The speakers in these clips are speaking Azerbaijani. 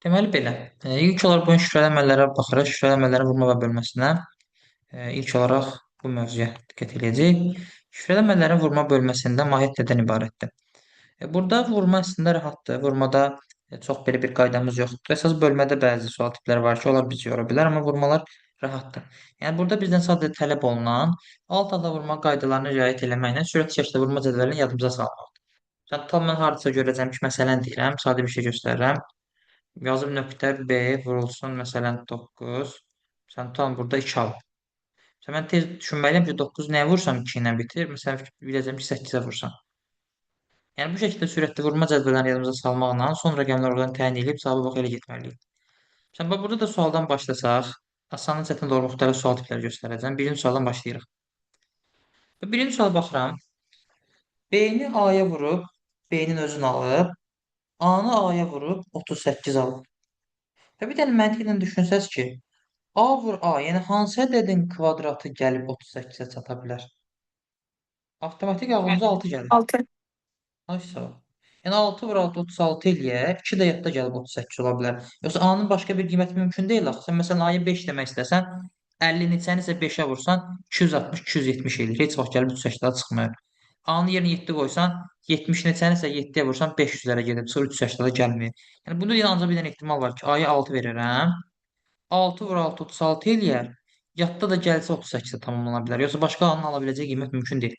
Deməli belə. İlk olaraq bu şifrələmələrə baxırıq. Şifrələmələrin vurma və bölməsinə. İlk olaraq bu mövzuya diqqət edəcəyik. Şifrələmələrin vurma bölməsində mahiyyət nədən ibarətdir? Burada vurma əslində rahatdır. Vurmada çox belə bir qaydamız yoxdur. Əsas bölmədə bəzi sual tipləri var ki, onlar bizi yora bilər, amma vurmalar rahatdır. Yəni burada bizdən sadəcə tələb olunan alt ada vurma qaydalarına riayət eləməklə sürətli şəkildə vurma cədvəlini yadımıza salmaq. Tam mən hardasa görəcəm ki, məsələn deyirəm, sadə bir şey göstərirəm. Yazım nöqtə B vurulsun məsələn 9. Sən tam burada 2 al. Məsələn, mən tez düşünməliyəm ki, 9 nəyə vursam 2 ilə bitir. Məsələn, biləcəm ki, 8-ə vursam. Yəni bu şəkildə sürətli vurma cədvəllərini yadımıza salmaqla son rəqəmləri oradan təyin edib cavaba bax elə getməliyik. Məsələn, bax burada da sualdan başlasaq, asanın çətin doğru müxtəlif sual tipləri göstərəcəm. Birinci sualdan başlayırıq. Birinci suala baxıram. B-ni A-ya vurub, B-nin özünü alıb, A-nı A-ya vurub 38 alıb. Və bir dənə məntiqlə düşünsəz ki, A vur A, yəni hansı ədədin kvadratı gəlib 38-ə çata bilər? Avtomatik ağlımıza 6 gəlir. 6. Ay sağ ol. Yəni 6 vur 6 36 eləyər. 2 də yadda gəlib 38 ola bilər. Yoxsa A-nın başqa bir qiyməti mümkün deyil axı. Sən məsələn A-ya 5 demək istəsən, 50 neçəni isə 5-ə vursan 260 270 eləyir. Heç vaxt gəlib 380-ə çıxmır. A-nı yerinə 7 qoysan 70 neçəni isə 7-yə vursan 500-lərə gedib çıxır 380-ə gəlmir. Yəni bunda yenə ancaq bir dənə ehtimal var ki, A-ya 6 verirəm. 6 vur 6 36 eləyər. Yadda da gəlsə 38-ə tamamlana bilər. Yoxsa başqa A-nın ala biləcəyi qiymət mümkün deyil.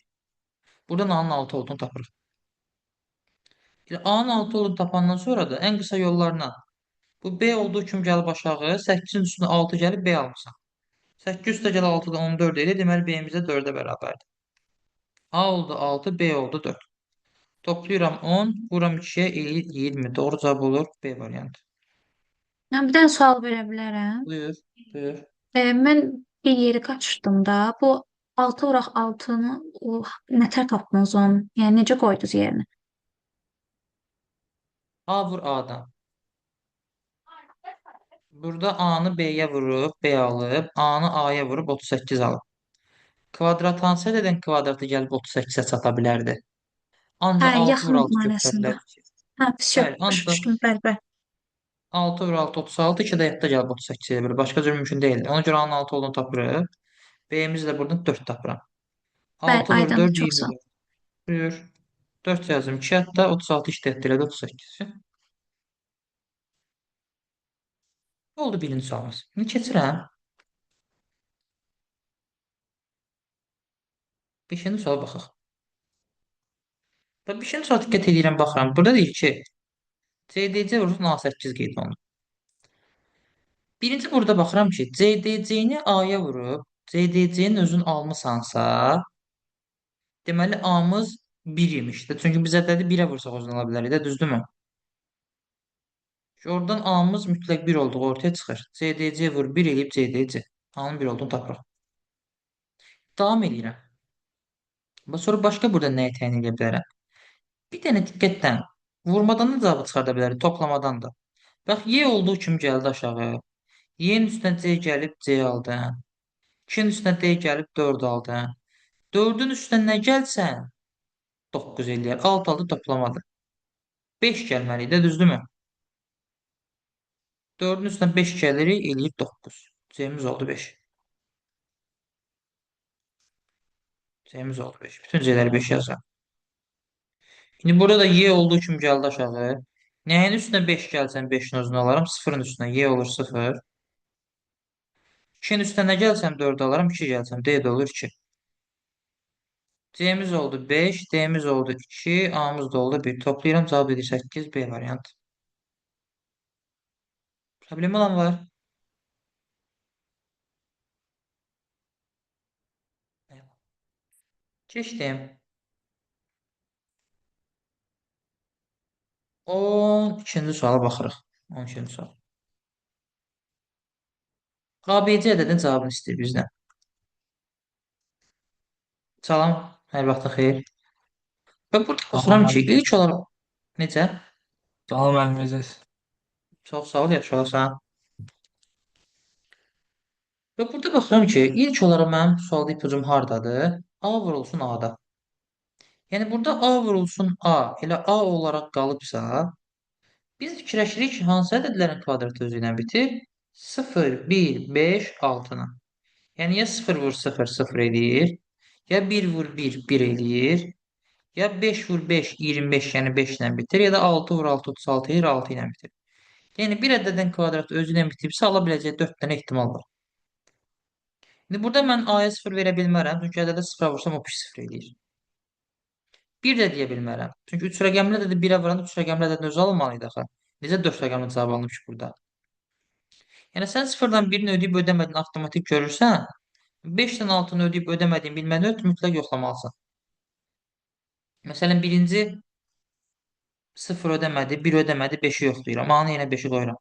Buradan A-nın 6 olduğunu tapırıq. A-nın 6 olduğunu tapandan sonra da ən qısa yollarla bu B olduğu kimi gəlib aşağı 8-in üstünə 6 gəlib B almışsan. 8 üstə gəl 6-da 14 eləyir. Deməli B-imizə 4-ə bərabərdir. A oldu 6, B oldu 4. Toplayıram 10, vuram 2-yə eləyir 20. Doğru cavab olur B variantı. Mən bir dənə sual verə bilərəm. Buyur, buyur. Mən bir yeri qaçırdım da. Bu 6 vuraq 6-nı nətər tapdınız onu? Yəni necə qoydunuz yerinə? A vur A'dan. Burada A'nı B'yə vurub, B alıb, A'nı A'ya vurub 38 alıb. Kvadrat hansı ədədin kvadratı gəlib 38-ə çata bilərdi? Hə, Ancaq 6 vur yaxın 6 manasında. götürə ki. Hə, все, Bəli, başa ancaq düşdüm, bəli, bəli. 6 vur 6 36 2 də yadda gəlib 38 edə bilir. Başqa cür mümkün deyildi. Ona görə A-nın 6 olduğunu tapırıq. B-imizi də buradan 4 tapıram. Bəli, 6 vur aydındır, 4 çox sağ ol. 24. Buyur. 4 yazdım. 2 hətta 36 2 də etdi elədi 38. Ne oldu birinci sualımız? İndi keçirəm. 5-ci suala baxaq. Və 5-ci suala diqqət edirəm, baxıram. Burada deyir ki, CDC vurulsun A8 qeyd olunur. Birinci burada baxıram ki, CDC-ni A-ya vurub, CDC-nin özünü almısansa, deməli A-mız 1 imiş də. Çünki biz ədədi 1-ə vursaq özünü ala bilərik də, düzdürmü? Oradan A-mız mütləq 1 olduğu ortaya çıxır. CDC vur 1 eləyib CDC. A-nın 1 olduğunu tapırıq. Davam edirəm. Sonra başqa burada nəyə təyin edə bilərəm? Bir dənə diqqətlə vurmadan da cavabı çıxarda bilərik, toplamadan da. Bax, Y olduğu kimi gəldi aşağı. Y-nin üstünə C gəlib C aldı. 2-nin üstünə D gəlib 4 aldı. 4-ün üstünə nə gəlsən 9 eləyər. 6 aldı toplamadı. 5 gəlməli idi, düzdürmü? 4-ün üstünə 5 gəlirik, eləyir 9. C-miz oldu 5. C-miz oldu 5. Bütün C-ləri 5 yazıram. İndi burada da Y olduğu kimi gəldi aşağı. Nəyin üstünə 5 gəlsən 5-in özünü alaram. 0-ın üstünə Y olur 0. 2-nin üstünə nə gəlsəm 4 alaram. 2 gəlsəm D də olur 2. C'miz oldu 5. D'miz oldu 2. A'mız da oldu 1. Toplayıram cavab edir 8. B variantı. Problem olan var. Keçdim. 12-ci suala baxırıq. 12-ci sual. ABC ədədin cavabını istəyir bizdən. Salam, hər vaxtın xeyir. Və burada Salam baxıram ki, müəllim. ilk olaraq necə? Salam müəllim necəsiz? Çox sağ ol, yaxşı olasan. Və burada baxıram ki, ilk olaraq mənim sualda ipucum hardadır? A vurulsun A-da. Yəni burada A vurulsun A, elə A olaraq qalıbsa, Biz fikirləşirik ki, hansı ədədlərin kvadratı özü ilə bitir? 0, 1, 5, 6-nı. Yəni ya 0 vur 0, 0 eləyir, ya 1 vur 1, 1 eləyir, ya 5 vur 5, 25, yəni 5 ilə bitir, ya da 6 vur 6, 36 eləyir, 6 ilə bitir. Yəni bir ədədin kvadratı özü ilə bitirsə, ala biləcəyi 4 dənə ehtimal var. İndi burada mən A-ya 0 verə bilmərəm, çünki ədədə 0 vursam o pis 0 eləyir. 1 də deyə bilmərəm. Çünki 3 rəqəmli ədədi 1-ə vuranda 3 rəqəmli ədədin özü alınmalıydı axı. Necə 4 rəqəmli cavab alınıb ki burada? Yəni sən 0-dan 1-ni ödəyib ödəmədiyini avtomatik görürsən, 5-dən 6-nı ödəyib ödəmədiyini bilməli mütləq yoxlamalısan. Məsələn, birinci 0 ödəmədi, 1 ödəmədi, 5-i yoxlayıram. Anı yenə 5-i qoyuram.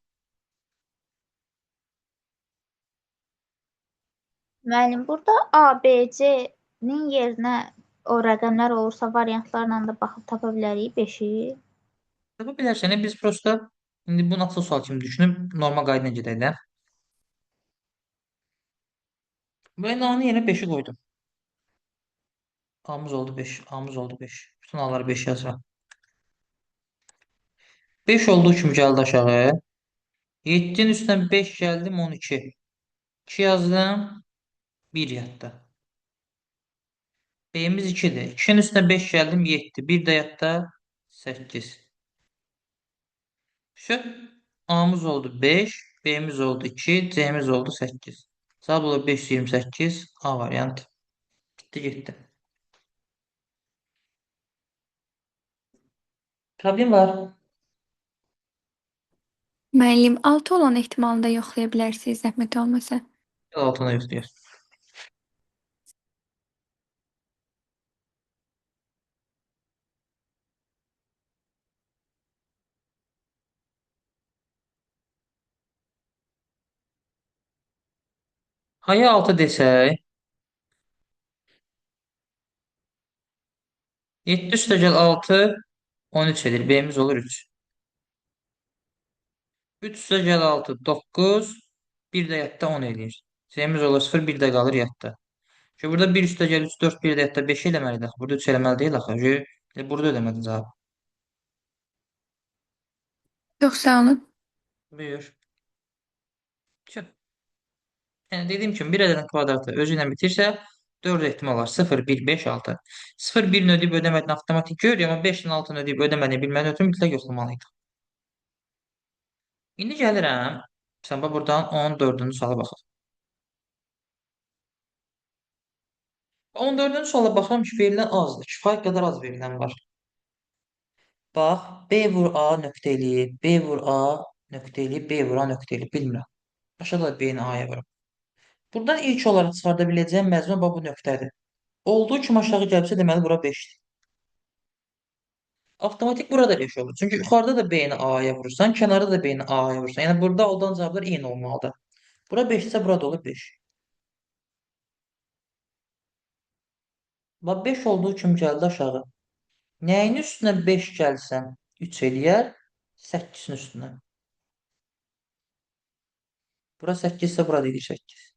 Müəllim, burada A, B, C-nin yerinə o rəqəmlər olursa variantlarla da baxıb tapa bilərik 5-i. Tapa bilərsən, biz prosta indi bu nasıl sual kimi düşünüb normal qayda ilə gedək də. Buraya anı yenə 5-i qoydum. A'mız oldu 5, A'mız oldu 5. Bütün A'ları 5 yazıram. 5 olduğu kimi gəldi aşağı. 7-nin üstündən 5 gəldim 12. 2 yazdım. 1 yatdı. B'miz 2'dir. 2'nin üstüne 5 geldim 7. Bir de yatta 8. Şu A'mız oldu 5. B'miz oldu 2. C'miz oldu 8. Cevap olur 528. A variant. Gitti gitti. Problem var. Müəllim, 6 olan ehtimalını da yoxlaya bilərsiniz, zəhmət olmasa. Altına yüklüyor. A'ya 6 desək 7 üstə gəl 6 13 edir. B'miz olur 3. 3 üstə gəl 6 9. Bir də yatda 10 eləyir. C'miz olur 0. Bir də qalır yatda. Çünki burada 1 üstə gəl 3 4 bir də yatda 5 eləməlidir axı. Burada 3 eləməli deyil axı. Burada ödəmədi cavab. Çox sağ olun. Buyur. Tüh. Yəni dediyim kimi bir ədədin kvadratı özü ilə bitirsə 4 ehtimal var. 0, 1, 5, 6. 0, 1-ni ödəyib ödəmədiyini avtomatik görür, amma 5-dən 6-nı ödəyib ödəmədiyini bilməni ötürü mütləq yoxlamalıyıq. İndi gəlirəm. Sən bax buradan 14-cü suala baxaq. 14-cü suala baxıram ki, verilən azdır. Kifayət qədər az verilən var. Bax, B vur A nöqtə eləyib, B vur A nöqtə eləyib, B vur A nöqtə eləyib, bilmirəm. Aşağıda B-ni A-ya vururam. Buradan ilk olaraq çıxarda biləcəyim məzmun bax bu nöqtədir. Olduğu kimi aşağı gəlibsə deməli bura 5-dir. Avtomatik burada 5 olur. Çünki yuxarıda da B-ni A-ya vurursan, kənarda da B-ni A-ya vurursan. Yəni burada alınan cavablar eyni olmalıdır. Bura 5 isə burada olur 5. Bax 5 olduğu kimi gəldi aşağı. Nəyin üstünə 5 gəlsən 3 eləyər? 8-in üstünə. Bura 8 isə burada edir 8.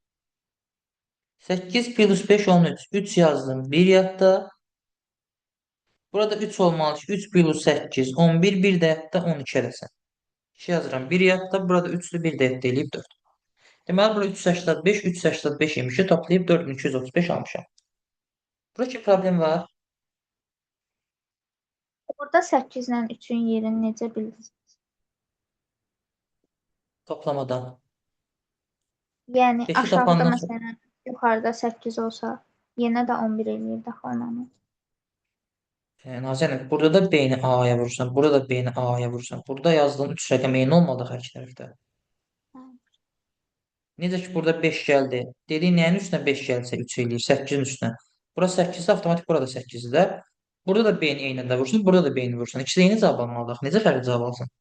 8 plus 5 13. 3 yazdım. 1 yadda. Burada 3 olmalı ki 3 plus 8 11 bir də yadda 12 eləsən. 2 yazıram. 1 yadda. Burada 3'lü bir də yadda eləyib 4. Deməli, bura 385, 385 imişi toplayıb 4235 almışam. Burada ki problem var. Burada 8 ilə 3-ün yerini necə bildiniz? Toplamadan. Yəni 5'i aşağıda tapandan sonra. məsələn yuxarıda 8 olsa, yenə də 11 eləyir daxil olmanı. Nazənin, burada da B-ni A-ya vurursan, burada da B-ni A-ya vurursan. Burada yazdığın 3 rəqəm eyni olmalı hər iki tərəfdə. Necə ki, burada 5 gəldi. Dediyin nəyin üstünə 5 gəlsə 3 eləyir, 8-in üstünə. Bura 8-də avtomatik burada 8-də. Burada da B-ni eyni də vursun, burada da B-ni vursun. İkisi də eyni cavab almalıdır. Necə fərqli cavab alsın?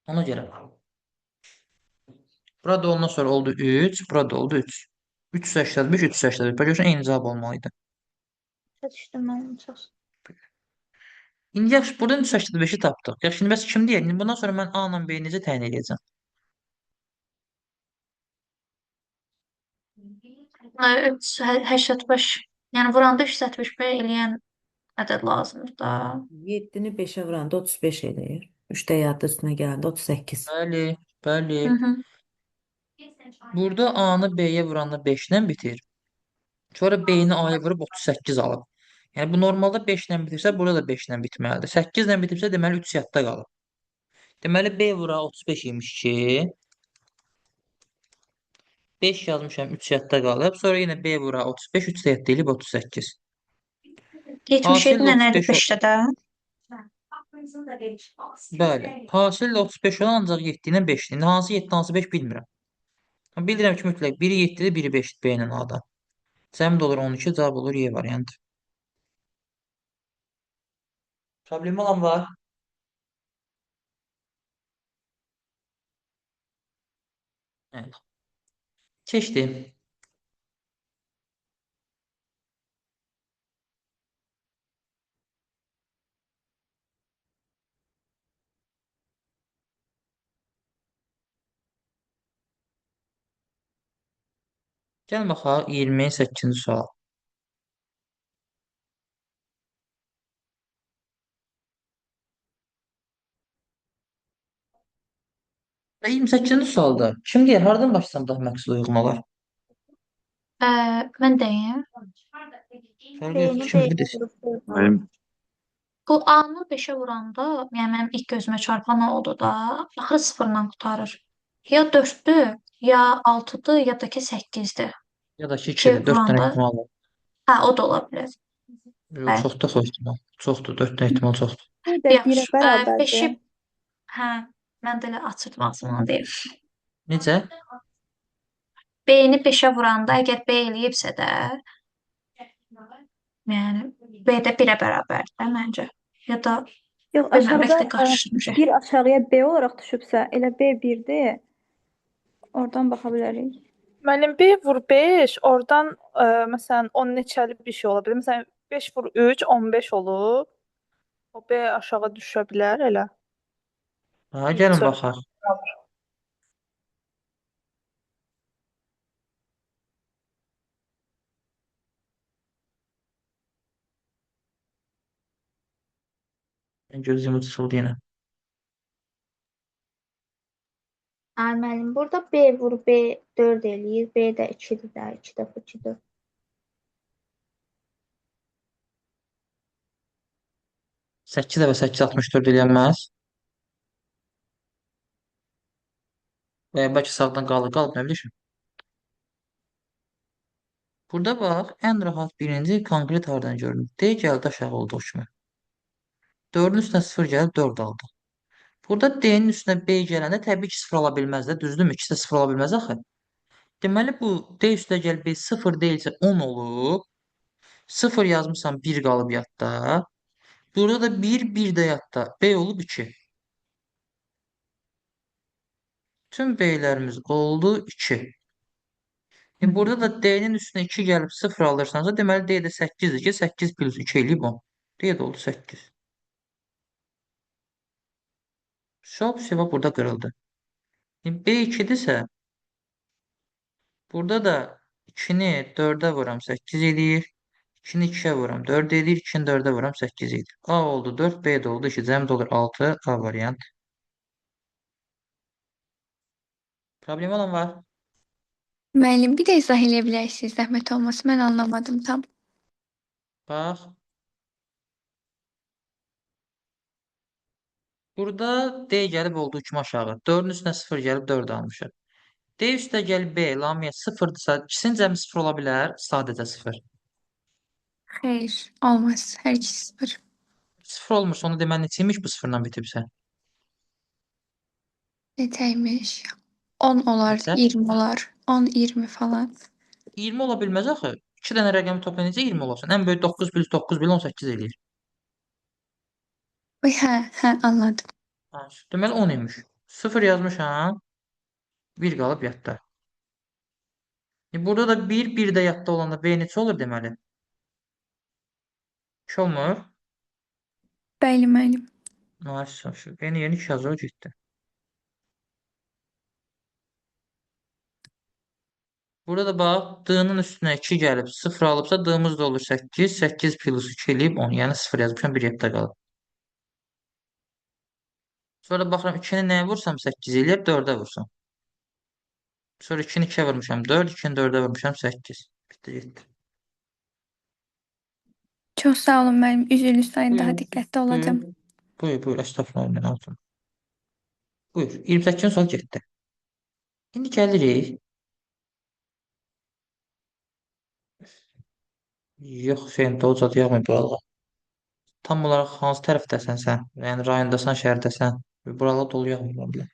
Ona görə. Burada ondan sonra oldu 3, burada oldu 3. 385, 385. Başa eyni cavab olmalıydı. Başa düşdüm mənim çox. İndi yaxşı, buradan 385-i tapdıq. Yaxşı, şimdi bəs kim deyək? İndi bundan sonra mən A ilə B-yi necə təyin edəcəm? 385. Yəni vuranda 375 eləyən ədəd lazımdır da. 7-ni 5'e vuranda 35 eləyir. 3 də yadda üstünə gələndə 38. Bəli, bəli. Hı hı. Burada A-nı B-yə vuranda 5 ilə bitir. Sonra B-ni A-ya vurub 38 alıb. Yəni bu normalda 5 ilə bitirsə, burada da 5 ilə bitməlidir. 8 ilə bitirsə, deməli 3 yadda qalıb. Deməli B vura 35 imiş ki, 5 yazmışam, 3 yadda qalıb. Sonra yenə B vura 35, 3 də yadda eləyib 38. 77 Hasil nə nədir 35 5-də də? bəli. Hasil 35 olan ancaq 7 ilə 5-dir. İndi hansı 7, hansı 5 bilmirəm. Amma bilirəm ki, mütləq biri 7-dir, biri 5-dir B ilə A-da. Cəmi də olur 12, cavab olur Y variantı. Problem olan var? Evet. Keçdim. Gəl baxaq 28-ci sual. Və 28-ci sualda kim deyir, hardan başlasam daha məqsədə uyğun olar? Mən deyim. Fərqi yoxdur, B-ni kim B-yə bilir. vurub dörd alır. Mənim Bu A-nı 5-ə vuranda, yəni mənim ilk gözümə çarpan o oldu da, axırı sıfırla qurtarır. Ya 4-dür, ya 6-dır, ya da ki 8-dir. Ya da ki 2 2-dir, 4 dənə vuranda, ehtimal var. hə, o da ola bilər. Yox, Bəli. çoxdur o ehtimal. Çoxdur, 4 dənə ehtimal çoxdur. Bir də birə Yaxşı. 5-i, bərabərdir. hə, mən də elə açırtmaq zaman deyim. Necə? B-ni 5-ə vuranda, əgər B eləyibsə də, yəni B-də 1-ə bərabərdir də məncə. Ya da Yox, bilmirəm, aşağıda bəlkə də qarışdırmışam. bir aşağıya B olaraq düşübsə, elə B 1-dir. Oradan baxa bilərik. Mənim B vur 5, oradan məsələn 10 neçəli bir şey ola bilər. Məsələn 5 vur 3, 15 olur. O B aşağı düşə bilər elə. Ha, gəlin baxaq. Mən gözümü tutuldu yenə. Ay müəllim, burada B vur B 4 eləyir. B də 2-dir də. 2 dəfə 2 4. 8 dəfə 8 64 eləyənməz. Və ya bəlkə sağdan qalıb, nə bilirəm. Burada bax, ən rahat birinci konkret hardan görünür. D gəldi aşağı olduğu kimi. 4-ün üstünə 0 gəlib 4 aldı. Burada D-nin üstünə B gələndə təbii ki 0 ala bilməz də, düzdürmü? İkisi də 0 ala bilməz axı. Deməli bu D üstə gəl B 0 deyilsə 10 olub. 0 yazmışsam 1 qalıb yadda. Burada da 1, 1 də yadda. B olub 2. Tüm B'lərimiz oldu 2. Burada da D'nin üstünə 2 gəlib 0 alırsansa, deməli D də 8-dir ki, 8 plus 2 eləyib 10. D də oldu 8. Şab şəbə burada qırıldı. B2-dirsə, burada da 2-ni 4-ə vuram 8 eləyir. 2-ni 2-yə vuram 4 eləyir. 2-ni 4-ə vuram 8 eləyir. A oldu 4, B də oldu 2. Cəmdə olur 6, A variant. Problem olan var? Müəllim, bir də izah eləyə bilərsiniz, zəhmət olmasa. Mən anlamadım tam. Bax. Burada D gəlib olduğu kimi aşağı. 4-ün üstünə 0 gəlib 4 almışıq. D üstə gəlib B, lamiyə 0-dırsa, ikisinin cəmi 0 ola bilər, sadəcə 0. Xeyr, olmaz. Hər ikisi 0. 0 olmursa, onu deməli neçəymiş bu 0-dan bitibsə? Neçəymiş? 10 olar, Neçə? 20 olar. 10, 20 falan. 20 ola bilməz axı. 2 dənə rəqəmi topla necə 20 olasın? Ən böyük 9 plus 9 bile 18 eləyir. Ay, hə, anladım. Ha, deməli 10 imiş. 0 yazmışam. 1 qalıb yadda. Burada da 1, 1 də yadda olanda B neçə olur deməli? 2 olmur. Bəli, müəllim. Maalesef. Beni yeni 2 yazıyor ciddi. Burada da bax, d-nın üstünə 2 gəlib 0 alıbsa, d-mız da olur 8. 8 plus 2 eləyib 10. Yəni 0 yazmışam, 1 yadda qalıb. Sonra baxıram 2-ni nəyə vursam 8 eləyib, 4-ə vursam. Sonra 2-ni 2-yə vurmuşam 4, 2-ni 4-ə vurmuşam 8. Bitdi, getdi. Çox sağ olun müəllim. Üzrlü sayın daha Buyur, diqqətli buyur, olacağam. buyur, estağfurullah, ne olsun. Buyur, 28 sual getdi. İndi gəlirik. Yox, Hüseyin, Doğucadı yağmır buralar. Tam olaraq hansı tərəfdəsən sən? Yəni rayondasan, şəhərdəsən? Buralar dolu yağmır ola bilər.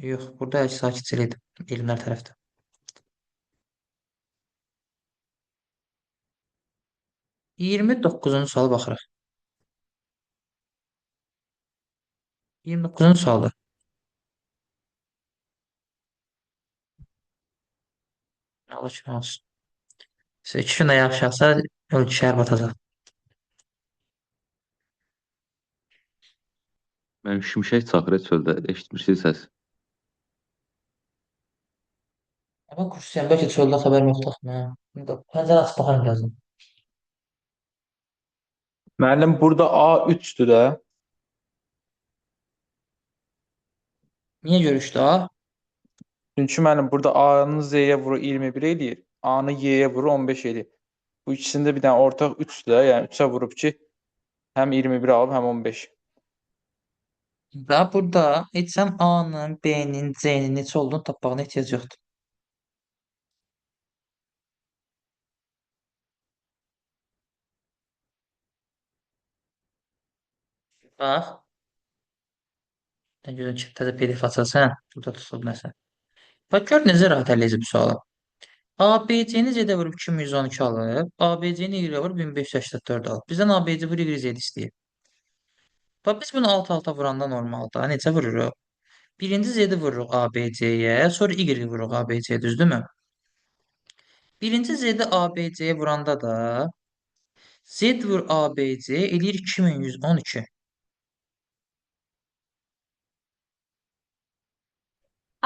Yox, burada heç sakitçilikdir. Elmlər tərəfdə. 29-cu suala baxırıq. 29-cu sualda. Allah kimi olsun. Siz 2 gün də yaxşısa ölçü şəhər batacaq. Mənim şimşək çaxırı çöldə eşitmişsiniz səs. Ama kursiyəm, bəlkə çöldə xəbərim yoxdur. Pəncərə açıb baxarım lazım. Müəllim burada A3-dür də. Niyə görüşdü ha? Çünki müəllim burada A-nı Z-yə vurur 21 eləyir. A-nı Y-yə vurur 15 eləyir. Bu ikisində bir dənə ortaq 3-dür də. Yəni 3-ə vurub ki, həm 21 alıb, həm 15. Da burada heç həm A-nın, B-nin, C-nin neçə olduğunu tapmağına ehtiyac yoxdur. Bax. Sən gözün təzə PDF açasan, burada tutulub nəsə. Bax, gör necə rahat həll edəcək bu sualı. ABC-ni Z-də vurub 2112 alıb, ABC-ni Y-də vurub 1584 alıb. Bizdən ABC vur Y Z istəyir. Bax, biz bunu alt-alta vuranda normalda necə vururuq? Birinci Z-i vururuq ABC-yə, sonra Y vururuq ABC-yə, düzdürmü? Birinci Z-i ABC-yə vuranda da Z vur ABC eləyir 2112.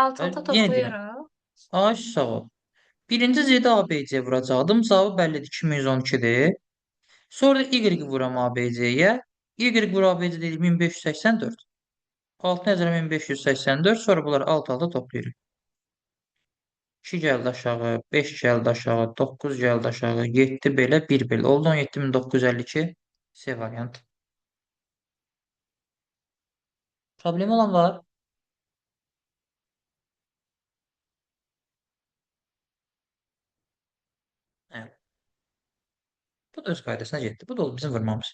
Alt-alta Yenə deyirəm. toplayırıq. Ay, sağ ol. Birinci Z-i ABC-yə vuracaqdım. Cavabı bəllidir, 2112-dir. Sonra da Y vuram ABC-yə. Y vur ABC dedik 1584. Altına yazıram 1584. Sonra bunları alt-alta toplayırıq. 2 gəldi aşağı, 5 gəldi aşağı, 9 gəldi aşağı, 7 belə, 1 belə. Oldu 17952. C variant. Problem olan var. Evet. Bu da öz qaydasına getdi. Bu da oldu bizim vurmamız.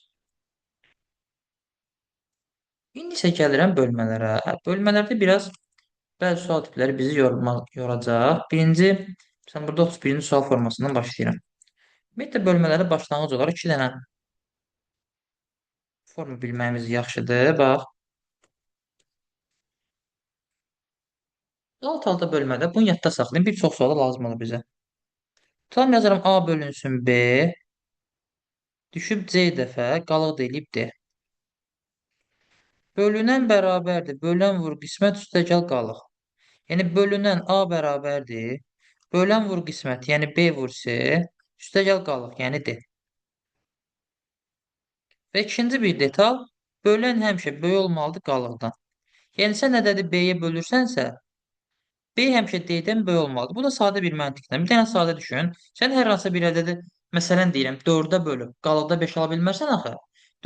İndi isə gəlirəm bölmələrə. Bölmələrdə biraz bəzi sual tipləri bizi yoracaq. Birinci, sən burada 31-ci sual formasından başlayıram. Ümumiyyətlə bölmələrə başlanğıc olaraq 2 dənə forma bilməyimiz yaxşıdır. Bax, alt-alta bölmədə bunu yadda saxlayın. Bir çox suala lazım olur bizə. Tam yazıram A bölünsün B. Düşüb C dəfə, qalıq da eləyib D. Bölünən bərabərdir. Bölən vur qismət üstəgəl qalıq. Yəni bölünən A bərabərdir. Bölən vur qismət, yəni B vur C. Üstəgəl qalıq, yəni D. Və ikinci bir detal, bölən həmişə böyük olmalıdır qalıqdan. Yəni sən nədədir B-yə bölürsənsə, B həmişə D-dən böyük olmalıdır. Bu da sadə bir məntiqdən. Bir dənə sadə düşün. Sən hər hansı bir ədədi, məsələn deyirəm, 4-ə bölüb, qalıqda 5 ala bilmərsən axı.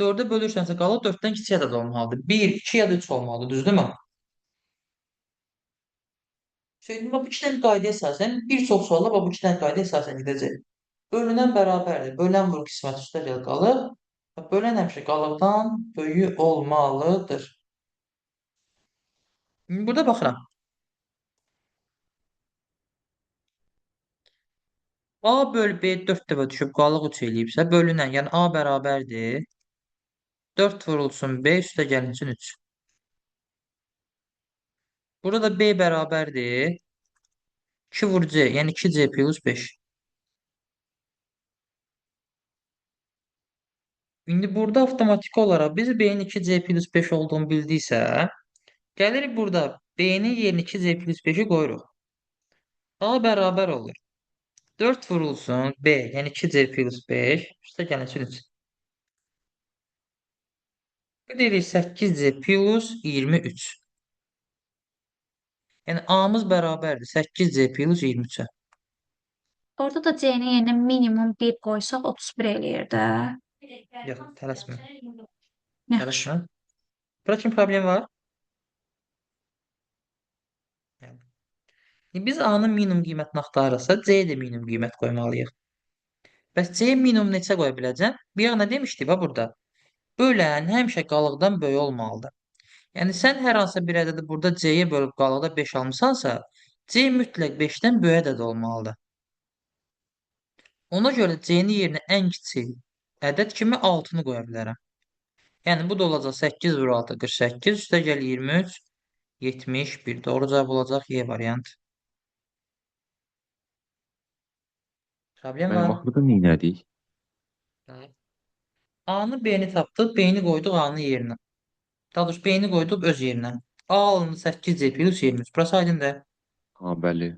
4-ə bölürsənsə qalıq 4-dən kiçik ədəd olmalıdır. 1, 2 ya da 3 olmalıdır, düzdürmü? Söyləyim, bu iki dənə qaydaya əsasən, bir çox suallar bu iki dənə qaydaya əsasən gedəcək. Bölünən bərabərdir. Bölən vur qismət üstə gəl qalır. Bölən həmişə qalıqdan böyük olmalıdır. Burada baxıram. A bölü B 4 dəfə düşüb qalıq 3 eləyibsə, bölünən, yəni A bərabərdir. 4 vurulsun B üstə gəlinsin 3. Burada da B bərabərdir. 2 vur C, yəni 2C plus 5. İndi burada avtomatik olaraq biz B-nin 2C plus 5 olduğunu bildiksə, gəlirik burada B-nin yerinə 2C plus 5-i qoyuruq. A bərabər olur. 4 vurulsun B, yəni 2C plus 5, üstə gəlin 3. Bu deyirik 8C plus 23. Yəni A-mız bərabərdir 8C plus 23-ə. Orada da C-nin yerinə minimum 1 qoysaq 31 eləyir də. Yox, tələsmə. Yaxşı. Tələsmə. Bura kimi problem var? Yəni, biz A-nın minimum qiymətini axtarırsa, C-yə də minimum qiymət qoymalıyıq. Bəs C-yə minimum neçə qoya biləcəm? Bir yana demişdik ha burada. Bölən həmişə qalıqdan böyük olmalıdır. Yəni sən hər hansısa bir ədədi burada C-yə bölüb qalıqda 5 almısansa, C mütləq 5-dən böyük ədəd olmalıdır. Ona görə C-nin yerinə ən kiçik ədəd kimi 6-nı qoya bilərəm. Yəni bu da olacaq 8 vur 6 48, üstə gəl 23 71. Doğru cavab olacaq Y variantı. Problem Müəllim var. axırda neynədik? A-nı B-ni tapdıq, B-ni qoyduq A-nın yerinə. Daha doğrusu B-ni qoyduq öz yerinə. A alındı 8C plus 23. Burası aydındır. Ha, bəli.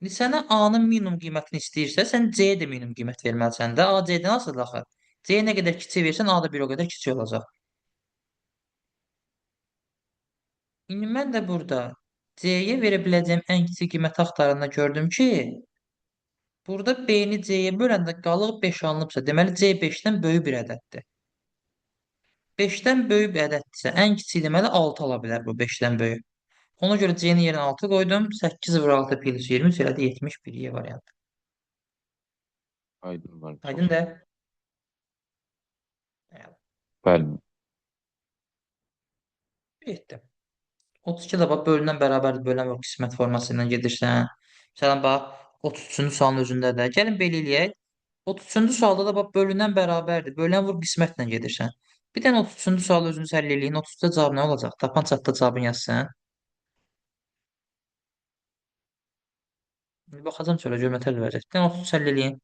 İndi sənə A-nın minimum qiymətini istəyirsə, sən C-yə də minimum qiymət verməlisən də. A C-dən asılıdır axı. C-yə nə qədər kiçik versən, A da bir o qədər kiçik olacaq. İndi mən də burada C-yə verə biləcəyim ən kiçik qiyməti axtaranda gördüm ki, burada B-ni C-yə böləndə qalıq 5 alınıbsa, deməli C 5-dən böyük bir ədəddir. 5-dən böyük bir ədəddirsə, ən kiçik deməli 6 ala bilər bu 5-dən böyük. Ona görə C-nin yerinə 6 qoydum. 8 vur 6 plus 23 elədi 71 Y variantı. Aydın müəllim, çox Aydın sağ ol. da. Bəli. 7. 32 də bax bölünən bərabərdir. Bölünən vur qismət forması ilə gedirsən. Məsələn bax 33-cü sualın özündə də. Gəlin belə eləyək. 33-cü sualda da bax bölünən bərabərdir. Bölünən vur qismətlə gedirsən. Bir dənə 33-cü sualı özünüz həll eləyin. 33-də cavab nə olacaq? Tapan çatda cavabını yazsan. Baxacam çölə görmə təl verəcək. Bir dənə 33 həll eləyin.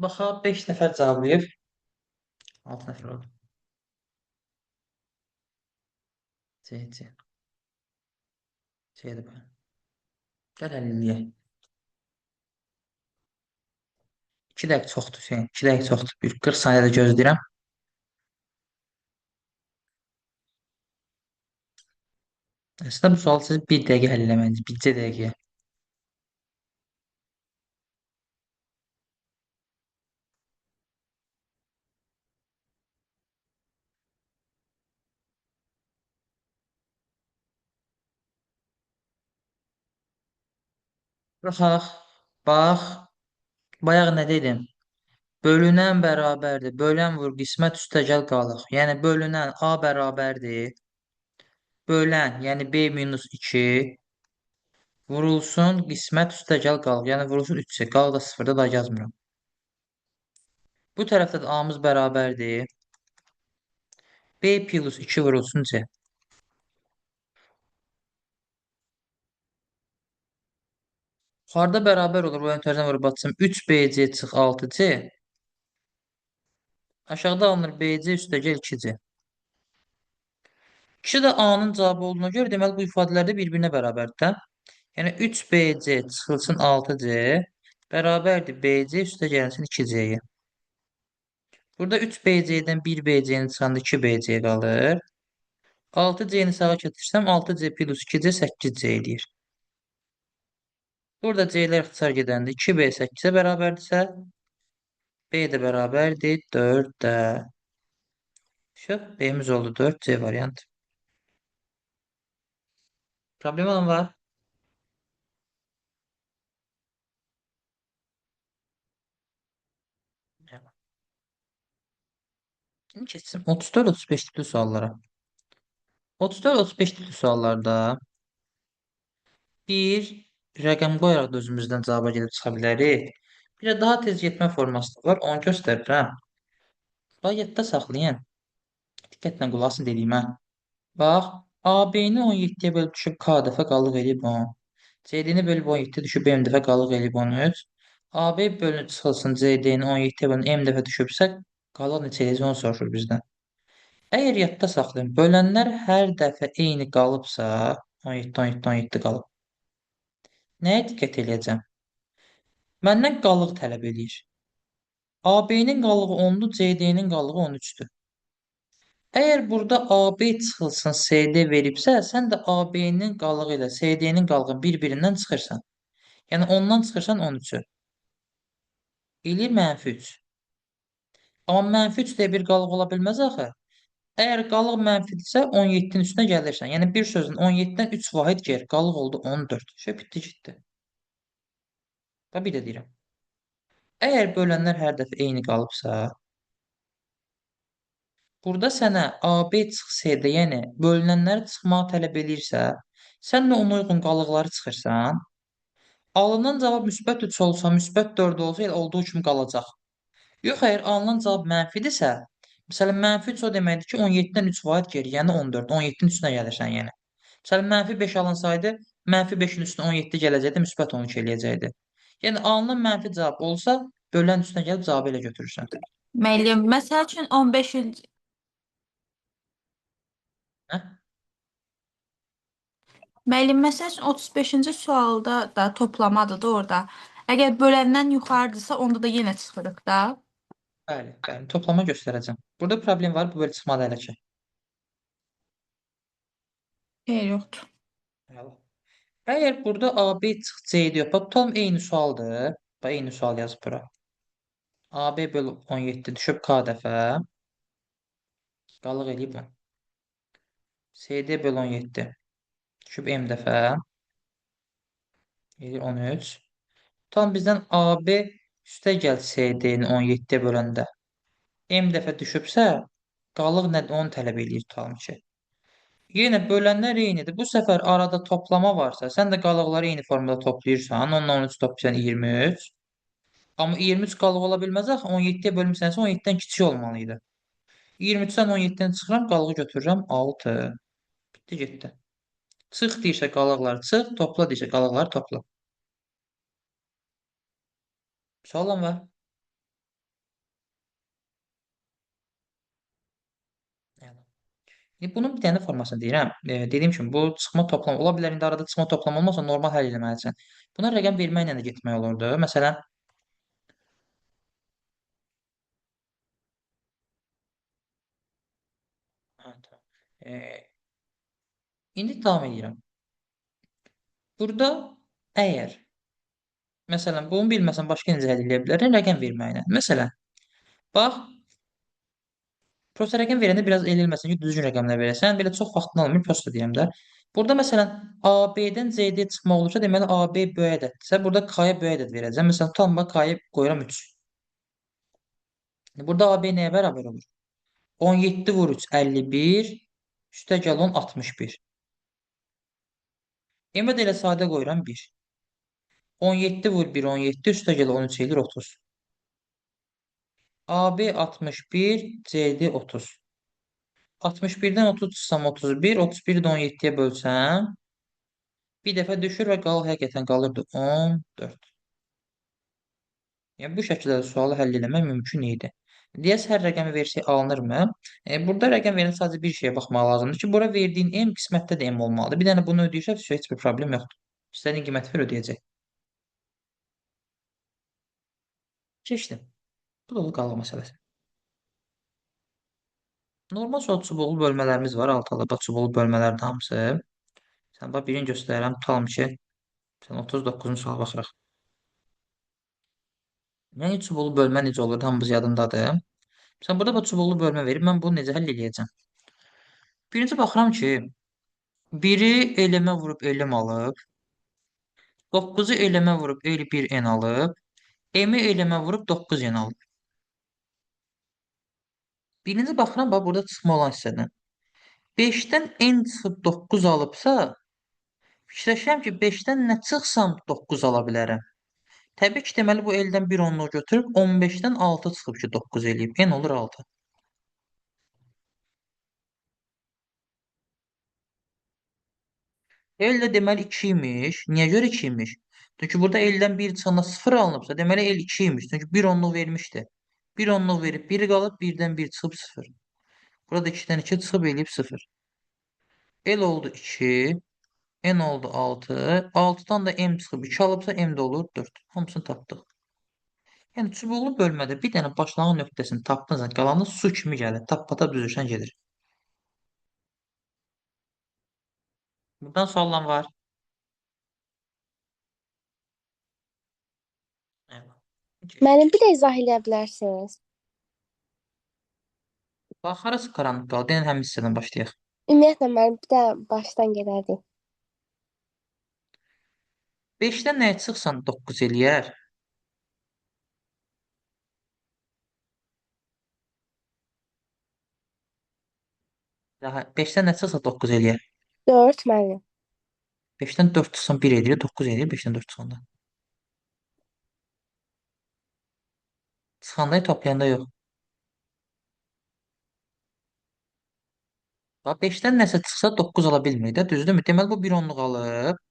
Baxaq 5 nəfər cavablayıb. 6 nəfər oldu. C, C. C'dir bu. Gəl həll eləyək. 2 dəqiqə çoxdur Hüseyn. 2 dəqiqə çoxdur. Bir 40 saniyədə gözləyirəm. Əslində bu sualı siz 1 dəqiqə həll eləməlisiniz. Bircə dəqiqəyə. Baxaq. Bax. Bayaq nə dedim? Bölünən bərabərdir. Bölən vur qismət üstəgəl qalıq. Yəni bölünən A bərabərdir. Bölən, yəni B minus 2 vurulsun qismət üstəgəl qalıq. Yəni vurulsun 3-ə. Qalıq da 0-da da yazmıram. Bu tərəfdə də A-mız bərabərdir. B plus 2 vurulsun C. Yuxarıda bərabər olur. Bu öntərdən vurub atsam 3BC çıx 6C. Aşağıda alınır BC üstəgəl 2C. 2 də A-nın cavabı olduğuna görə deməli bu ifadələr də bir-birinə bərabərdir də. Yəni 3BC çıxılsın 6C bərabərdir BC üstəgəlsin 2C-yə. Burada 3BC-dən 1BC-nin çıxanda 2BC qalır. 6C-ni sağa gətirsəm 6C plus 2C 8C eləyir. Burada C-lər ixtisar gedəndə 2B 8-ə bərabərdirsə B də bərabərdir 4-də. B-miz oldu 4, C variant. Problem olan var? Şimdi keçsin 34-35 tipli suallara. 34-35 tipli suallarda bir rəqəm qoyaraq da özümüzdən cavaba gedib çıxa bilərik. Bir də daha tez getmə forması da var. Onu göstərirəm. Bax, yadda saxlayın. Diqqətlə qulaq asın dediyimə. Bax, AB-ni 17-yə bölüb düşüb K dəfə qalıq eləyib 10. CD-ni bölüb 17 düşüb M dəfə qalıq eləyib 13. AB bölünür çıxılsın CD-ni 17-yə bölünür M dəfə düşübsə qalıq neçə eləyəcək onu soruşur bizdən. Əgər yadda saxlayın, bölənlər hər dəfə eyni qalıbsa 17, 17, 17 qalıb. Nəyə diqqət eləyəcəm? Məndən qalıq tələb eləyir. AB-nin qalığı 10-dur, CD-nin qalığı 13-dür. Əgər burada AB çıxılsın CD veribsə, sən də AB-nin qalığı ilə CD-nin qalığı bir-birindən çıxırsan. Yəni 10-dan çıxırsan 13-ü. Eləyir -3. Amma -3 deyə bir qalıq ola bilməz axı. Əgər qalıq mənfidirsə 17-nin üstünə gəlirsən. Yəni bir sözün 17-dən 3 vahid geri. Qalıq oldu 14. Bitdi getdi. Da bir də deyirəm. Əgər bölənlər hər dəfə eyni qalıbsa, burada sənə AB çıx CD, yəni bölünənləri çıxmağı tələb eləyirsə, sən də ona uyğun qalıqları çıxırsan. Alınan cavab müsbət 3 olsa, müsbət 4 olsa, elə olduğu kimi qalacaq. Yox, əgər alınan cavab mənfidirsə, məsələn, -3 o deməkdir ki, 17-dən 3 vahid geri, yəni 14. 17-nin üstünə gəlirsən yəni. Məsələn, -5 alınsaydı, -5-in üstünə 17 gələcəkdi, müsbət 12 eləyəcəkdi. Yəni, alınan mənfi cavab olsa, bölən üstünə gəlib cavabı elə götürürsən. Müəllim, məsəl üçün 15-ci Hə? Müəllim, məsəl üçün 35-ci sualda da toplamadır da orada. Əgər böləndən yuxarıdırsa, onda da yenə çıxırıq da. Bəli, bəli, toplama göstərəcəm. Burada problem var, bu belə çıxmadı hələ ki. Xeyr, yoxdur. Əgər burada AB çıx C-dir, yox, tutalım eyni sualdır. Eyni sual yazıb bura. AB bölü 17 düşüb K dəfə. Qalıq eləyib 10. CD bölü 17 düşüb M dəfə. Eləyir 13. Tutalım bizdən AB üstə gəl CD-ni 17-yə böləndə. M dəfə düşübsə, qalıq nədir? Onu tələb eləyir tutalım ki. Yenə bölənlər eynidir. Bu səfər arada toplama varsa, sən də qalıqları eyni formada toplayırsan. Onunla 13 toplayırsan 23. Amma 23 qalıq ola bilməz axı. 17-yə bölmüsənsə 17-dən kiçik olmalıydı. 23-dən 17-dən çıxıram, qalığı götürürəm 6. Bitdi getdi. Çıx deyirsə qalıqlar çıx, topla deyirsə qalıqlar topla. Sualın var? Bunun bir dənə formasını deyirəm. Dediyim kimi bu çıxma toplam ola bilər. İndi arada çıxma toplam olmasa normal həll etməlisən. Buna rəqəm verməklə də getmək olurdu. Məsələn, hə, tamam. İndi davam edirəm. Burada əgər məsələn bunu bilməsən başqa necə həll edə bilərəm? Rəqəm verməklə. Məsələn, bax, prosta rəqəm verəndə biraz el eləməsən ki, düzgün rəqəmlər verəsən. Belə çox vaxtını almır, prosta deyirəm də. Burada məsələn AB-dən CD çıxmaq olursa, deməli AB böyük ədəddirsə, burada K-ya böyük ədəd verəcəm. Məsələn, tutalım bax K-ya qoyuram 3. Burada AB nəyə bərabər olur? 17 vur 3 51 üstəgəl 10 61. M-ə də elə sadə qoyuram 1. 17 vur 1 17 üstəgəl 13 eləyir 30. AB 61 CD 30. 61-dən 30 çıxsam 31, 31-i də 17-yə bölsəm, bir dəfə düşür və həqiqətən qalırdı 14. Yəni bu şəkildə də sualı həll etmək mümkün idi. Deyəs hər rəqəmi versək alınırmı? Burada rəqəm verən sadəcə bir şeyə baxmaq lazımdır ki, bura verdiyin M qismətdə də M olmalıdır. Bir dənə bunu ödəyirsə, heç bir problem yoxdur. İstədiyin qiyməti ver ödəyəcək. Keçdim. Bu da oldu qalıq məsələsi. Normal sual çubuqlu bölmələrimiz var. Alt alaba çubuqlu bölmələrdə hamısı. Sən bax birini göstərirəm. Tutalım ki, sən 39-cu suala baxırıq. Yəni çubuqlu bölmə necə olur? Hamımız yadındadır. Sən burada bax çubuqlu bölmə verib mən bunu necə həll edəcəm? Birinci baxıram ki, 1-i elemə vurub elim alıb, 9-u elemə vurub 51 n alıb, m-i elemə vurub 9 n alıb. Birinci baxıram bax burada çıxma olan hissədən. 5-dən n çıxıb 9 alıbsa, fikirləşirəm ki, 5-dən nə çıxsam 9 ala bilərəm. Təbii ki, deməli bu eldən 1 onluq götürüb 15-dən 6 çıxıb ki, 9 eləyib. N olur 6. El də deməli 2 imiş. Niyə görə 2 imiş? Çünki burada eldən 1 çıxanda 0 alınıbsa, deməli el 2 imiş. Çünki 1 onluq vermişdi. 1 onluq verib 1 qalıb, 1-dən 1 çıxıb 0. Burada 2-dən 2 çıxıb eləyib 0. El oldu 2. N oldu 6. 6-dan da M çıxıb 2 alıbsa, M də olur 4. Hamısını tapdıq. Yəni çubuqlu bölmədə bir dənə başlanğıc nöqtəsini tapdınsa, qalanı su kimi gəlir. Tap-pata düzürsən gedir. Buradan suallar var. Evet. Müəllim, bir də izah edə bilərsiniz? Bax, harası qaranlıq qaldı? Yəni həmin hissədən başlayaq. Ümumiyyətlə müəllim, bir də başdan gedərdik. 5-dən nəyə çıxsan 9 eləyər? Daha 5-dən nə çıxsa 9 eləyər. 4 müəllim. 5-dən 4 çıxsan 1 eləyir, 9 eləyir 5-dən 4 çıxanda. Çıxanda toplayanda yox. Bax 5-dən nəsə çıxsa 9 ala bilmirik də, düzdürmü? Deməli bu 1 onluq alıb.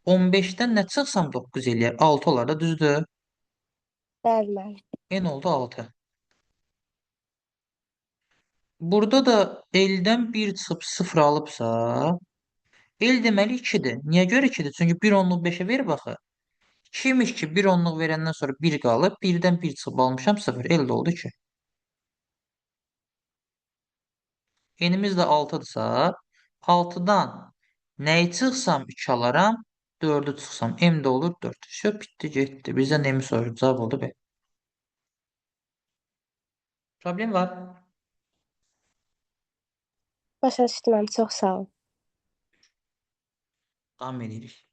15-dən nə çıxsam 9 eləyər, 6 olar da, düzdür? Bəli müəllim. N oldu 6. Burada da eldən 1 çıxıb 0 alıbsa, el deməli 2-dir. Niyə görə 2-dir? Çünki 1 onluq 5-ə verib axı. 2 imiş ki, 1 onluq verəndən sonra 1 qalıb, 1-dən 1 çıxıb almışam 0. El də oldu 2. N'imiz də 6-dırsa, 6-dan nəyi çıxsam 2 alaram, 4-ü çıxsam M də olur 4. Şöp bitdi, getdi. Bizdən N'imi soruşdu, cavab oldu B. Problem var. Başa düşdüm müəllim, çox sağ olun. Davam edirik.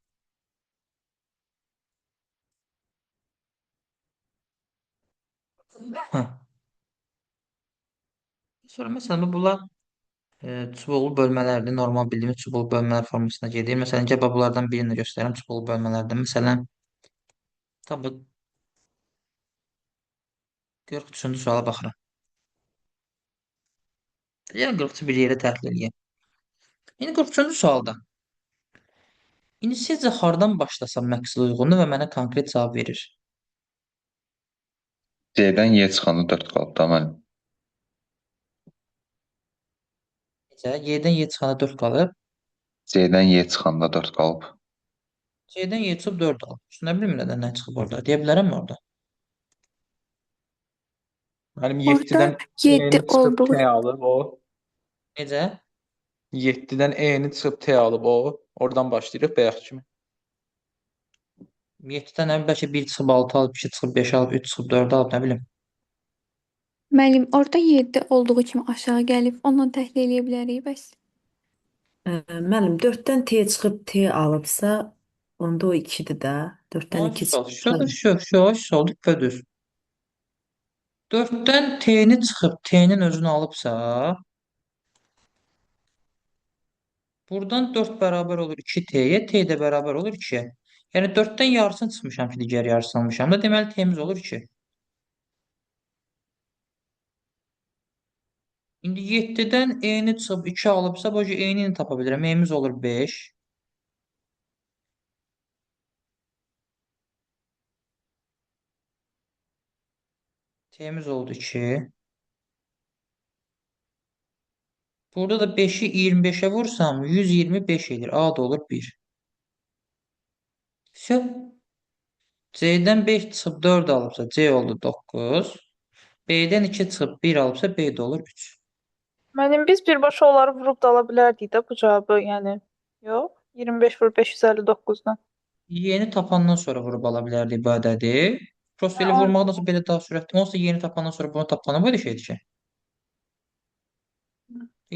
Hə. Sonra məsələn bunlar çubuqlu bölmələrdir. Normal bildiyimiz çubuqlu bölmələr formasına gedir. Məsələn, gəl bunlardan birini göstərim çubuqlu bölmələrdə. Məsələn, tabi 43-cü suala baxıram. Yəni 43-cü bir yerə təhlil edeyim. Yəni 43-cü sualda. İndi sizcə hardan başlasam məqsəd uyğundur və mənə konkret cavab verir? C-dən Y çıxanda 4 qalıb da müəllim. Necə? Y-dən Y çıxanda 4 qalıb. C-dən Y çıxanda 4 qalıb. C-dən Y çıxıb 4 qalıb. Nə bilim nədən nə çıxıb orada? Deyə bilərəmmi orada? Müəllim Orada 7-dən 7 E-ni çıxıb olduğu T alıb o. Necə? 7-dən E-ni çıxıb T alıb o. Oradan başlayırıq bayaq kimi. 7-dən nə bilim, bəlkə 1 çıxıb 6 alıb, 2 çıxıb 5 alıb, 3 çıxıb 4 alıb, nə bilim. müəllim, orada 7 olduğu kimi aşağı gəlib onunla təhlil eləyə bilərik bəs. Müəllim 4-dən T çıxıb T alıbsa, onda o 2-dir də. 4-dən 2 çıxıb T. Şöyle düz. 4-dən T-ni çıxıb T-nin özünü alıbsa, buradan 4 bərabər olur 2T-yə, T də bərabər olur 2-yə. Yəni 4-dən yarısını çıxmışam ki, digər yarısını almışam da, deməli T-miz olur 2. İndi 7-dən E-ni çıxıb 2 alıbsa, bu E-ni tapa bilirəm. E-miz olur 5. T'miz oldu 2. Burada da 5'i 25'e vursam 125 edir. A da olur 1. C'den 5 çıxıb 4 alıbsa C oldu 9. B'den 2 çıxıb 1 alıbsa B de olur 3. Müəllim, biz birbaşa onları vurub da ala bilərdik də bu cavabı, yəni. Yox. 25 vur 559-dan. Yeni tapandan sonra vurub ala bilərdik bu ədədi. Prosta elə vurmaqdan sonra belə daha sürətli. Onsuz da yeni tapandan sonra bunu tapana böyle şeydir ki.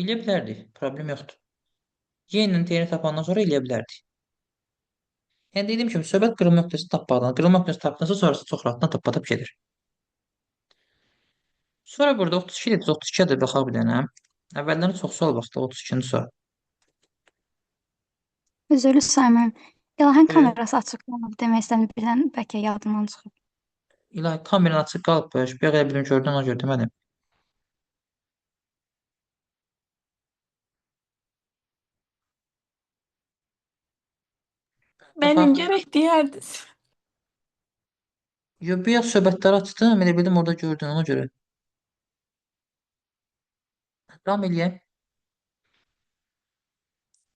Eləyə bilərdik. Problem yoxdur. Yeninin yeni tapandan sonra eləyə bilərdik. Yəni dediyim kimi söhbət qırılma nöqtəsi tapmaqdan. Qırılma nöqtəsi tapdıqdan sonrası çox rahatlıqla tap-tap gedir. Sonra burada 32 dedik, 32-yə də baxa bir dənə. Əvvəlləri çox sual baxdı, 32-ci sual. Üzrlü Saymon. İlahın Buyur. kamerası açıq qalıb demək istədim. Birdən bəlkə yadımdan çıxıb. İlahi kameranı açıq qalıbmış. Bir qədər bilim gördüm, ona görə demədim. Müəllim, Baxa. gərək deyərdiniz. Yo, bir az söhbətləri açdım, elə bildim orada gördün, ona görə. Davam eləyək.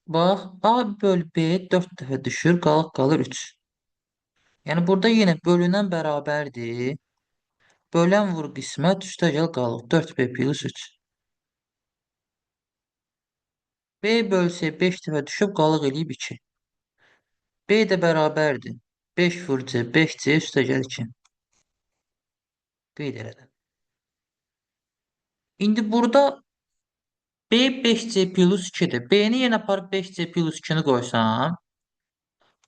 Bax, A bölü B 4 dəfə düşür, qalır 3. Yəni burada yenə bölünən bərabərdir. Bölən vur qismət, üstəgəl qalıq 4B plus 3. B bölü C 5 dəfə düşüb, qalıq eləyib 2. B də bərabərdir. 5 vur C, 5C üstəgəl 2. Qeyd elədim. İndi burada B 5C plus 2'dir. B'ni yenə aparıb 5C plus 2'ni qoysam,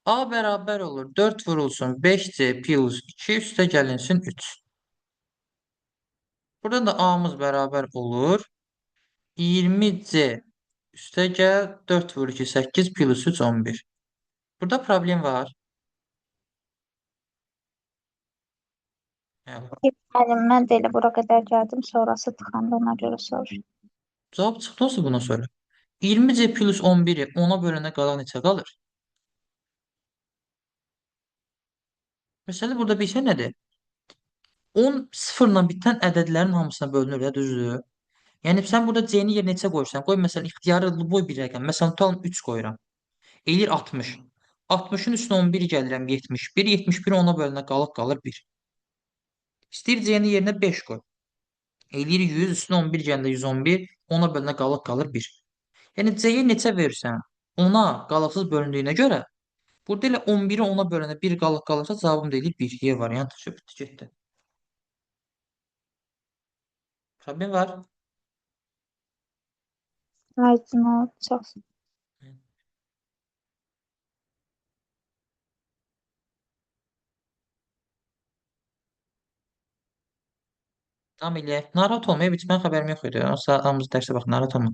A bərabər olur 4 vurulsun 5C plus 2 üstə gəlinsin 3. Burada da A'mız bərabər olur 20C üstə gəl 4 vur 2 8 plus 3 11. Burada problem var. Yəni, Müəllim, mən də elə bura qədər gəldim, sonrası tıxandı, ona görə soruşdum. cavab çıxdı olsa bundan sonra. 20C plus 11'i 10'a bölənə qalan neçə qalır? Məsələ burada bir şey nədir? 10 sıfırla bitən ədədlərin hamısına bölünür də, düzdür? Yəni sən burada C-ni yerinə neçə qoyursan? Qoy məsələn ixtiyarı boy bir rəqəm. Məsələn tutalım 3 qoyuram. Eləyir 60. 60-ın üstünə 11 gəlirəm 71. 71 ona bölünə qalır 1. İstəyir C-ni yerinə 5 qoy. Eləyir 100, üstünə 11 gəndə 111, ona bölünə qalır 1. Yəni C-yə neçə verirsən, ona qalıqsız bölündüyünə görə burada elə 11-i ona bölənə 1 qalırsa cavabım da eləyir 1. Y variantı söhbət getdi. Problem var. Aydın oldu, çox. Tamam eləyək. Narahat olmaya bitmən xəbərim yox idi. O saatımız dərsə bax, narahat olma.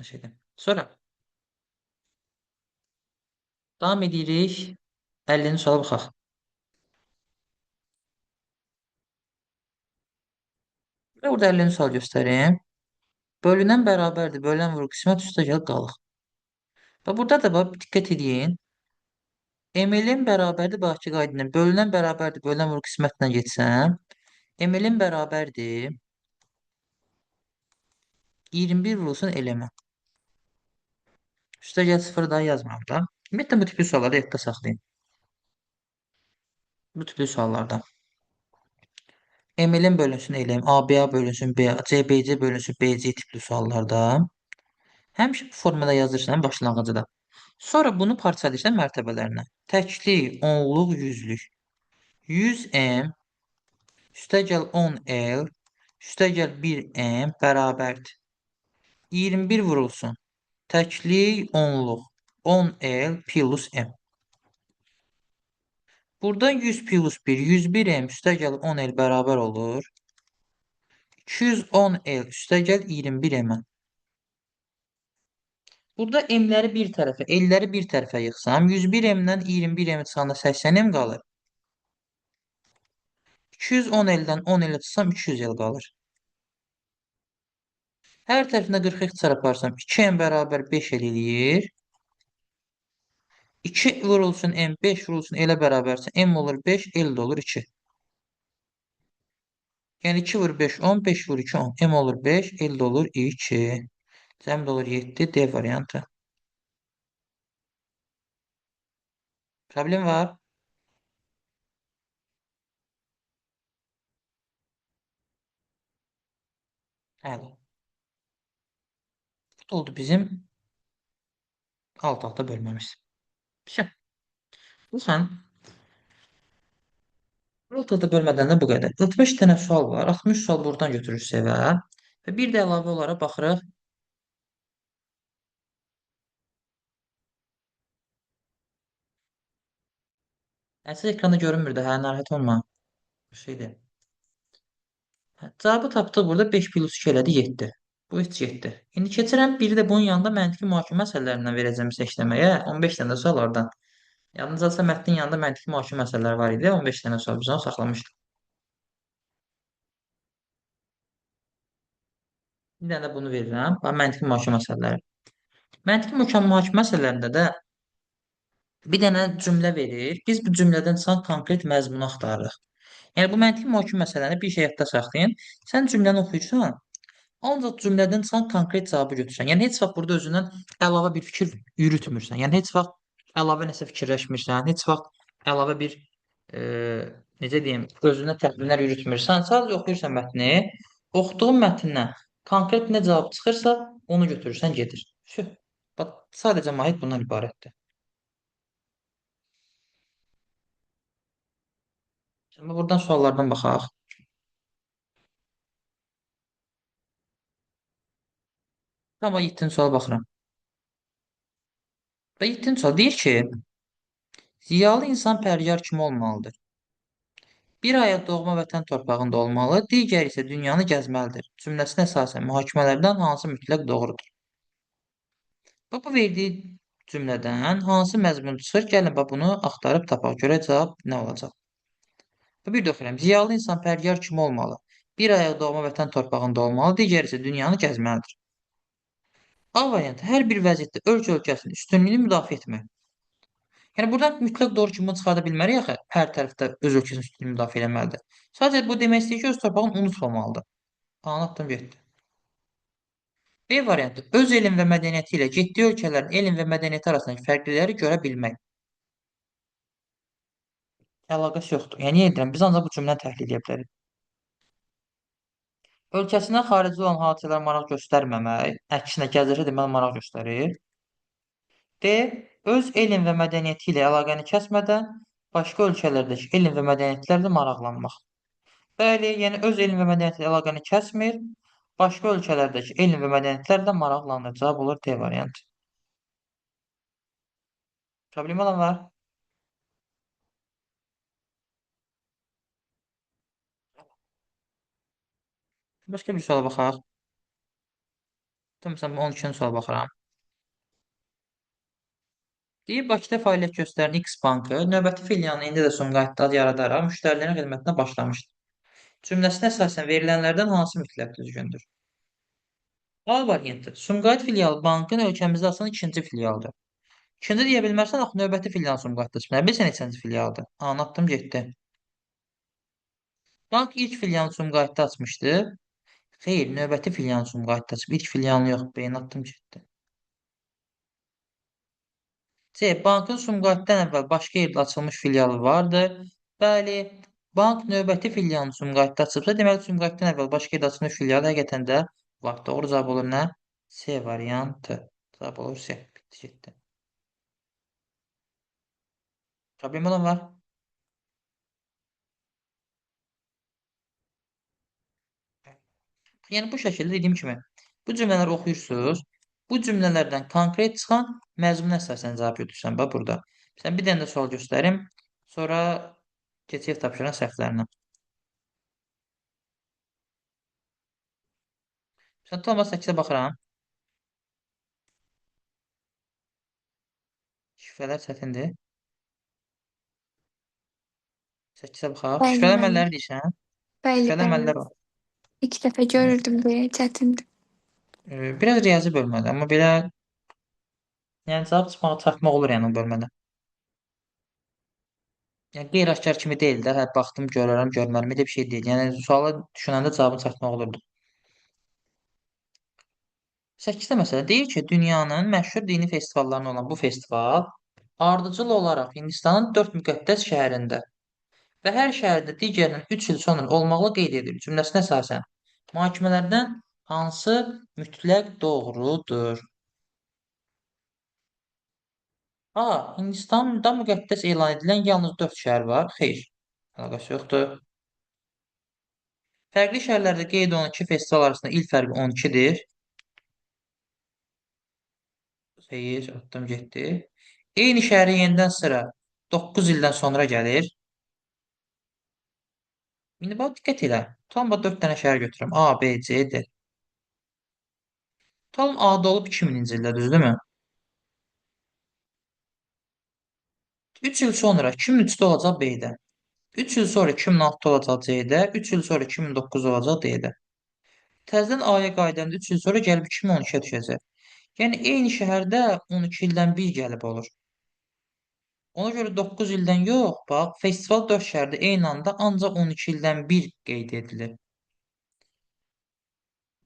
Şeydən. Sonra davam edirik. 50-ci suala baxaq. Və burada 50-ci sual göstərim. Bölünən bərabərdir. Bölünən vurur qismət üstə gəl qalıq. Və burada da bax, diqqət edin. ML-in bərabərdir, bax ki, qaydınla. Bölünən bərabərdir. Bölünən vurur qismətlə getsəm. ML-in bərabərdir. 21 vurulsun eləmə. Üstəgəl 0 daha yazmıram da. Ümumiyyətlə bu tipli sualları yadda saxlayın. Bu tipli suallarda. MLN bölünsün eləyim. ABA bölünsün BA, CBC bölünsün BC tipli suallarda. Həmişə bu formada yazırsan başlanğıcıda. Sonra bunu parçalayırsan mərtəbələrinə. Təklik, onluq, yüzlük. 100M üstəgəl 10L üstəgəl 1M bərabərdir. 21 vurulsun. Təklik, onluq. 10L plus M. Buradan 100 plus 1, 101M üstəgəl 10L bərabər olur. 210L üstəgəl 21M. Burada M-ləri bir tərəfə, L-ləri bir tərəfə yıxsam, 101M-dən 21M çıxanda 80M qalır. 210L-dən 10L çıxsam 200L qalır. Hər tərəfində 40 çarparsam 2M bərabər 5 L eləyir. 2 vurulsun M, 5 vurulsun L-ə bərabərsə M olur 5, L də olur 2. Yəni 2 vur 5, 10, 5 vur 2, 10. M olur 5, L də olur 2. Cəm də olur 7, D variantı. Problem var. Həli. Bu da oldu bizim alt-alta bölməmiz. Lütfen alt-alta bölmədən də bu qədər. 60 dənə sual var. 60 sual buradan götürür sevə. Və bir də əlavə olaraq baxırıq. Əsas ekranda görünmür də, hə, narahat olma. Bir şeydir. Cavabı tapdıq burada 5 plus 2 elədi 7. Bu heç 7. İndi keçirəm biri də bunun yanında məntiqi mühakimə məsələlərindən verəcəm seçləməyə. 15 dənə sual oradan. Yalnızca mətnin yanında məntiqi mühakimə məsələləri var idi. 15 dənə sual biz onu saxlamışdıq. Bir dənə də bunu verirəm. Məntiqi mühakimə məsələləri. Məntiqi mühakimə məsələlərində də bir dənə cümlə verir. Biz bu cümlədən çıxan konkret məzmunu axtarırıq. Yəni bu məntiqi mühakimə məsələni bir şey yadda saxlayın. Sən cümləni oxuyursan, ancaq cümlədən çıxan konkret cavabı götürürsən. Yəni heç vaxt burada özündən əlavə bir fikir yürütmürsən. Yəni heç vaxt əlavə nəsə fikirləşmirsən, heç vaxt əlavə bir necə deyim, özündən təxminlər yürütmürsən. Sadəcə oxuyursan mətni, oxuduğun mətndən konkret nə cavab çıxırsa, onu götürürsən, gedir. Bax, sadəcə mahiyyət bundan ibarətdir. Şimdi buradan suallardan baxaq. Tamam, 7-ci suala baxıram. Və 7-ci sual deyir ki, ziyalı insan pərgar kimi olmalıdır. Bir ayaq doğma vətən torpağında olmalı, digər isə dünyanı gəzməlidir. Cümləsinə əsasən mühakimələrdən hansı mütləq doğrudur? Bu verdiyi cümlədən hansı məzmun çıxır? Gəlin bunu axtarıb tapaq. Görək cavab nə olacaq? Bir də oxuyuram. Ziyalı insan pərgar kimi olmalı. Bir ayaq doğma vətən torpağında olmalı, digər isə dünyanı gəzməlidir. A variantı hər bir vəziyyətdə öz ölkəsinin üstünlüyünü müdafiə etmək. Yəni buradan mütləq doğru kimi çıxarda bilmərik axı. Hər tərəfdə öz ölkəsinin üstünlüyünü müdafiə etməlidir. Sadəcə bu demək istəyir ki, öz torpağını unutmamalıdır. Anlatdım, getdi. B variantı öz elm və mədəniyyəti ilə getdiyi ölkələrin elm və mədəniyyəti arasındakı fərqlilikləri görə bilmək. Əlaqəsi yoxdur. Yəni edirəm, biz ancaq bu cümləni təhlil edə bilərik. Ölkəsindən xarici olan hadisələr maraq göstərməmək, əksinə gəzirsə deməli maraq göstərir. D. Öz elm və mədəniyyəti ilə əlaqəni kəsmədən başqa ölkələrdəki elm və mədəniyyətlərlə maraqlanmaq. Bəli, yəni öz elm və mədəniyyəti ilə əlaqəni kəsmir, başqa ölkələrdəki elm və mədəniyyətlərlə maraqlanır. Cavab olur D variantı. Problem olan var? Başqa bir suala baxaq. Məsələn, 12-ci suala baxıram. Deyir, Bakıda fəaliyyət göstərən X bankı növbəti filialını indi də Sumqayıtda yaradaraq müştərilərin xidmətinə başlamışdır. Cümləsinə əsasən verilənlərdən hansı mütləq düzgündür? A variantı. Sumqayıt filialı bankın ölkəmizdə açılan ikinci filialıdır. İkinci deyə bilmərsən, axı növbəti filial Sumqayıtda açılır. Bilirsən neçənci filialdır? Anlattım, getdi. Bank ilk filialını Sumqayıtda açmışdı. Xeyr, növbəti filialın Sumqayıtda açıb. İlk filialını yox, beyin atdım getdi. C. Bankın Sumqayıtdan əvvəl başqa yerdə açılmış filialı vardı. Bəli, bank növbəti filialını Sumqayıtda açıbsa, deməli Sumqayıtdan əvvəl başqa yerdə açılmış filialı həqiqətən də var. Doğru cavab olur nə? C variantı. Cavab olur C. Bitdi getdi. Problem olan var. Yəni bu şəkildə dediyim kimi bu cümlələri oxuyursunuz. Bu cümlələrdən konkret çıxan məzmuna əsasən cavab götürürsən bax burada. Sən bir dənə də sual göstərim. Sonra keçək tapşırığın səhvlərinə. Sən tam 8-ə baxıram. Şifrələr çətindir. 8-ə baxaq. Bəli, Şifrələr müəllim. əməlləri deyirsən. Bəli, Şifrələr bəli. əməllər var. 2 dəfə görürdüm deyə çətindir. Biraz riyazi bölmədir, amma belə yəni cavab çıxmağı çatmaq olur yəni o bölmədə. Yəni qeyri-aşkar kimi deyil də, hə baxdım, görürəm, görmərəm elə bir şey deyil. Yəni suala düşünəndə cavabını çatmaq olurdu. 8-də məsələ deyir ki, dünyanın məşhur dini festivallarından olan bu festival ardıcıl olaraq Hindistanın 4 müqəddəs şəhərində və hər şəhərdə digərindən 3 il sonra olmaqla qeyd edilir cümləsinə əsasən mühakimələrdən hansı mütləq doğrudur? A. Hindistanda müqəddəs elan edilən yalnız 4 şəhər var. Xeyr, əlaqəsi yoxdur. Fərqli şəhərlərdə qeyd olunan 2 festival arasında il fərqi 12-dir. Xeyr, atdım getdi. Eyni şəhərə yenidən sıra 9 ildən sonra gəlir. İndi bax diqqət elə. Tam 4 dənə şəhər götürürəm. A, B, C, D. Tam A-da olub 2000-ci ildə, düzdürmü? 3 il sonra 2003-də olacaq B-də. 3 il sonra 2006-da olacaq C-də. 3 il sonra 2009-da olacaq D-də. Təzədən A-ya qayıdanda 3 il sonra gəlib 2012-ə düşəcək. Yəni eyni şəhərdə 12 ildən bir gəlib olur. Ona görə 9 ildən yox, bax, festival 4 şəhərdə eyni anda ancaq 12 ildən bir qeyd edilir.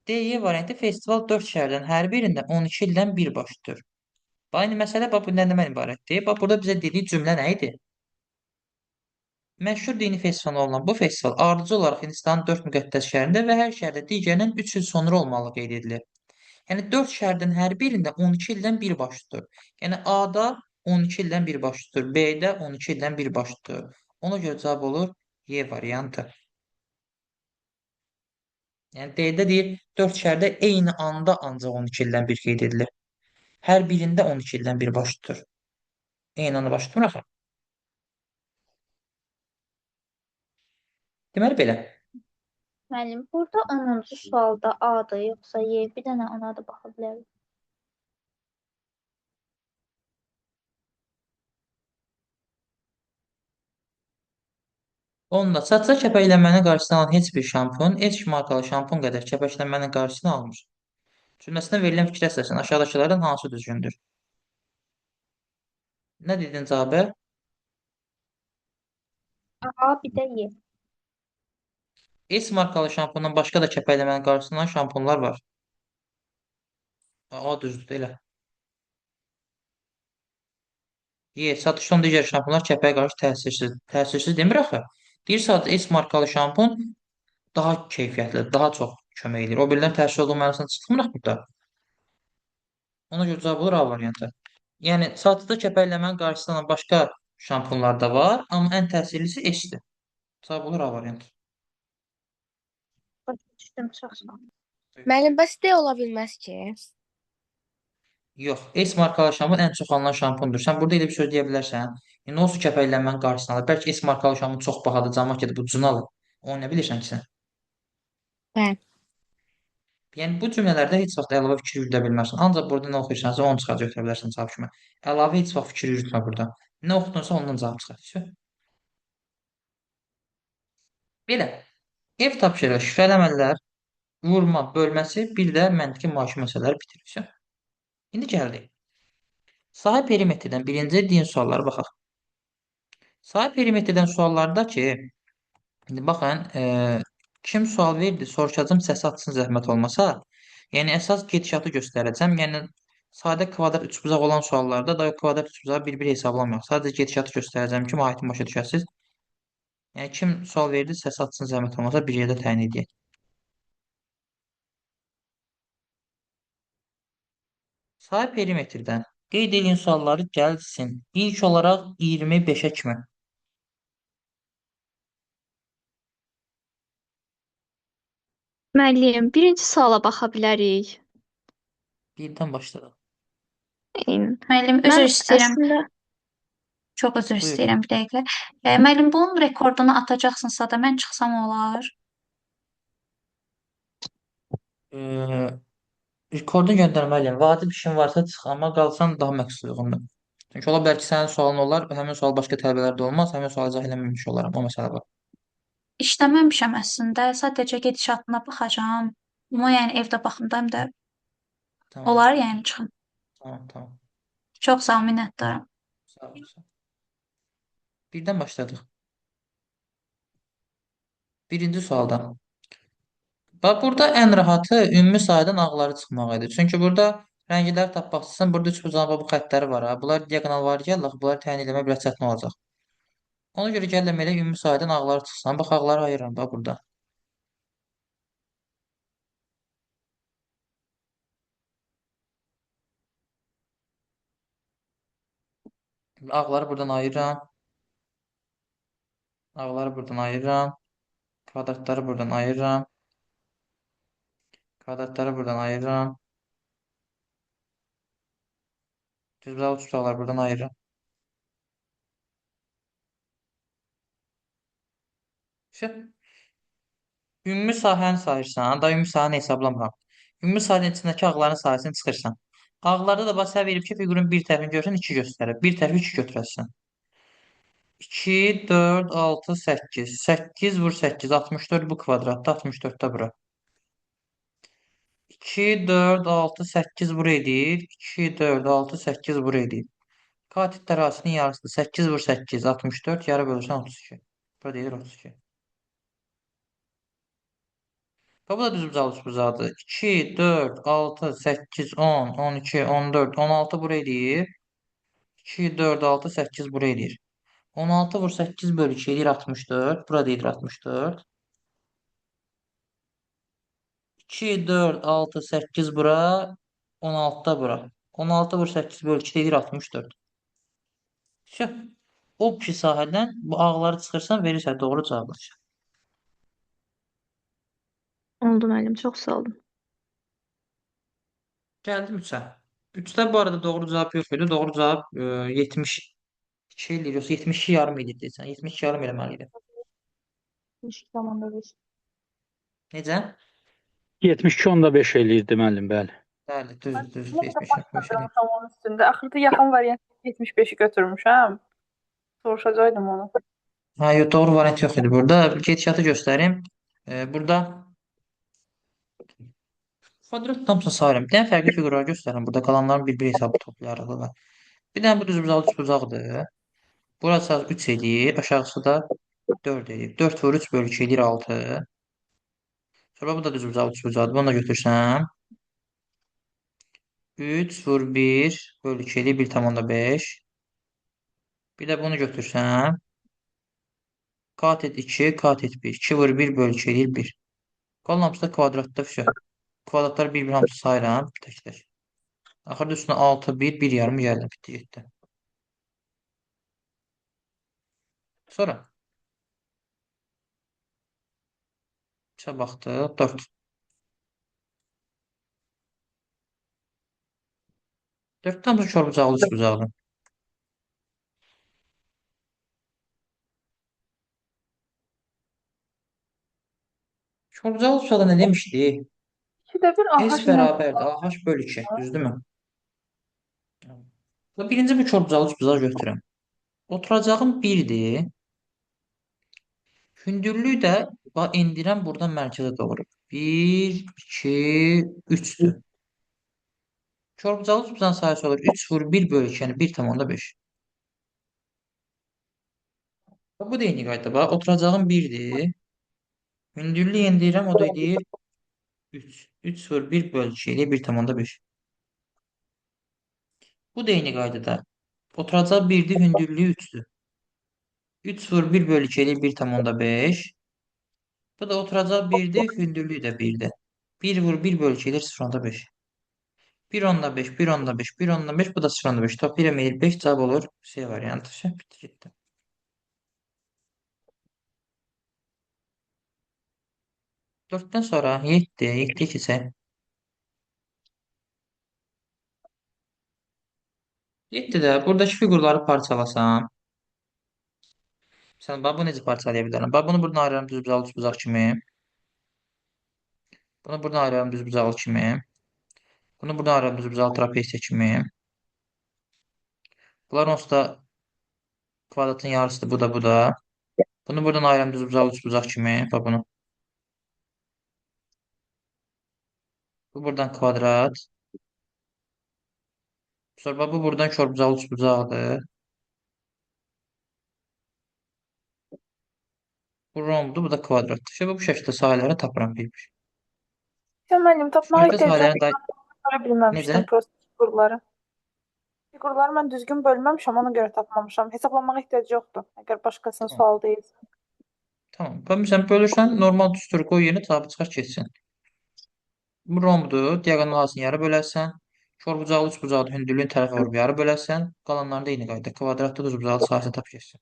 D-Y variantı festival 4 şəhərdən hər birində 12 ildən bir baş tutur. Bax, indi məsələ bax, bu nədən ibarətdir? Bax, burada bizə dediyi cümlə nə idi? Məşhur dini festival olan bu festival ardıcı olaraq Hindistanın 4 müqəddəs şəhərində və hər şəhərdə digərindən 3 il sonra olmalı qeyd edilir. Yəni 4 şəhərdən hər birində 12 ildən bir baş tutur. Yəni A-da 12 ildən bir baş tutur, B-də 12 ildən bir baş tutur. Ona görə cavab olur Y variantı. Yəni D-də deyir 4 şəhərdə eyni anda ancaq 12 ildən bir qeyd edilir. Hər birində 12 ildən bir baş tutur. Eyni anda baş tutmur axı. Deməli belə. Müəllim, burada 10-cu sualda A-dır, yoxsa Y? Bir dənə ona da baxa bilərik. Onda saçda kəpəklənmənin qarşısını alan heç bir şampun H markalı şampun qədər kəpəklənmənin qarşısını almır. Cümləsində verilən fikrə əsasən aşağıdakılardan hansı düzgündür? Nə dedin cavabı? A, bir də Y. S markalı şampundan başqa da kəpəklənmənin qarşısını alan şampunlar var. A düzdür elə. Y. Satışda olan digər şampunlar kəpəyə qarşı təsirsiz. Təsirsiz demir axı. Deyir sadəcə S markalı şampun daha keyfiyyətli, daha çox kömək edir. O birilərin təsir olduğu mənasına çıxmırıq burada. Ona görə cavab olur A variantı. Yəni saçda kəpəklənmənin qarşısını alan başqa şampunlar da var, amma ən təsirlisi S-dir. Cavab olur A variantı. Başa düşdüm, çox sağ ol. Müəllim, bəs D ola bilməz ki? Yox, S markalı şampun ən çox alınan şampundur. Sən burada elə bir söz deyə bilərsən. Yəni olsun kəpəklənmənin qarşısını alır. Bəlkə S markalı şampun çox bahadır, cəmaət gedib ucuzunu alır. Onu nə bilirsən ki sən? Bəli. Yəni bu cümlələrdə heç vaxt əlavə fikir yürüdə bilmərsən. Ancaq burada nə oxuyursansa onu çıxarıb götürə bilərsən cavab kimi. Əlavə heç vaxt fikir yürütmə burada. Nə oxudunsa ondan cavab çıxar. Belə. Ev tapşırığı, şifrələmələr, vurma, bölməsi, bir də məntiqi mühakimə məsələləri bitirir. İndi gəldik. Sahə perimetrdən birinci din sualları baxaq. Sahə perimetrdən suallarda ki, indi baxın, Kim sual verdi, soruşacağım, səsi açsın zəhmət olmasa. Yəni əsas gedişatı göstərəcəm. Yəni sadə kvadrat üçbucaq olan suallarda da o kvadrat üçbucağı bir-bir hesablamayaq. Sadəcə gedişatı göstərəcəm ki, mahiyyətini başa düşəsiniz. Yəni kim sual verdi, səsi açsın zəhmət olmasa bir yerdə təyin edək. Sahə perimetrdən qeyd edilən sualları gəlsin. İlk olaraq 25-ə kimi. Müəllim, birinci suala baxa bilərik. Birdən başlayaq. Eyni. Müəllim, Mən üzr istəyirəm. əslində Çox üzr Buyur. istəyirəm bir dəqiqə. Müəllim, bunun rekordunu atacaqsınızsa da mən çıxsam olar. Rekordu göndərməliyəm. Vacib işin varsa çıx, amma qalsan daha məqsəd uyğundur. Çünki ola bilər ki, sənin sualın olar, həmin sual başqa tələbələrdə olmaz, həmin sualı izah eləməmiş olaram. O məsələ var. İşləməmişəm əslində. Sadəcə gedişatına baxacağam. Amma yəni evdə baxımdayım da Tamam, olar yəni çıxım. tamam. Çox sağ ol, minnətdaram. Sağ ol. Sağ ol. Birdən başladıq. Birinci sualdan. Bax, burada ən rahatı ümumi sayıdan ağları çıxmaq idi. Çünki burada rəngləri tapmaq istəsən, burada üç bucağın bu xəttləri var. Ha. Bunlar diaqonal var gələk, bunları təyin etmək biraz çətin olacaq. Ona görə gəlin elə ümumi sayıdan ağları çıxsın. Bax, ağları ayırıram bax burada. Ağları buradan ayırıram. Ağları buradan ayırıram. Kvadratları buradan ayırıram. Kvadratları buradan ayırıram. Düzbucaqlı tutuqları buradan ayırıram. Ümumi sahəni sayırsan, da ümumi sahəni hesablamıram. Ümumi sahənin içindəki ağların sayəsini çıxırsan. Ağlarda da bax sənə verib ki, fiqurun bir tərəfini görsən 2 göstərir. Bir tərəfi 2 götürəsən. 2, 4, 6, 8. 8 vur 8, 64 bu kvadratda, 64 də bura. 2, 4, 6, 8 bura edir. 2, 4, 6, 8 bura edir. Katit tərasinin yarısıdır. 8 vur 8, 64, yarı bölürsən 32. Bura deyir 32. Və bu da düzbucaqlı üçbucaqdır. 2, 4, 6, 8, 10, 12, 14, 16 bura edir. 2, 4, 6, 8 bura edir. 16 vur 8 bölü 2 edir 64. Bura deyir 64. 2, 4, 6, 8 bura. 16 da bura. 16 vur 8 bölü 2 edir 64. Şu. O ki sahədən bu ağları çıxırsan verirsən doğru cavabı. Oldu müəllim, çox sağ olun. Gəldim 3-ə. 3-də bu arada doğru cavab yox idi. Doğru cavab 72 eləyir, yoxsa 72 yarım edir deyirsən. 72 yarım eləməli idi. 2,5. Necə? 72.5 eləyirdi müəllim, bəli. Bəli, düz, Mən də 70 60 eləyir. başladırmışam onun üstündə. Axırda yaxın variant 75-i götürmüşəm. Soruşacaqdım onu. Ha, yox, doğru variant yox idi burada. Gedişatı göstərim. Burada kvadrat hamısını sayıram. Bir dənə fərqli fiqurlar göstərirəm. Burada qalanların bir-bir hesabı toplayarıq da. Bir dənə bu düzbucaqlı üçbucaqdır. Burası 3 edir. Aşağısı da 4 edir. 4 vur 3 bölü 2 edir 6. Sonra bu da düzbucaqlı üçbucaqdır. Bunu da götürsəm. 3 vur 1 bölü 2 edir 1,5. Bir də bunu götürsəm. Katet 2, katet 1. 2 vur 1 bölü 2 edir 1. Qalan hamısı da kvadratda vəsə. Kvadratları bir-bir hamısı sayıram tək-tək. Axırda üstünə 6, 1, 1 yarım gəldi, bitdi, getdi. Sonra 3-ə baxdıq, 4. 4 hamısı körbucaqlı üçbucaqdır. Körbucaqlı üçbucaqda nə demişdi? 2-də 1 S AH ilə bərabərdir AH bölü 2, düzdürmü? Birinci bir körbucaqlı üçbucağı götürürəm. Oturacağım 1-dir. Hündürlüyü də endirəm buradan mərkəzə doğru. 1, 2, 3-dür. Körbucaqlı üçbucağın sayısı olur 3 vur 1 bölü 2, yəni 1,5. Bu da eyni qayda. Bax, oturacağım 1-dir. Hündürlüğü yeniləyirəm, o da edir 3. 3 vur 1 bölü 2 eləyir 1,5. Bu da eyni qaydada. Oturacaq 1'dir, hündürlüğü 3'dür. 3 vur 1 bölü 2 eləyir 1,5. Bu da oturacaq 1'dir, hündürlüğü də 1'dir. 1 vur 1 bölü 2 eləyir 0,5. 1,5, 1,5, 1,5, bu da 0,5. Toplayıram eləyir 5, cavab olur C variantı. Bitti gitti. 4'ten sonra 7, 7 keçək. 7-də buradakı fiqurları parçalasam. Sən bax, bu necə parçalaya bilərəm? Bax, bunu buradan ayırıram düzbucaqlı düzbucaq kimi. Bunu buradan ayırıram düzbucaqlı kimi. Bunu buradan ayırıram düzbucaqlı trapesiya kimi. Bunlar onsuz da kvadratın yarısıdır. Bu da bu da. Bunu buradan ayıram düzbucaqlı düzbucaq kimi. Bax bunu. Bu buradan kvadrat. Sonra bax, bu buradan körbucaqlı düzbucaqdır. Bu romdur, bu da kvadratdır. İşte bu şəkildə sahələri tapıram bir-bir. Ya müəllim, tapmağa Ümumiyyətlə ehtiyac sahələrin yoxdur. Görə necə? bilməmişdim prosta fiqurları. Fiqurları mən düzgün bölməmişəm, ona görə tapmamışam. Hesablanmağa ehtiyac yoxdur. Əgər başqasının Tamam. sualı deyilsə. Tamam. Bax, sən bölürsən, normal düstur qoy yerinə, cavabı çıxar keçsin. Bu romdur. Diaqonal arasını yarı bölərsən. Körbucaqlı üçbucaqlı hündürlüyün tərəfə vurub yarı bölərsən. Qalanlarında eyni qayda. Kvadratda da üçbucaqlı sahəsini tap keçsin.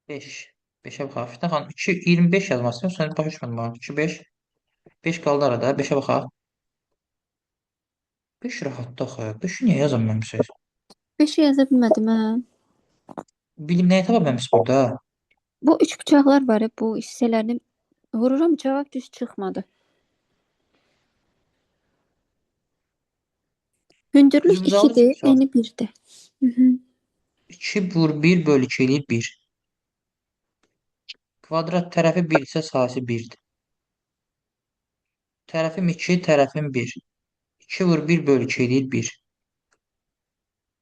Beş. 5'e bax. Fitnə xanım 2, 25 yazmasın. Sən başa düşmədin bana. 2, 5. 5 qaldı arada. 5'e bax. 5 rahatda axı. 5'i niyə yazam mən söz? 5-i yaza bilmədim hə. Bilim nəyə tapa bilməmiş burada? Bu üç bıçaqlar var ya, bu hissələrini vururam, cavab düz çıxmadı. Hündürlük Düzbucaqlı 2-dir, üçbucaq. eni 1-dir. 2 vur 1 bölü 2 eləyir 1. Kvadrat tərəfi 1 isə sahəsi 1'dir. Tərəfim 2, tərəfim 1. 2 vur 1 bölü 2 eləyir 1.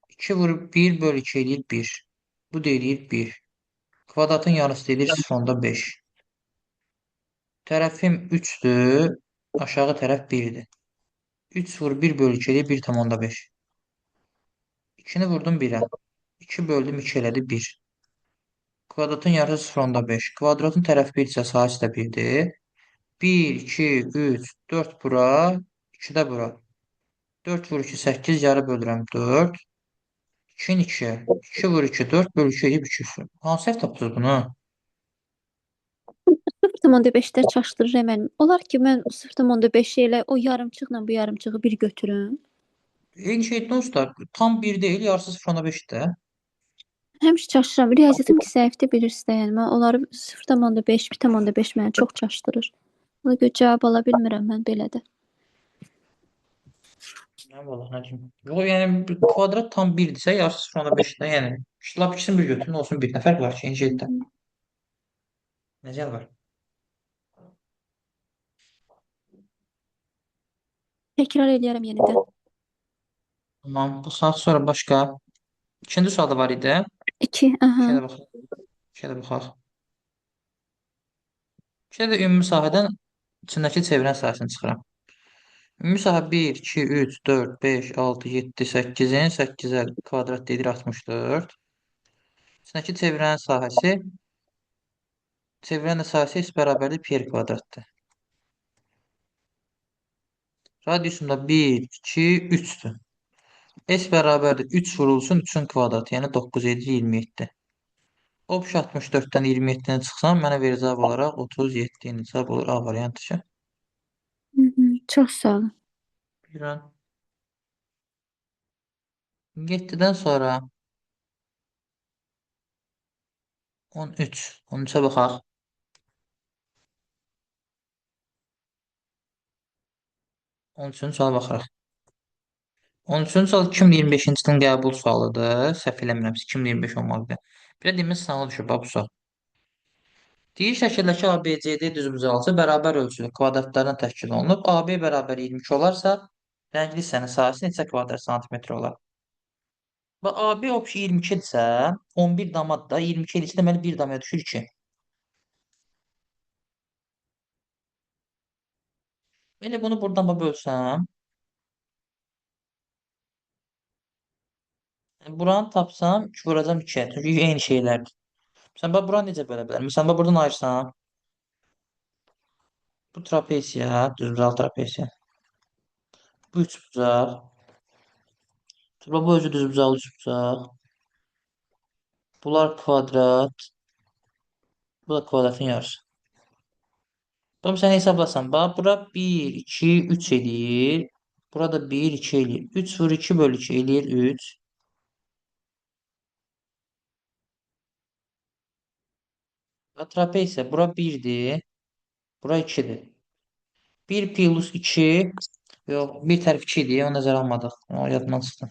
2 vur 1 bölü 2 eləyir 1. Bu da eləyir 1. Kvadratın yarısı eləyir 0,5. Tərəfim 3'dür. Aşağı tərəf 1'dir. 3 vur 1 bölü 2 eləyir 1,5. 2'ni vurdum 1'ə. 2 böldüm 2 elədi 1. Kvadratın yarısı 0,5. Kvadratın tərəfi 1 isə sahəsi də 1'dir. 1, 2, 3, 4 bura. 2 də bura. 4 vur 2, 8, yarı bölürəm 4. 2'nin 2'ye. 2 vur 2, 4 bölü 2 eləyib 2. Hansı səhv tapdınız bunu? 0,5-lər çaşdırır mənim. Olar ki, mən 0,5 ilə o yarımçıqla bu yarımçığı bir götürüm. Eyni şeydən usta. Tam 1 deyil, yarısı 0,5'də. Həmişə çaşıram. Riyaziyyatım ki, zəifdir bilirsiniz də, yəni mən onları 0,5, 1,5 məni çox çaşdırır. Ona görə cavab ala bilmirəm mən belə də. Nə vallahi nə deyim. Yox, yəni kvadrat tam 1-dirsə, yarısı 0,5'də, yəni lap ikisini bir götürün, olsun 1. Nə fərq var ki, eyni şeydə? Necə var? Təkrar eləyərəm yenidən. Tamam, bu saat sonra başqa. İkinci sual da var idi. 2, aha. İkiyə də baxaq. İkiyə də baxaq. İkiyə də ümumi sahədən içindəki çevirən sahəsini çıxıram. Ümumi sahə 1, 2, 3, 4, 5, 6, 7, 8-in 8'ə kvadrat deyir 64. İçindəki çevirən sahəsi S bərabərdir pi r kvadratdır. Radiusunda 1, 2, 3'dür. S bərabərdir 3 vurulsun 3'ün kvadratı, yəni 9, 7, 27. Obş 64'dən 27'ni çıxsam, mənə verəcək olaraq 37-ni cavab olur A variantı ki. Çox sağ olun. Bilirəm. 7'dən sonra 13. 13'ə baxaq. 13-cü suala baxırıq. 13-cü sual 2025-ci ilin qəbul sualıdır. Səhv eləmirəmsə 2025 olmalıdır. Bir də deyimiz sınavına düşür bax bu sual. Deyir şəkildəki ABCD düzbucaqlısı bərabər ölçülü kvadratlardan təşkil olunub. AB bərabər 22 olarsa, Rəngli hissənin sahəsi neçə kvadrat santimetr olar? Və AB obşu 22-dirsə, 11 damadır da, 22 edirsə, deməli 1 damaya düşür 2. Elə bunu buradan bölsəm, buranı tapsam, 2 vuracam 2-yə. Çünki eyni şeylərdir. Sən bax, buranı necə bölə bilər? Məsələn, bax, buradan ayırsam, bu trapesiya, düzbucaqlı trapesiya. Bu üçbucaq. Bax, bu özü düzbucaqlı üçbucaq. Bunlar kvadrat. Bu da kvadratın yarısı. Bax, sən hesablasan. Bax, bura 1, 2, 3 eləyir. Burada 1, 2 eləyir. 3 vur 2 bölü 2 eləyir 3. Bax, trapesiya. Bura 1'dir. Bura 2'dir. 1 plus 2. Yox, 1 tərəf 2 idi. Onu nəzərə almadıq. O yadımdan çıxdı.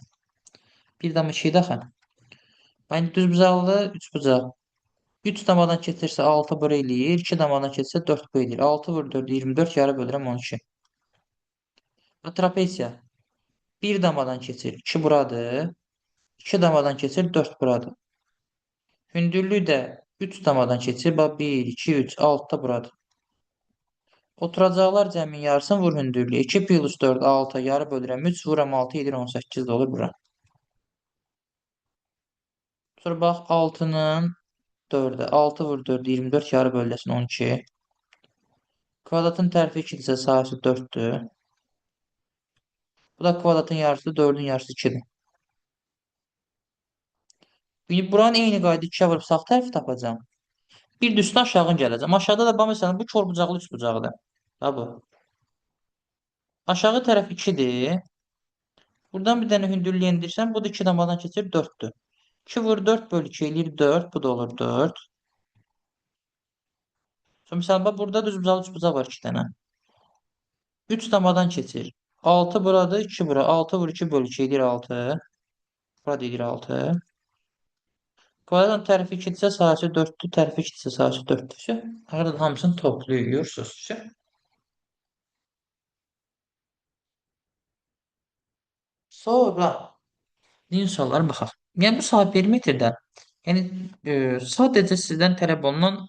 1 dam 2 idi axı. Bax, düzbucaqlı üçbucaq. 3 damadan keçirsə 6 bura eləyir. 2 damadan keçirsə 4 bu eləyir. 6 vur 4, 24 yarı bölürəm 12. Və trapesiya. 1 damadan keçir 2 buradır. 2 damadan keçir 4 buradır. Hündürlüyü də 3 damadan keçir. Bax 1, 2, 3, 6 da buradır. Oturacaqlar cəmin yarısını vur hündürlüyü. 2 plus 4, 6 yarı bölürəm 3 vuram 6 edir 18 də olur bura. Sonra bax 6-nın 4'ə. 6 vur 4, 24 yarı bölüləsin 12. Kvadratın tərəfi 2-dirsə sahəsi 4'dür. Bu da kvadratın yarısı 4'ün yarısı 2'dir. İndi buranın eyni qayda 2'yə vurub sağ tərəfi tapacağım. Bir də üstdən aşağı gələcəm. Aşağıda da bax məsələn bu korbucaqlı üçbucaqdır. Ha bu. Aşağı tərəf 2'dir. Buradan bir dənə hündürlüyü endirsəm, bu da 2 damadan keçir 4'dür. 2 vur 4 bölü 2 eləyir 4. Bu da olur 4. Sonra məsələn bax burada düzbucaqlı üçbucaq var 2 dənə. 3 damadan keçir. 6 buradır, 2 bura. 6 vur 2 bölü 2 eləyir 6. Burada eləyir 6. Kvadratın tərəfi 2-dirsə sahəsi 4'dür. Tərəfi 2-dirsə sahəsi 4'dür. Arada da hamısını toplayıyorsunuz. Sonra suallara baxaq. Yəni bu saat perimetrdə yəni sadəcə sizdən tələb olunan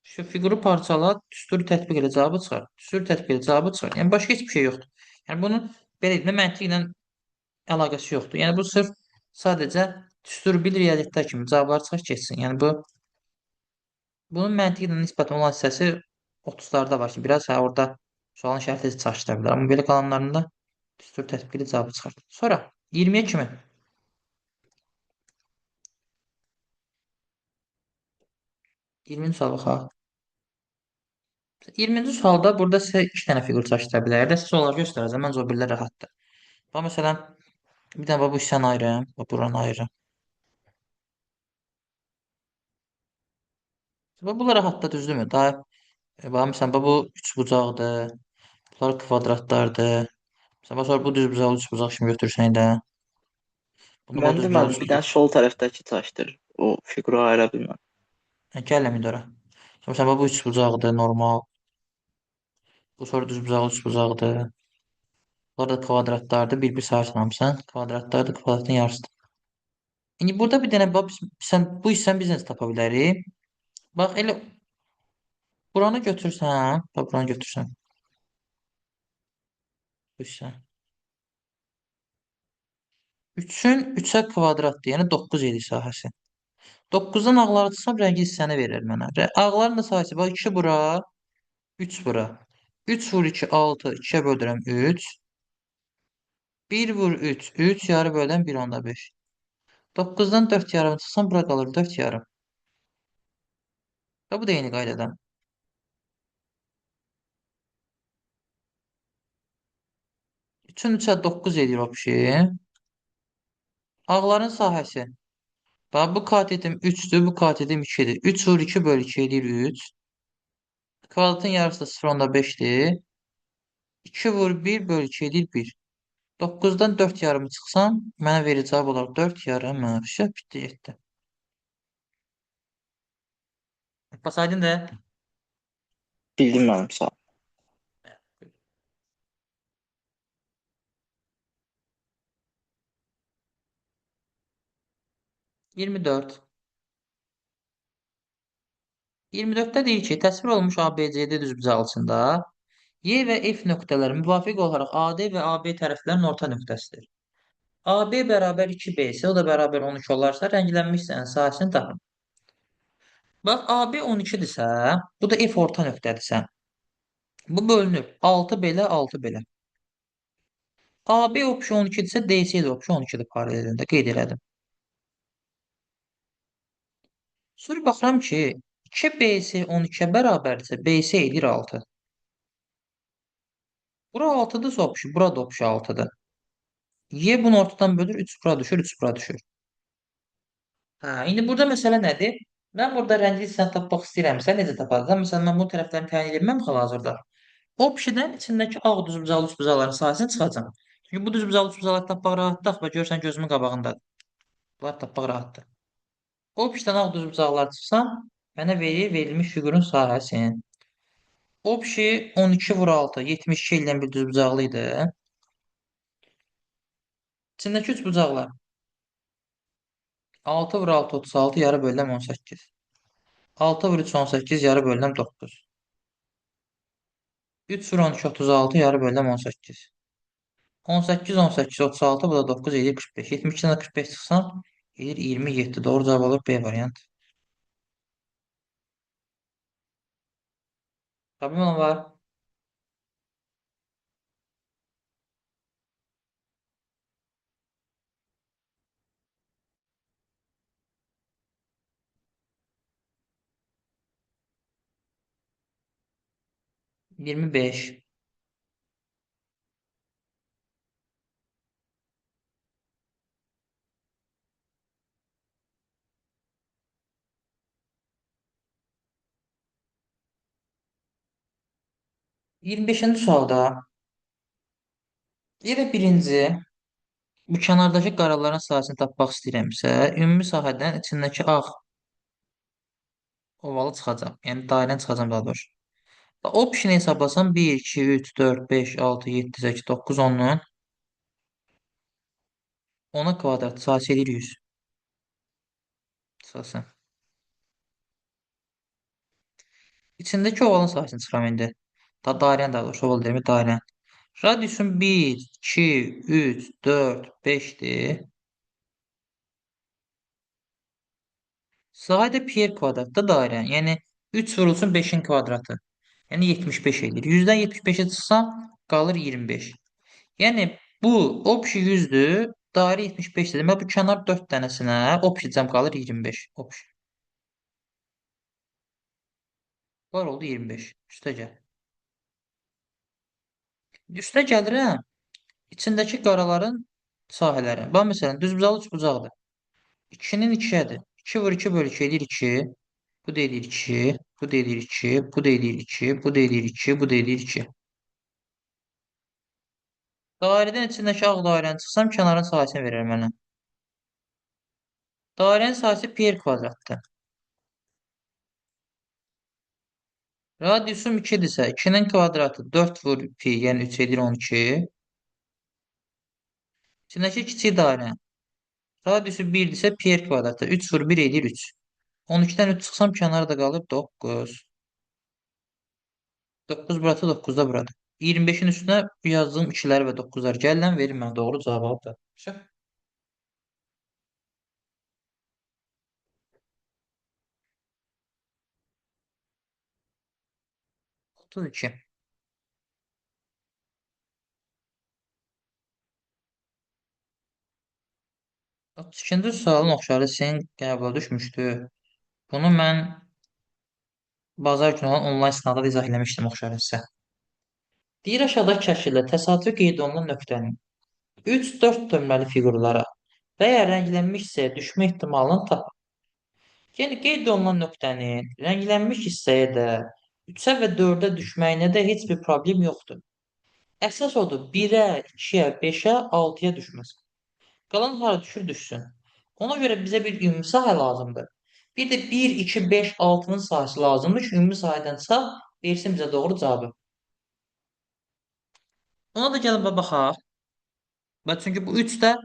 şu fiquru parçala, düsturu tətbiq elə cavabı çıxar. Düsturu tətbiq elə cavabı çıxar. Yəni başqa heç bir şey yoxdur. Yəni bunun belə deyim, məntiqlə əlaqəsi yoxdur. Yəni bu sırf sadəcə düsturu bil riyaziyyatlar kimi cavablar çıxar keçsin. Yəni bunun məntiqlə nisbətən olan hissəsi 30'larda var ki, biraz orada sualın şərti çaşdıra bilər. Amma belə qalanlarında düstur tətbiqli cavabı çıxar. Sonra 20'ye kimi. 20. sual baxaq. 20. sualda burada sizə 2 dənə fiqur çaşdıra bilər. Də siz onları göstərəcəm. Məncə o birlər rahatdır. Bax məsələn, bir dənə bu hissəni ayırım. Bax buranı ayırım. Bax bunlar rahatdır, düzdürmü? Daha bax məsələn, bax bu üçbucaqdır. Bunlar kvadratlardır. Məsələn, bax sonra bu düzbucaqlı üçbucaq kimi götürsən də. Bunu bax Mən düzbucaqlı demədim, bir üçbucaq. dənə sol tərəfdəki çaşdır. O fiquru ayıra bilməm. Gələm indi ora. Məsələn, bax bu üçbucaqdır, normal. Bu sonra düzbucaqlı üçbucaqdır. Bunlar da kvadratlardır. Bir sayırsan hamısı. Kvadratlardır, kvadratın yarısıdır. İndi burada bir dənə bax bu hissəni biz necə tapa bilərik? Bax elə buranı götürsən, bax buranı götürsən. Bu hissə. 3'ün 3'ə kvadratdır, yəni 9 edir sahəsi. 9'dan ağları çıxsam rəngi hissəni verir mənə. Ağların da sahəsi bax 2 bura, 3 bura. 3 vur 2 6, 2'yə bölürəm 3. 1 vur 3, 3 yarı bölürəm 1 onda 5. 9'dan 4 yarım çıxsam bura qalır 4 yarım. Və bu da eyni qaydadan. 3'ün 3'ə 9 edir o şey. Ağların sahəsi. Bax bu katetim 3'dür, bu katetim 2'dir. 3 vur 2 bölü 2 edir 3. Kvadratın yarısı da 0,5'dir. 2 vur 1 bölü 2 edir 1. 9'dan 4 yarımı çıxsam, mənə verir cavab olaraq 4 yarım. Bitdi, getdi. Basaydın da. Bildim mənim sağ ol. 24. 24'te deyir ki, təsvir olunmuş ABCD düzbucaqlısında Y və F nöqtələri müvafiq olaraq AD və AB tərəflərin orta nöqtəsidir. AB bərabər 2B isə, o da bərabər 12 olarsa, rənglənmiş hissənin sahəsini tapın. Bax, AB 12-dirsə, bu da F orta nöqtədirsə, bu bölünür 6 belə, 6 belə. AB opşu 12-dirsə, DC də opşu 12-dir paralelində, qeyd elədim. Sonra baxıram ki, 2BC 12-yə bərabərdirsə, BC edir 6. Bura 6-dırsa opşu, bura da opşu 6-dır. Y bunu ortadan bölür, 3 bura düşür, 3 bura düşür. İndi burada məsələ nədir? Mən burada rəngli hissəni tapmaq istəyirəmsə, necə tapacağam? Məsələn, mən bu tərəflərini təyin edilməm hal-hazırda. Opşidən içindəki ağ düzbucaqlı üçbucaqların sahəsini çıxacam. Çünki bu düzbucaqlı üçbucaqları tapmaq rahatdır. Və görürsən gözümün qabağındadır. Bunları tapmaq rahatdır. Opşidən ağ düzbucaqlar çıxsam, mənə verilmiş fiqurun sahəsini. Opşi 12 vur 6, 72 ildən bir düzbucaqlı idi. İçindəki üçbucaqlar 6 vur 6, 36, yarı bölünəm 18. 6 vur 3, 18, yarı bölünəm 9. 3 vur 12, 36, yarı bölünəm 18. 18, 18, 36, bu da 9, edir 45. 72-dən 45 çıxsam, edir 27. Doğru cavab olur B variant. Problem olan var. Yirmi beş. Yirmi beşinci sualda elə birinci bu kənardakı qaraların sahəsini tapmaq istəyirəmsə, ümumi sahədən içindəki ağ ovalı çıxacaq. Yəni dairəni çıxacam daha doğrusu. Option hesablasam 1, 2, 3, 4, 5, 6, 7, 8, 9, 10'un 10'a kvadrat sahəsi edir 100. Çıxasın. İçindəki ovalın sahəsini çıxıram indi. Dairəni daha doğrusu, oval deyirəm, dairəni. Radiusun 1, 2, 3, 4, 5'dir. Sahədə pi kvadratda dairə. Yəni 3 vurulsun 5'in kvadratı. Yəni 75 edir. 100-dən 75'e çıxsam qalır 25. Yəni bu opşi 100'dür. Dairə 75'dir. Demək bu kənar 4 dənəsinə opşi cəm qalır 25. Opşi. Var oldu 25. Üstə gəl. Üstə gəlirəm. İçindəki qaraların sahələri. Bax məsələn düzbucaqlı üçbucaqdır. 2'nin 2'yədir. 2 vur 2 bölü 2 edir 2. Bu da edir 2. Bu da edir 2. Bu da edir 2. Bu da edir 2. Bu da edir 2. Dairədən içindəki ağ dairəni çıxsam kənarın sahəsini verir mənə. Dairenin sahəsi pi kvadratdır. Radiusum 2'dirsə 2'nin kvadratı 4 vur pi, yəni 3 edir 12. İçindəki kiçik dairə. Radiusu 1'dirsə pi kvadratı 3 vur 1 edir 3. 12'dən 3 çıxsam kənarda qalır 9. 9 burada, 9 da burada. 25'in üstünə yazdığım 2'lər və 9'lar gələn verir mənə doğru cavabı da. 32. 32-ci sualın oxşarı senin qəbula düşmüşdü. Bunu mən bazar günü olan onlayn sınavda da izah eləmişdim oxşar hissə. Deyir aşağıdakı şəkildə təsadüfi qeyd olunan nöqtənin 3-4 nömrəli fiqurlara və ya rənglənmiş hissəyə düşmə ehtimalını tapın. Yəni qeyd olunan nöqtənin rənglənmiş hissəyə də 3-ə və 4-ə düşməyinə də heç bir problem yoxdur. Əsas odur 1-ə, 2-yə, 5-ə, 6-ya düşməsin. Qalan hara düşür düşsün. Ona görə bizə bir ümumi sahə lazımdır. Bir də 1, 2, 5, 6'nın sahəsi lazımdır ki, ümumi sahədən sağ versin bizə doğru cavabı. Ona da gəlin baxaq. Çünki bu 3 də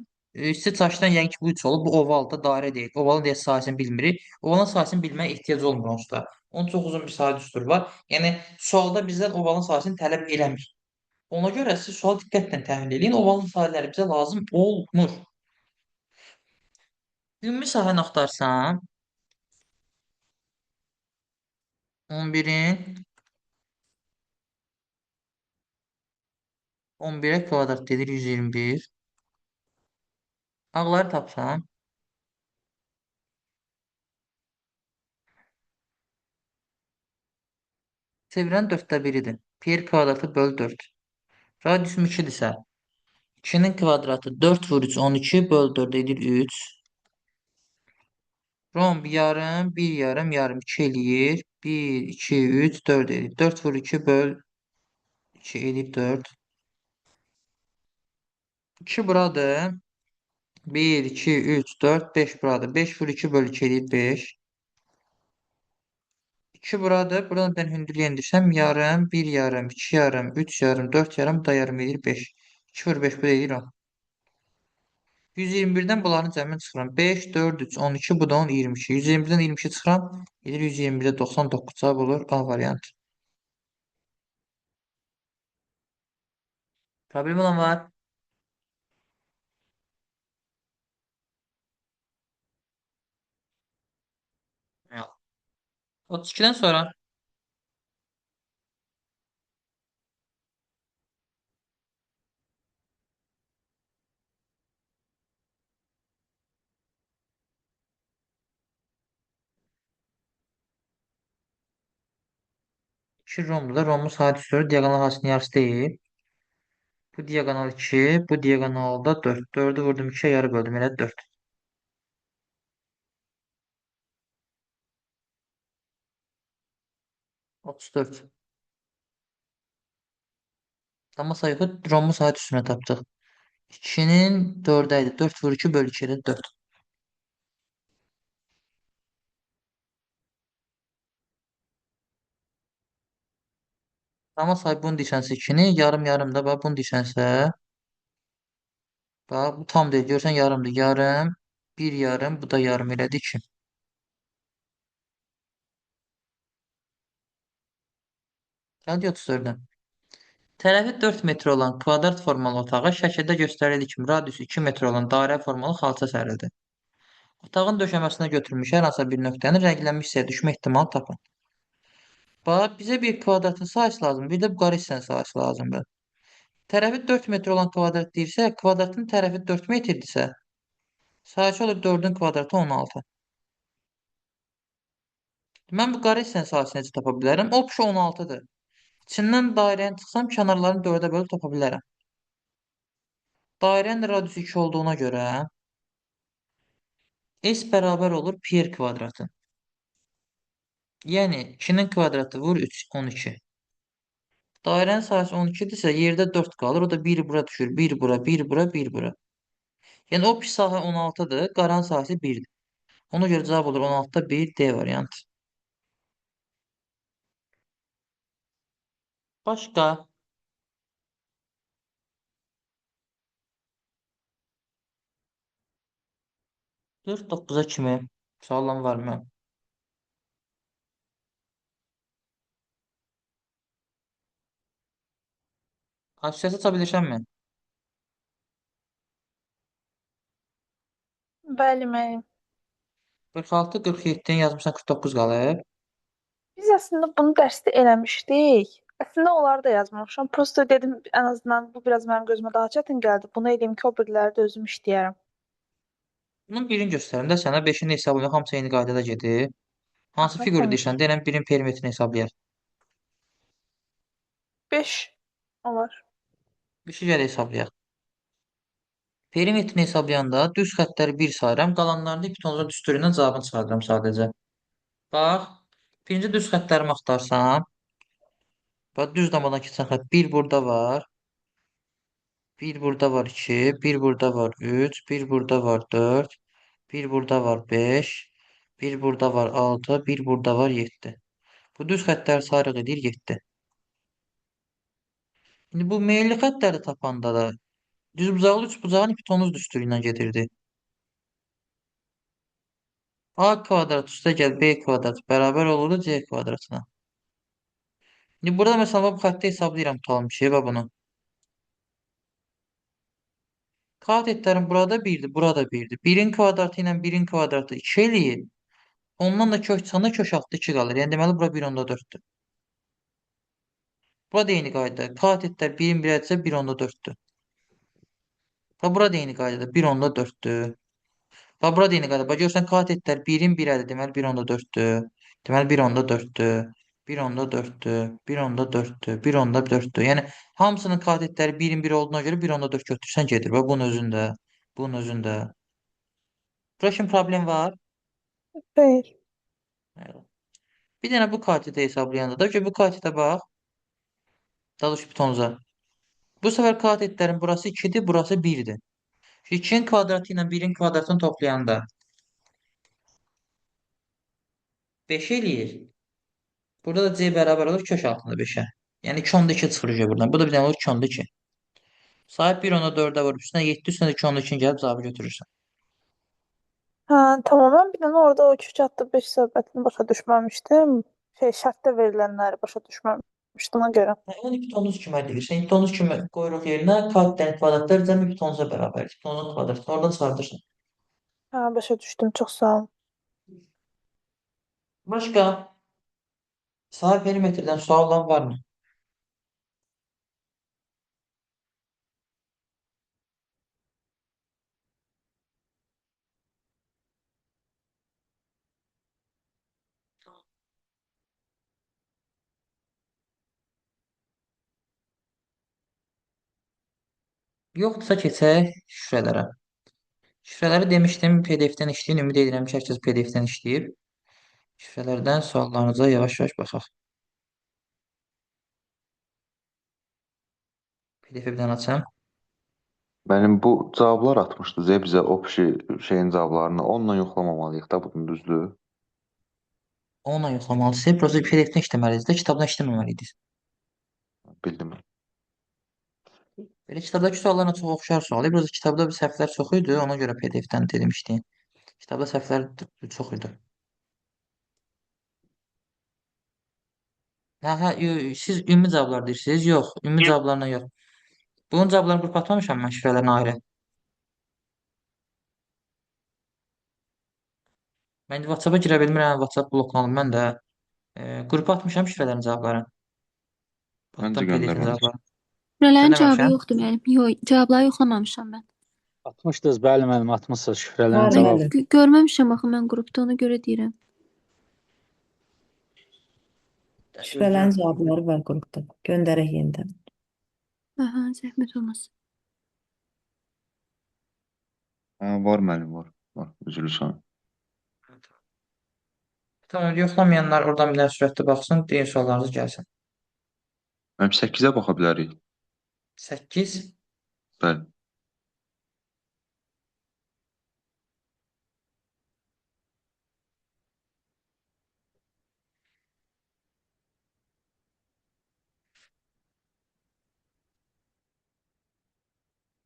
İsti çarşıdan yəni ki, bu 3 olub. Bu ovalda dairə deyil. Ovalın deyək sahəsini bilmirik. Ovalın sahəsini bilməyə ehtiyac olmur onsuz da. Onun çox uzun bir sadə düsturu var. Yəni sualda bizdən ovalın sahəsini tələb eləmir. Ona görə siz sualı diqqətlə təhlil edin. Ovalın sahələri bizə lazım olmur. Ümumi sahəni axtarsam 11-in 11-ə kvadrat edir 121. Ağları tapsam çevirən 4də 1-idir. Pi kvadratı böl 4. Radiusum 2-dirsə 2-nin kvadratı 4 vur 3 12 böl 4 edir 3. Romb yarım, 1 yarım, yarım 2 eləyir. 1, 2, 3, 4 edir. 4 vur 2 böl 2 edir 4. 2 buradır. 1, 2, 3, 4, 5 buradır. 5 vur 2 böl 2 edir 5. 2 buradır. Buradan ben hündürlüğe indirsəm yarım, 1 yarım, 2 yarım, 3 yarım, 4 yarım, bu da yarım edir 5. 2 vur 5 bu da edir 10. 121-dən bunların cəmini çıxıram. 5, 4, 3, 12, bu da 10, 22. 121-dən 22 çıxıram. Edir 121-də 99 cavab olur. A variantı. Problem olan var. Yox. 32-dən sonra 2 romdur da romun saat üstü diagonal hasının yarısı değil. Bu diagonal 2, bu diagonalda 4. 4'ü vurdum 2'ye yarı böldüm. Elə 4. Otuz dört. Ama sayı romun saat üstüne tapdıq. 2'nin 4'eydi. 4 vur 2 böl 2 elə 4. Ama sayı bunu deyirsensə 2'ni yarım yarım da bax bunu deyirsensə bax bu tam deyil. Görsən yarımdır. Yarım, bir yarım, bu da yarım elədi 2. Gəldi 34-dən. Tərəfi 4 metr olan kvadrat formalı otağa şəkildə göstərildiyi kimi radiusu 2 metr olan dairə formalı xalça sərildi. Otağın döşəməsinə götürülmüş hər hansı bir nöqtənin rənglənmiş hissəyə düşmə ehtimalı tapın. Bax, bizə bir kvadratın sahəsi lazımdır, bir də bu qarı hissənin sahəsi lazımdır. Tərəfi 4 metr olan kvadrat deyirsə, kvadratın tərəfi 4 metrdirsə, sahəsi olur 4-ün kvadratı 16. Mən bu qarı hissənin sahəsini necə tapa bilərəm? Opşu 16-dır. İçindən dairəni çıxsam, kənarlarını 4-ə bölüb tapa bilərəm. Dairənin radiusu 2 olduğuna görə S bərabər olur pi r kvadratı. Yəni 2-nin kvadratı vur 3, 12. Dairənin sahəsi 12-dirsə, yerdə 4 qalır. O da 1 bura düşür, 1 bura, 1 bura, 1 bura. Yəni o pi sahə 16-dır, qaran sahəsi 1-dir. Ona görə cavab olur 16-da 1 D variantı. Başqa 4-9-a kimi sualın varmı? Aşağısı çabilirsənmi? Bəli, müəllim. 46, 47-dən yazmışsan 49 qalıb. Biz əslində bunu dərsdə eləmişdik. Əslində onları da yazmamışam. Prosta dedim ən azından bu biraz mənim gözümə daha çətin gəldi. Bunu eləyim ki, o biriləri də özüm işləyərəm. Bunun birini göstərim də sənə 5-ini hesablayaq. Hamısı eyni qaydada gedir. Hansı Aha, fiquru təmiz. deyirsən? Deyirəm birin perimetrini hesablayaq. 5 olar. 5-i gəl hesablayaq. Perimetrini hesablayanda düz xəttləri 1 sayıram. Qalanlarını pitonun düsturundan cavabını çıxardıram sadəcə. Bax, birinci düz xəttlərimi axtarsam, bax düz damadan keçən xətt 1 burada var. 1 burada var 2, 1 burada var 3, 1 burada var 4, 1 burada var 5, 1 burada var 6, 1 burada var 7. Bu düz xəttləri sayırıq edir 7. İndi bu meyilli xəttləri tapanda da Düzbucaqlı üçbucağın hipotenuz düsturu ilə gedirdi. A kvadrat üstə gəl B kvadrat bərabər olurdu C kvadratına. İndi burada mesela bu xəttə hesablayıram tutalım şey və bunu. Katetlərin burada 1'dir, burada 1'dir. 1'in kvadratı ilə 1'in kvadratı 2 eləyir. Ondan da kök çıxanda kök altı 2 qalır. Yəni deməli bura 1/4'dür. Burada eyni qaydada. Katetlər 1'in 1 ədəsə 1/4'dür. Və burada eyni qaydada 1/4'dür. Və burada eyni qaydada. Bax görsən katetlər 1'in 1 ədədi deməli 1/4'dür. Deməli 1/4'dür. 1/4'dür. 1/4'dür. 1/4'dür. Yəni hamısının katetləri 1'in 1 olduğuna görə 1/4 götürsən gedir. Və bunun özündə. Bunun özündə. Burada şimdi problem var. Xeyr. Bir dənə bu kateti hesablayanda da ki bu katete bax. Dalış butonuza. Bu sefer katetlərin burası 2'dir, burası 1'dir. 2'nin kvadratı ilə 1'in kvadratını toplayanda 5 eləyir. Burada da C bərabər olur kök altında 5'e. Yəni 2/2 çıxır buradan. Bu da bir dənə olur 2/2. Sahib 1/4'ə vurub üstünə 7 üstünə 2/2 gəlib cavabı götürürsən. Hə, tamam. Mən bir dənə orada o kök atdı 5 söhbətini başa düşməmişdim. Şərtdə verilənləri başa düşməmişdim ona görə. Yəni hipotenuz kimi əldə edirsən. Hipotenuz kimi qoyuruq yerinə katetlərin kvadratları cəmi hipotenuza bərabər. Hipotenuzun kvadratını oradan çıxardırsan. Hə, başa düşdüm. Çox sağ ol. Başqa sahib perimetrdən sual olan varmı? Yoxdursa keçək şifrələrə. Şifrələri demişdim PDF-dən işləyin. Ümid edirəm ki, hər kəs PDF-dən işləyib. Şifrələrdən suallarınıza yavaş-yavaş baxaq. PDF-i bir dənə açam. Mənim bu cavablar atmışdı Z bizə opşi şeyin cavablarını. Onunla yoxlamamalıyıq da bunun düzdür. Onunla yoxlamalısınız. Prosta PDF-dən işləməlisiniz də, kitabdan işləməməliydiniz. Bildim. Belə kitabdakı suallarla çox oxşar sual. Biraz kitabda bir səhvlər çox idi, ona görə PDF-dən dedim işləyin. Kitabda səhvlər çox idi. Hə, siz ümumi cavablar deyirsiniz? Yox, ümumi cavablarla yox. Bunun cavablarını qrupa atmamışam mən şifrələrini ayrı. Mən WhatsApp-a girə bilmirəm, WhatsApp bloklanıb mən də. Qrupa atmışam şifrələrin cavablarını. Məncə PDF-in göndərməlisən. cavablarını. Şifrələrin cavabı Göndərməmişəm. yoxdur müəllim. Yox, cavabları yoxlamamışam mən. Atmışdınız, bəli müəllim, atmışsınız şifrələrin Var, cavabı. bəli. Görməmişəm axı mən qrupda, ona görə deyirəm. Şifrələrin cavabları var qrupda. Göndərək yenidən. Aha, zəhmət olmasın. Hə, var müəllim, var. Var, üzülürsən. Tamam, yoxlamayanlar oradan bir dənə sürətli baxsın, deyin suallarınız gəlsin. Mənim 8-ə baxa bilərik. 8. Bəli.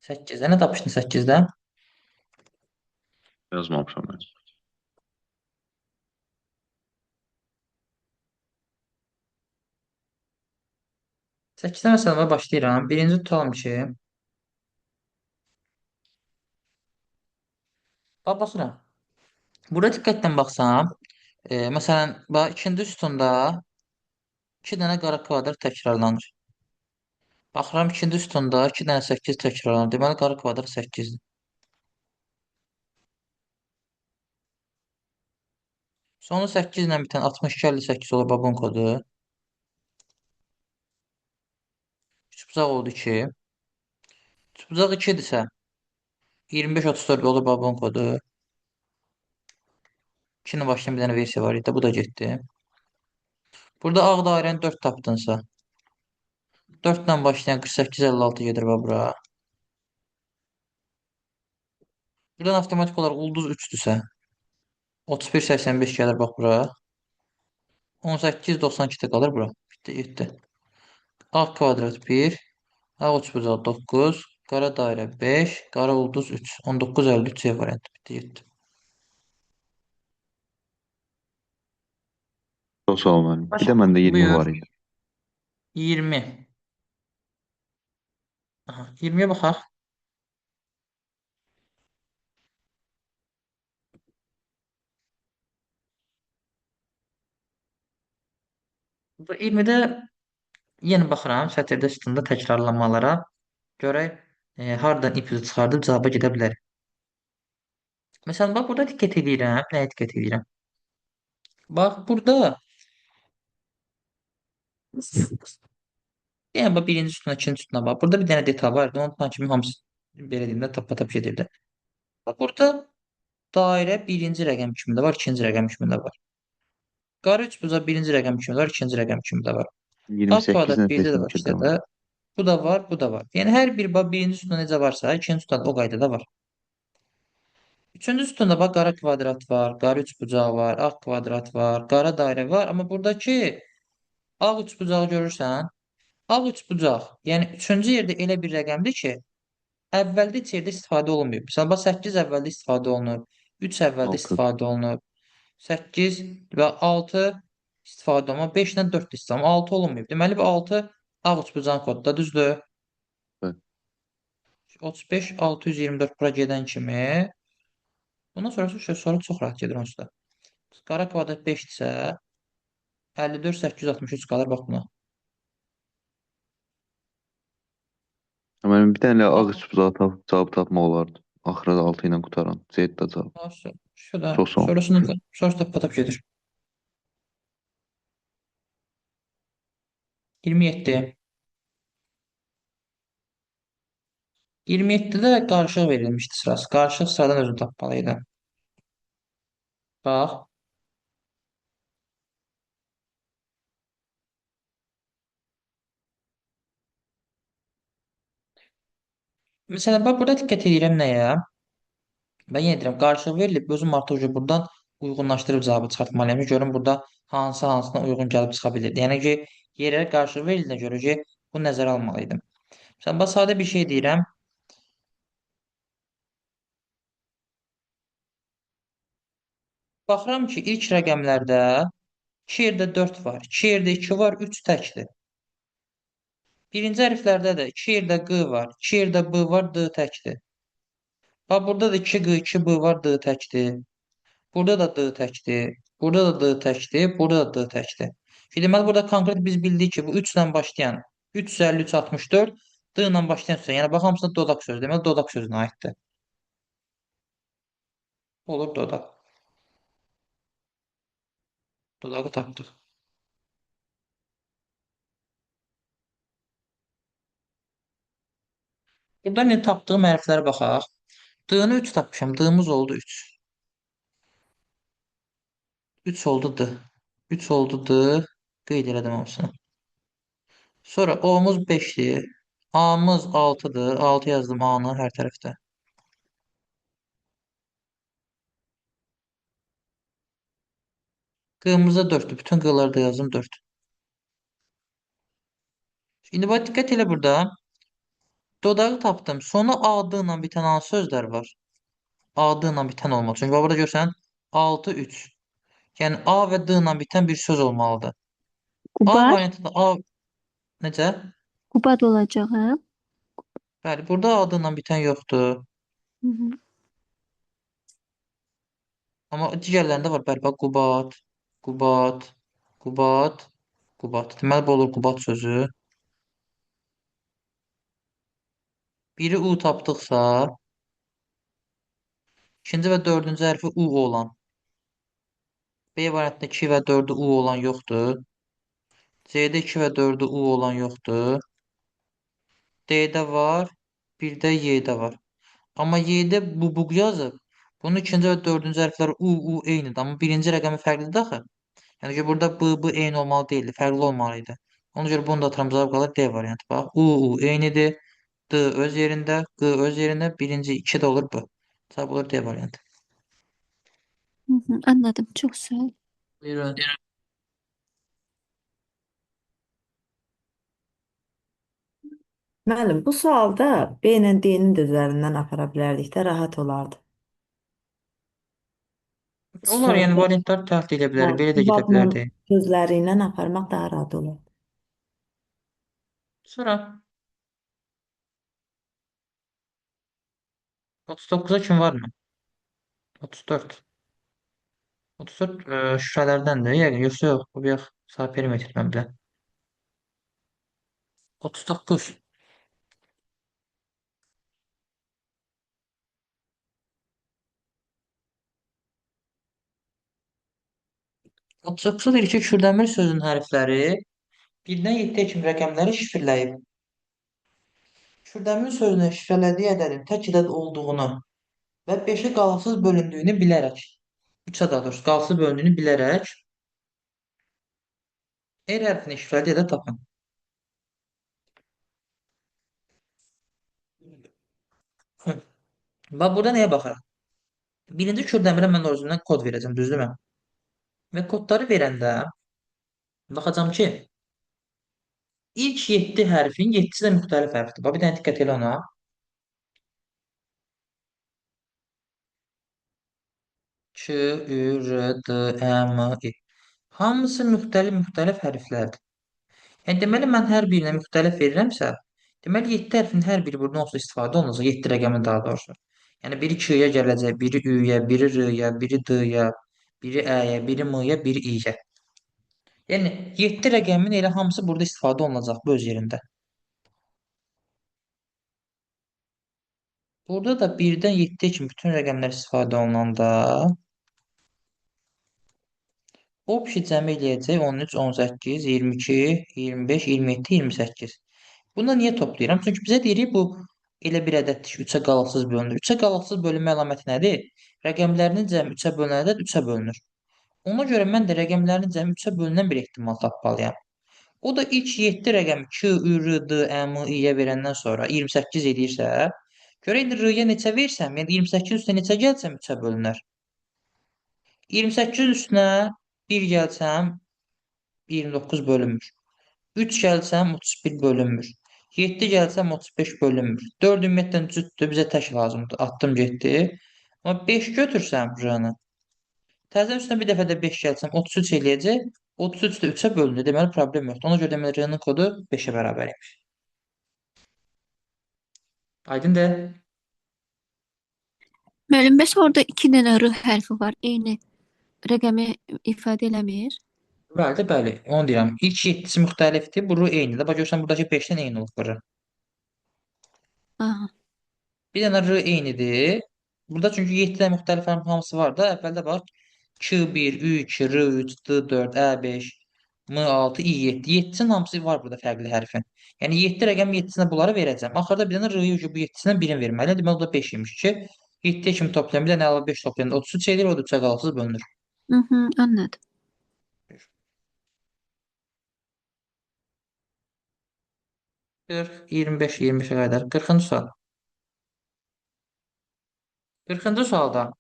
Səkkizdə nə tapışdın 8-də? Yazmamışam mən. 8-də məsələmə başlayıram. Birinci tutalım ki, baxıram. Burada diqqətlə baxsam, məsələn, bax ikinci sütunda 2 dənə qara kvadrat təkrarlanır. Baxıram ikinci sütunda 2 dənə 8 təkrarlanır. Deməli qara kvadrat 8-dir. Sonra 8 ilə bitən 62 58 olur babun kodu. Üçbucaq oldu 2. Üçbucaq 2-dirsə 25 34 olur babun kodu. 2 ilə başlayan bir dənə versiya var idi. Bu da getdi. Burada ağ dairəni 4 tapdınsa 4 ilə başlayan 48 56 gedir və bura. Buradan avtomatik olaraq ulduz 3-dürsə 31 85 gəlir bax bura. 18 92-də qalır bura. Bitdi, getdi. Ağ kvadrat 1, ağ üçbucaq 9, qara dairə 5, qara ulduz 3. 19,53 C variantı. Bitti, getdi. Çox sağ ol müəllim. Bir də məndə 20 Buyur. var idi. 20. Aha, 20'ye baxaq. Bu 20'də yenə baxıram sətirdə üstündə təkrarlamalara. Görək hardan ipucu çıxardıb cavaba gedə bilərik. Məsələn, bax burada diqqət edirəm. Nəyə diqqət edirəm? Bax burada yəni bax birinci sütuna, ikinci sütuna bax. Burada bir dənə detal var idi. Onu tutan kimi hamısı belə deyim də tappa-tap gedirdi. Bax burada dairə birinci rəqəm kimdə var, ikinci rəqəm kimdə var. Qara üçbucaq birinci rəqəm kimdə var, ikinci rəqəm kimdə var. A 28 kvadrat nə birdə də var, 82-də ikide var. də. Bu da var, bu da var. Yəni hər bir bax birinci sütunda necə varsa, ikinci sütunda o qaydada var. Üçüncü sütunda bax qara kvadrat var, qara üçbucağı var, ağ kvadrat var, qara dairə var. Amma buradakı ağ üçbucağı görürsən? Ağ üçbucaq, yəni üçüncü yerdə elə bir rəqəmdir ki, əvvəldə heç yerdə istifadə olunmuyor. Məsələn, bax 8 əvvəldə istifadə olunub, 3 əvvəldə 6. istifadə olunub, 8 və 6 istifadə olunub, 5 ilə 4 də istifadə olunub, 6 olunmayıb. Deməli, bu 6 ağ üçbucağın koduda, düzdür? Bəli. 35, 624 bura gedən kimi. Bundan sonrası soru çox rahat gedir onsuz da. Qara kvadrat 5-dirsə, 54, 863 qalır, bax buna. Müəllim bir dənə ağ Bax, üçbucağı cavab tapmaq olardı. Axıra da 6 ilə qutaran. Z-də cavab. şurada, Çox sağ ol. sonrası da patap gedir. 27. 27'də qarşıq verilmişdi sırası. Qarşıq sıradan özünü tapmalıydı. Bax. Məsələn, bax burada diqqət edirəm nəyə? Ben yenə deyirəm, qarşılıq verilib, özüm artıq buradan uyğunlaşdırıb cavabı çıxartmalıyam. Görüm burada hansına uyğun gəlib çıxa bilir. Yəni ki, yerə qarşılıq verildiyinə görə ki, bu nəzərə almalıydım. Məsələn, bax sadə bir şey deyirəm. Baxıram ki, ilk rəqəmlərdə 2 yerdə 4 var, 2 yerdə 2 var, 3 təkdir. Birinci hərflərdə də 2 yerdə Q var, 2 yerdə B var, D təkdir. Bax, burada da 2Q, 2B var, D təkdir. Burada da D təkdir. Burada da D təkdir. Burada da D təkdir. Ki, deməli, burada konkret biz bildik ki, bu 3 ilə başlayan 353, 64 D ilə başlayan söz. Yəni, bax, hamısında dodaq sözü. Deməli, dodaq sözünə aiddir. Olur dodaq. Dodağı tapdıq. Burada ne tapdığım hərflərə baxaq. D-ni 3 tapmışam. D-miz oldu 3. 3 oldu D. 3 oldu D. Qeyd elədim hamısını. Sonra O'muz 5'dir. A'mız 6'dır. 6 yazdım A'nı hər tərəfdə. Q'mızda 4'dür. Bütün Q'ları da yazdım 4. Şimdi bak dikkat elə burada. Dodağı tapdım. Sonu adı ilə bitən hansı sözlər var? Adı ilə bitən olmalı. Çünki bax burada görsən 6, 3. Yəni A və D ilə bitən bir söz olmalıdır. A Qubad, variantında A necə? qubad olacaq, hə? Bəli, burada adı ilə bitən yoxdur. Hı -hı. Amma digərlərində var. Bəli, bax Qubad, Qubad, Qubad, Qubad. Deməli bu olur Qubad sözü. Biri U tapdıqsa, ikinci və dördüncü hərfi U olan. B variantında 2 və 4'ü U olan yoxdur. C'də 2 və 4'ü U olan yoxdur. D'də var, bir də Y'də var. Amma Y'də bu yazıb. Bunun ikinci və dördüncü hərfləri U eynidir. Amma birinci rəqəmi fərqlidir axı. Yəni ki, burada bu eyni olmalı deyildi. Fərqli olmalıydı. Ona görə bunu da atıram, cavab qalır D variantı. Bax, U eynidir. D öz yerində, Q öz yerində. Birinci 2 də olur bu. Cavab olur D variantı. Hı -hı. Anladım. Çox sağ ol. Buyurun. Müəllim, bu sualda B ilə D-nin də üzərindən apara bilərdik də rahat olardı. Olar, yəni Sıfırda variantlar təhlil edə hə, bilərik, belə də gedə Batman bilərdi. sözləri ilə aparmaq daha rahat olar. Sonra 39'a kim var mı? 34. 34 şifrələrdəndir. Yəqin yoxsa yox. Bu bir sağ perimetr mən bilən. 39. 39 deyir ki, Kürdəmir sözünün hərfləri 1-dən 7-yə kimi rəqəmləri şifrləyib. Kürdəmir sözünün şifrələdiyi ədədin tək ədəd olduğunu və 5-ə qalıqsız bölündüyünü bilərək, 3-ə daha doğrusu qalıqsız bölündüyünü bilərək R hərfini şifrələdiyi ədəd tapın. Bax, burada nəyə baxırıq? Birinci Kürdəmirə mən özümdən kod verəcəm, düzdürmü? Və kodları verəndə baxacam ki, ilk 7 hərfin 7-si də müxtəlif hərfdir. Bax, bir dənə diqqət elə ona. Ç, Ü, R, D, Ə, M, İ. Hamısı müxtəlif hərflərdir. Yəni, deməli, mən hər birinə müxtəlif verirəmsə, deməli, 7 hərfin hər biri buradan onsuz istifadə olunacaq, 7 rəqəmin daha doğrusu. Yəni, biri Q-yə gələcək, biri Ü-yə, biri R-yə, biri D-yə, biri Ə-yə, biri M-yə, biri İ-yə. Yəni, 7 rəqəmin elə hamısı burada istifadə olunacaq bu öz yerində. Burada da 1-dən 7-yə kimi bütün rəqəmlər istifadə olunanda общий cəmi eləyəcək 13, 18, 22, 25, 27, 28. Bunu niyə toplayıram? Çünki bizə deyirik bu elə bir ədəddir ki, 3-ə qalıqsız bölünür. 3-ə qalıqsız bölünmə əlaməti nədir? Rəqəmlərinin cəmi 3-ə bölünən ədəd 3-ə bölünür. Ona görə mən də rəqəmlərin cəmi 3-ə bölünən bir ehtimal tapmalıyam. O da ilk 7 rəqəmi Q, Ü, R, D, Ə, M, İ-yə verəndən sonra 28 edirsə, görə indi R-yə neçə versəm, yəni 28 üstə neçə gəlsəm 3-ə bölünər. 28 üstünə 1 gəlsəm 29 bölünmür. 3 gəlsəm 31 bölünmür. 7 gəlsəm 35 bölünmür. 4 ümumiyyətlə cütdür, bizə tək lazımdır. Atdım getdi. Amma 5 götürsəm r-nı. Təzədən üstünə bir dəfə də 5 gəlsəm 33 eləyəcək. 33 də 3-ə bölündü. Deməli problem yoxdur. Ona görə deməli r-nın kodu 5-ə bərabər imiş. Aydındır? Müəllim, bəs orada 2 dənə R hərfi var. Eyni rəqəmi ifadə eləmir. Bəli, bəli. Onu deyirəm. İlk 7-si müxtəlifdir. Bu r eynidir. Bax görürsən buradakı 5-dən eyni olub r. Aha. Bir dənə r eynidir. Burada çünki 7 dənə müxtəlif hərfin hamısı var da. Əvvəldə bax Q1, Ü2, R3, D4, Ə5, M6, İ7. 7-sinin hamısı var burada fərqli hərfin. Yəni 7 rəqəm 7-sinə bunları verəcəm. Axırda bir dənə r-ı bu 7-sindən birini verməli. Deməli o da 5 imiş ki, 7-yə kimi toplayan bir dənə əlavə 5 toplayan 33 edir, o da 3-ə qalıqsız bölünür. Anladım. 40, 25, 25'e kadar. 40. sual. 40. sualda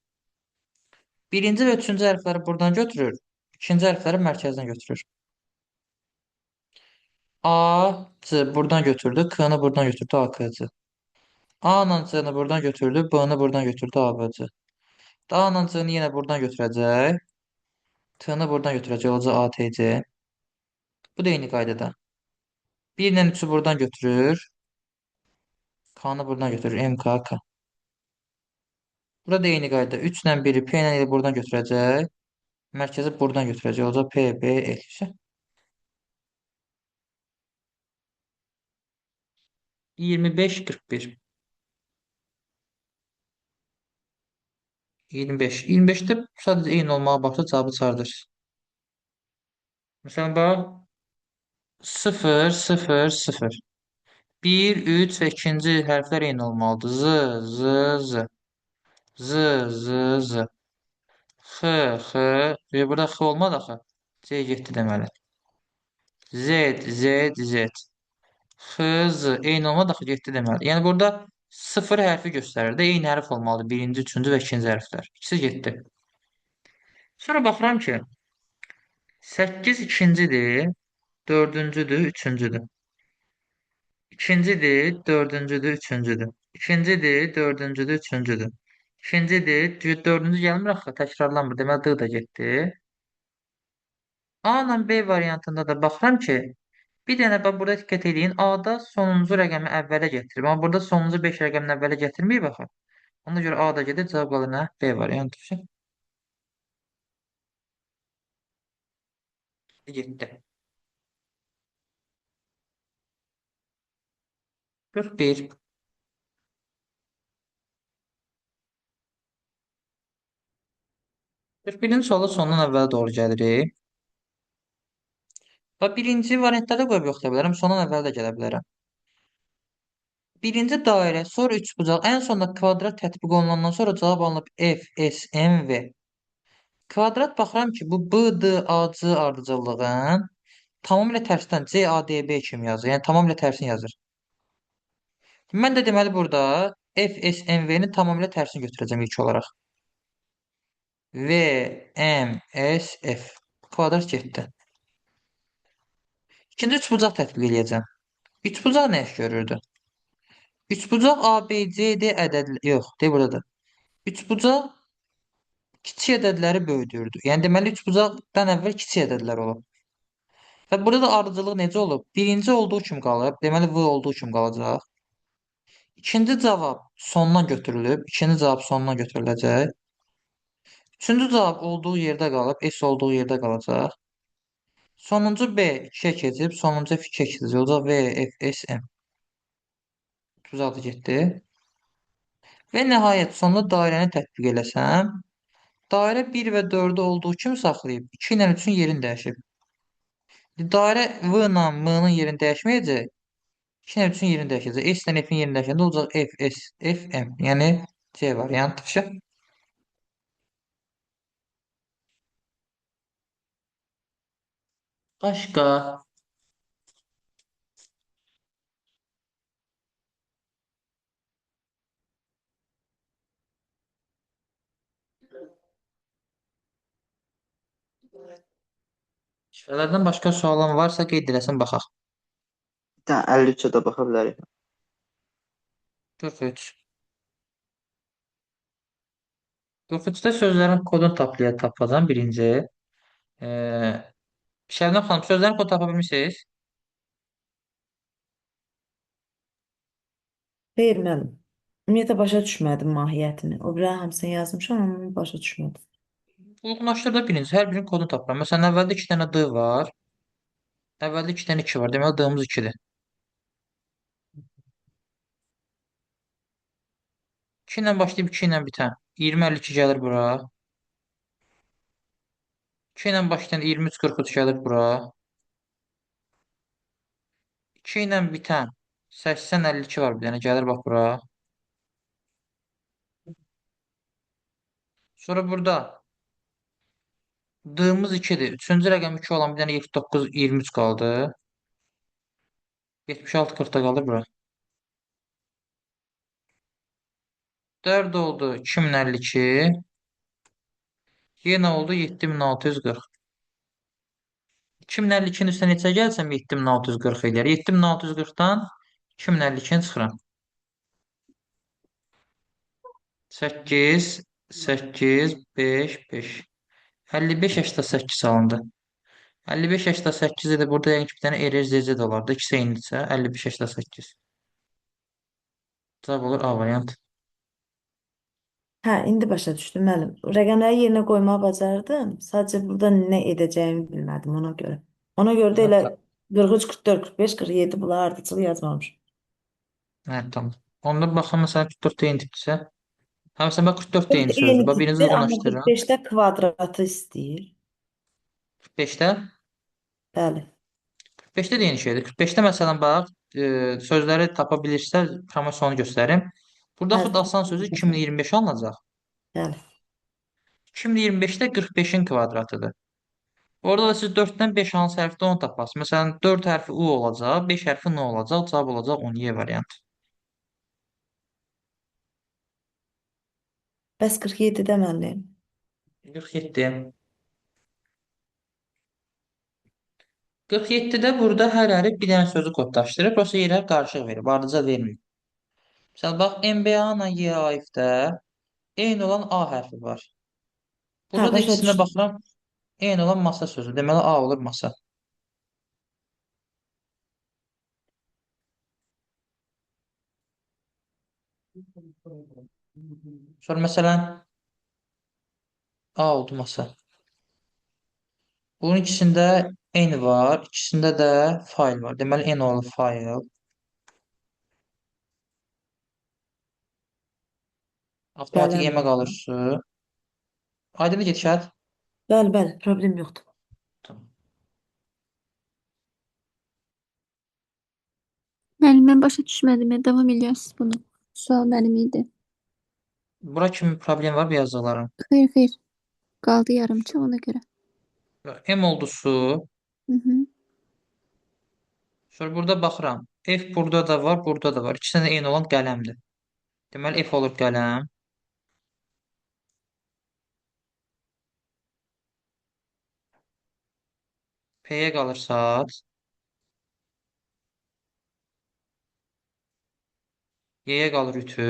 birinci və üçüncü hərfləri buradan götürür. İkinci hərfləri mərkəzdən götürür. A, C buradan götürdü. K-nı buradan götürdü. A, K, C. A-nın C-ni buradan götürdü. B-ni buradan götürdü. A, B, C. A-nın C-ni yenə buradan götürəcək. T-ni buradan götürəcək. Olacaq A, T, C. Bu da eyni qaydada. 1 ilə 3-ü buradan götürür. K-nı buradan götürür. M, K, K. Burada da eyni qayda. 3 ilə 1-i P ilə buradan götürəcək. Mərkəzi buradan götürəcək. Olacaq P, B, L. 25, 41. 25. 25'te sadece eyni olmağa baxsa cavabı çıxardır. Məsələn, bax 0, 0, 0. 1, 3 və ikinci hərflər eyni olmalıdır. Z, Z, Z. Z, Z, Z. X, X. Və burada X olmadı axı. C getdi deməli. Z, Z, Z. X, Z. Eyni olmadı axı getdi deməli. Yəni burada 0 hərfi göstərir də. Eyni hərf olmalıdır. Birinci, üçüncü və ikinci hərflər. İkisi getdi. Sonra baxıram ki 8 ikincidir, dördüncüdür, üçüncüdür. İkincidir, dördüncüdür, üçüncüdür. İkincidir, dördüncüdür, üçüncüdür. İkincidir, dördüncü gəlmir axı, təkrarlanmır. Deməli, D da getdi. A ilə B variantında da baxıram ki, bir dənə bax burada diqqət edin. A-da sonuncu rəqəmi əvvələ gətirib. Amma burada sonuncu 5 rəqəmini əvvələ gətirməyib axı. Ona görə A da gedir, cavab qalır nə? B variantı. Getdi. 41. 41-ci suala sondan əvvələ doğru gəlirik. Və birinci variantlarda qoyub yoxlaya bilərəm, sondan əvvələ də gələ bilərəm. Birinci dairə, sonra üçbucaq, ən sonunda kvadrat tətbiq olunandan sonra cavab alınıb F, S, M, V. Kvadrat baxıram ki, bu B, D, A, C ardıcıllığın tamamilə tərsindən C, A, D, B kimi yazır. Yəni tamamilə tərsini yazır. Mən də deməli burada F, S, M, V-nin tamamilə tərsini götürəcəm ilk olaraq. V, M, S, F. Kvadrat getdi. İkinci üçbucaq tətbiq edəcəm. Üçbucaq nə iş görürdü? Üçbucaq A, B, C, D ədədləri yox, de buradadır. Üçbucaq kiçik ədədləri böyüdürdü. Yəni deməli üçbucaqdan əvvəl kiçik ədədlər olub. Və burada da ardıcıllıq necə olub? Birinci olduğu kimi qalıb. Deməli V olduğu kimi qalacaq. İkinci cavab sondan götürülüb. İkinci cavab sondan götürüləcək. Üçüncü cavab olduğu yerdə qalıb. S olduğu yerdə qalacaq. Sonuncu B 2-yə keçib. Sonuncu F 2-yə keçəcək. Olacaq V, F, S, M. Düzəldi getdi. Və nəhayət sonunda dairəni tətbiq eləsəm, dairə 1 və 4-ü olduğu kimi saxlayıb 2 ilə 3-ün yerini dəyişib. Dairə V ilə M-nin yerini dəyişməyəcək. 2 ilə 3-ün yerini dəyişəcək. S ilə F-in yerini dəyişəndə olacaq F, S, F, M. Yəni C variantı. Başqa. Şifrələrdən başqa sualın varsa qeyd eləsin baxaq. Bir dənə 53-ə də baxa bilərik. 43. 43-də sözlərin kodunu tapacağam birinci. Şəbnəm xanım, sözlərin kodunu tapa bilmişsiniz? Xeyr, müəllim. Ümumiyyətlə başa düşmədim mahiyyətini. O biri hamısını yazmışam, amma başa düşmədim. Uyğunlaşdırda birinci. Hər birinin kodunu tapıram. Məsələn, əvvəldə 2 dənə D var. Əvvəldə 2 dənə 2 var. Deməli, D-miz 2-dir. 2 ilə başlayıb 2 ilə bitən. 20, 52 gəlir bura. 2 ilə başlayan 23, 43 gəlir bura. 2 ilə bitən 80, 52 var bir dənə. Gəlir bax bura. Sonra burada D-miz 2-dir. Üçüncü rəqəm 2 olan bir dənə 79, 23 qaldı. 76, 40 da qalır bura. 4 oldu 2052. Yenə oldu 7640. 2052-nin üstünə neçə gəlsəm 7640 eləyər. 7640-dan 2052-ni çıxıram. 8, 8, 5, 5. 55 yaşda 8 alındı. 55 yaşda 8 idi. Burada yəqin ki bir dənə RZZ də olardı. İkisi eynidirsə 55 yaşda 8. Cavab olur A variant. Hə, indi başa düşdüm, müəllim. Rəqəmləri yerinə qoymağı bacardım. Sadəcə burada nə edəcəyimi bilmədim ona görə. Ona görə də elə 43, 44, 45, 47 bunlar ardıcıl yazmamışam. Hə, tamam. Onda baxın məsələn 44 də eyni tipdirsə. Hə, məsələn bax 44 də eyni Eyni sözdür. Bax birinci tipdir, amma uyğunlaşdırıram. 45-də kvadratı istəyir. 45-də Bəli. 45-də də eyni şeydir. 45-də məsələn bax, sözləri tapa bilirsə, promoy onu göstərim. Burada Hə, xud asan sözü 2025 alınacaq. bəli. 2025-də 45-in kvadratıdır. Orada da siz 4-dən 5 hansı hərfdə onu tapasınız. Məsələn, 4 hərfi U olacaq, 5 hərfi N olacaq, cavab olacaq 10Y variantı. Bəs 47-də müəllim? 47. 47-də burada hər hərf bir dənə sözü kodlaşdırıb, prosta yerə qarışıq verib, ardıcıl verməyib. Məsələn, bax, MBA ilə YAF-də eyni olan A hərfi var. Hə, Burada da başa ikisinə düşdüm. baxıram, eyni olan masa sözü. Deməli, A olur masa. Sonra məsələn, A oldu masa. Bunun ikisində eyni var, ikisində də fayl var. Deməli, eyni olur fayl. Avtomatik Qələm yemə var. qalır su. Aydın getişər. Bəli, bəli, problem yoxdur. Tamam. Müəllim, mən başa düşmədim. Davam eləyəsiniz bunu. Sual mənim idi. Bura kimi problem var bu yazıların. Xeyr, xeyr. Qaldı yarımçı ona görə. M oldu su. Hı hı. Sonra burada baxıram. F burada da var, burada da var. İkisində də eyni olan qələmdir. Deməli, F olur qələm. P-yə qalır saat. Y-yə qalır ütü.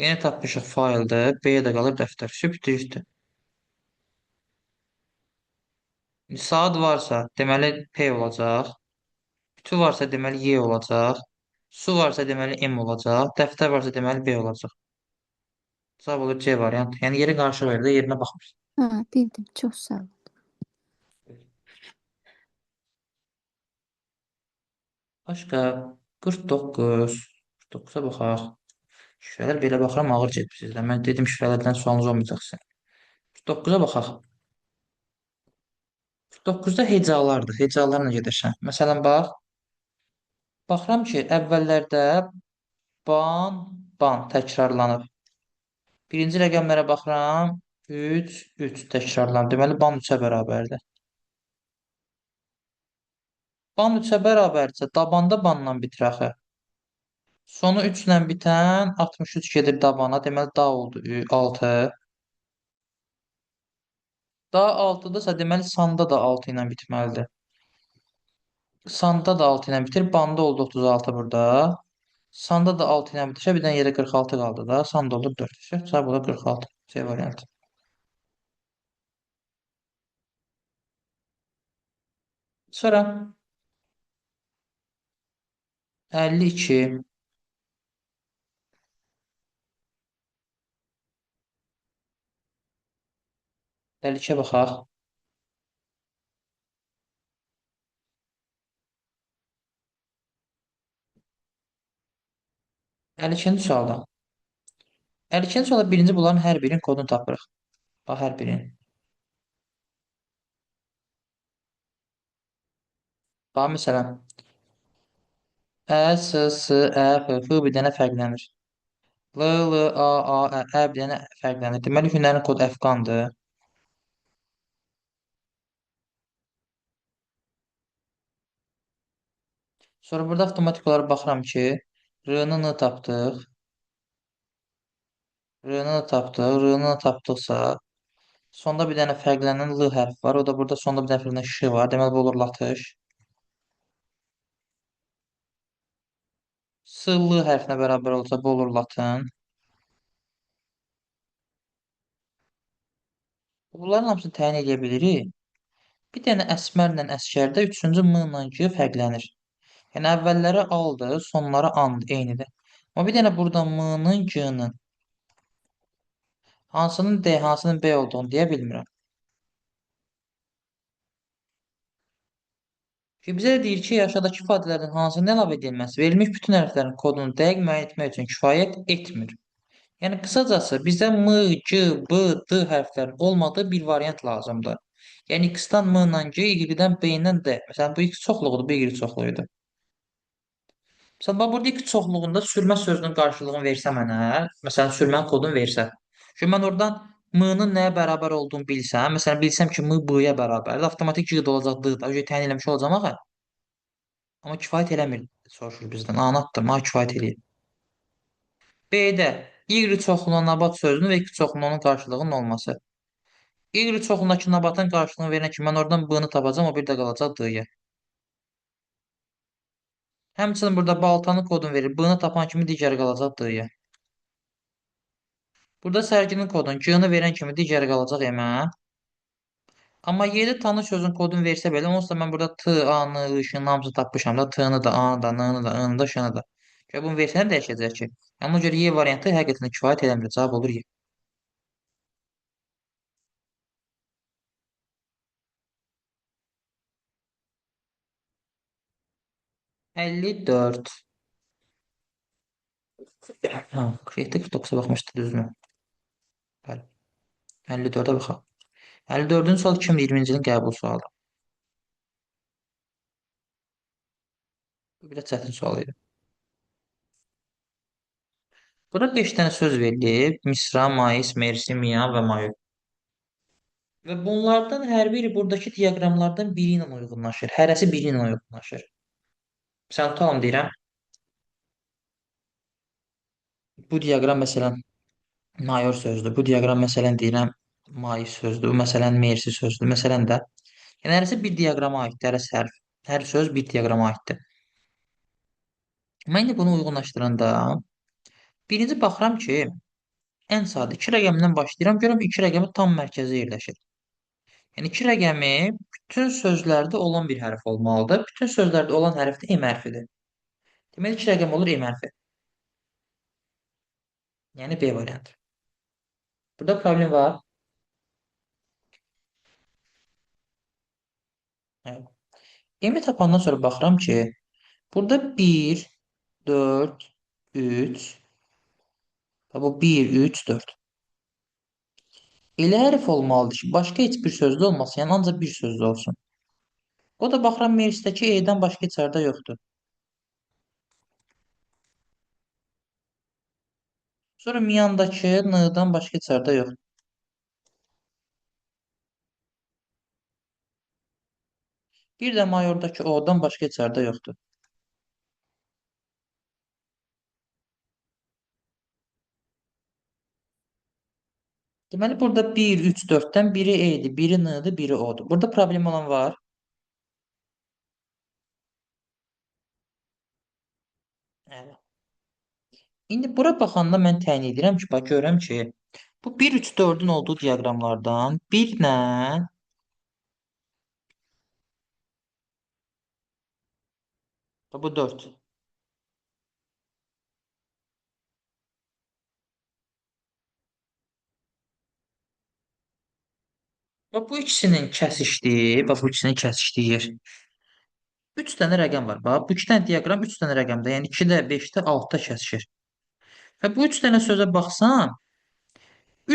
Yeni tapmışıq fayldır. B-yə də qalır dəftər. Sübut düzdür. Saat varsa, deməli P olacaq. Ütü varsa, deməli Y olacaq. Su varsa, deməli M olacaq. Dəftər varsa, deməli B olacaq. Cavab olur C variant. Yəni yeri qarşı verir də yerinə baxmır. Ha, bildim. Çox sağ ol. Başqa 49. 49-a baxaq. Şifrələr belə baxıram ağır çəkib sizdən. Mən dedim şifrələrdən sualınız olmayacaq sizin. 49-a baxaq. 49-da hecalardır. Hecalarla gedirsən. Məsələn, bax. Baxıram ki, əvvəllərdə ban, ban təkrarlanıb. Birinci rəqəmlərə baxıram. 3, 3 təkrarlanıb. Deməli, ban 3-ə bərabərdir. Ban 3-ə bərabərdirsə, dabanda banla bitir axı. Sonu 3 ilə bitən 63 gedir dabana. Deməli, da oldu 6. Da 6-dırsa, deməli, sanda da 6 ilə bitməlidir. Sanda da 6 ilə bitir. Banda oldu 36 burada. Sanda da 6 ilə bitirsə, bir dənə yerə 46 qaldı da. Sanda olur 4. Cavab olur 46. C variantı. Sonra 52. 52-yə baxaq. 52-ci sualda. 52-ci sualda birinci bunların hər birinin kodunu tapırıq. Bax, hər birinin. Bax, məsələn. Ə, S, S, Ə, F, F bir dənə fərqlənir. L, L, A, Ə bir dənə fərqlənir. Deməli, günlərin kodu əfqandır. Sonra burada avtomatik olaraq baxıram ki, R-nı N tapdıq. R-nı tapdıq. R-nı tapdıqsa, sonda bir dənə fərqlənən L hərfi var. O da burada sonda bir dənə fərqlənən Ş var. Deməli, bu olur latış. S, L hərfinə bərabər olsa, bu olur latın. Bunların hamısını təyin edə bilirik. Bir dənə əsmərlə əskərdə üçüncü M ilə G fərqlənir. Yəni, əvvəlləri aldı, sonları andı, eynidir. Amma bir dənə burada M-nın, G-nin hansının D, hansının B olduğunu deyə bilmirəm. Ki, bizə deyir ki, aşağıdakı ifadələrdən hansının əlavə edilməsi verilmiş bütün hərflərin kodunu dəqiq müəyyən etmək üçün kifayət etmir. Yəni, qısacası bizə M, G, B, D hərflərin olmadığı bir variant lazımdır. Yəni, X-dan M ilə G, Y-dən B ilə D. Məsələn, bu X çoxluğudur, bu Y çoxluğudur. Məsələn, bax, burada X çoxluğunda sürmə sözünün qarşılığını versə mənə, məsələn, sürmənin kodunu versə. Çünki mən oradan M-nın nəyə bərabər olduğunu bilsəm, məsələn, bilsəm ki, M B-yə bərabərdir, avtomatik G də olacaq, D də. Təyin eləmiş olacam axı. Amma kifayət eləmir, soruşur bizdən. A-nı atdırma, kifayət eləyir. B-də Y çoxluğunun nabat sözünün və X çoxluğunun qarşılığının olması. Y çoxundakı nabatın qarşılığını verən kimi mən oradan B-ni tapacağam, o bir də qalacaq D-yə. Həmçinin burada baltanın kodunu verir. B-ni tapan kimi digəri qalacaq D-yə. Burada sərginin kodunu G-ni verən kimi digəri qalacaq M-ə. Amma Y-də tanış sözün kodunu versə belə, onsuz da mən burada T, A-nı, I-şını hamısını tapmışam da. T-nı da, A-nı da, N-nı da, I-nı da, Ş-nı da. Və bunu versənə dəyişəcək ki. Yəni, ona görə Y variantı həqiqətən kifayət eləmir. Cavab olur Y. Əlli dörd. Ha, kritik 49-a baxmışdı, düzmü? Bəli. 54-ə baxaq. 54-cü sual 2020-ci ilin qəbul sualı. Bu bir də çətin sual idi. Burada 5 dənə söz verilib. Misra, mais, mersi, miyan və mayo. Və bunlardan hər biri buradakı diaqramlardan biri ilə uyğunlaşır. Hərəsi biri ilə uyğunlaşır. Məsələn, tutalım deyirəm. Bu diaqram məsələn mayor sözdür. Bu diaqram məsələn deyirəm mais sözdür. Bu məsələn mersi sözdür. Məsələn də. Yəni hərəsi bir diaqrama aiddir. Hərəsi hərf. Hər söz bir diaqrama aiddir. Mən indi bunu uyğunlaşdıranda birinci baxıram ki, ən sadə 2 rəqəmindən başlayıram. Görürəm 2 rəqəmi tam mərkəzdə yerləşir. Yəni 2 rəqəmi bütün sözlərdə olan bir hərf olmalıdır. Bütün sözlərdə olan hərf də M hərfidir. Deməli 2 rəqəm olur M hərfi. Yəni B variantı. Burada problem var. Evet. M-i tapandan sonra baxıram ki, burada 1, 4, 3, bu 1, 3, 4. Elə hərf olmalıdır ki, başqa heç bir sözdə olmasın, yəni ancaq bir sözdə olsun. O da baxıram Mersdəki E-dən başqa içəridə yoxdur. Sonra Miyandakı N-dan başqa içəridə yoxdur. Bir də Mayordakı O-dan başqa içəridə yoxdur. Deməli, burada 1, 3, 4-dən biri E-dir, biri N-dır, biri O-dur. Burada problem olan var. Evet. İndi bura baxanda mən təyin edirəm ki, bax görürəm ki, bu 1, 3, 4-ün olduğu diaqramlardan birlə bu 4. Bax bu ikisinin kəsişdiyi, bax bu ikisinin kəsişdiyi yer. 3 dənə rəqəm var. Bax bu 2 dənə diaqram 3 dənə rəqəmdə, yəni 2-də, 5-də, 6-da kəsişir. Və bu 3 dənə sözə baxsam,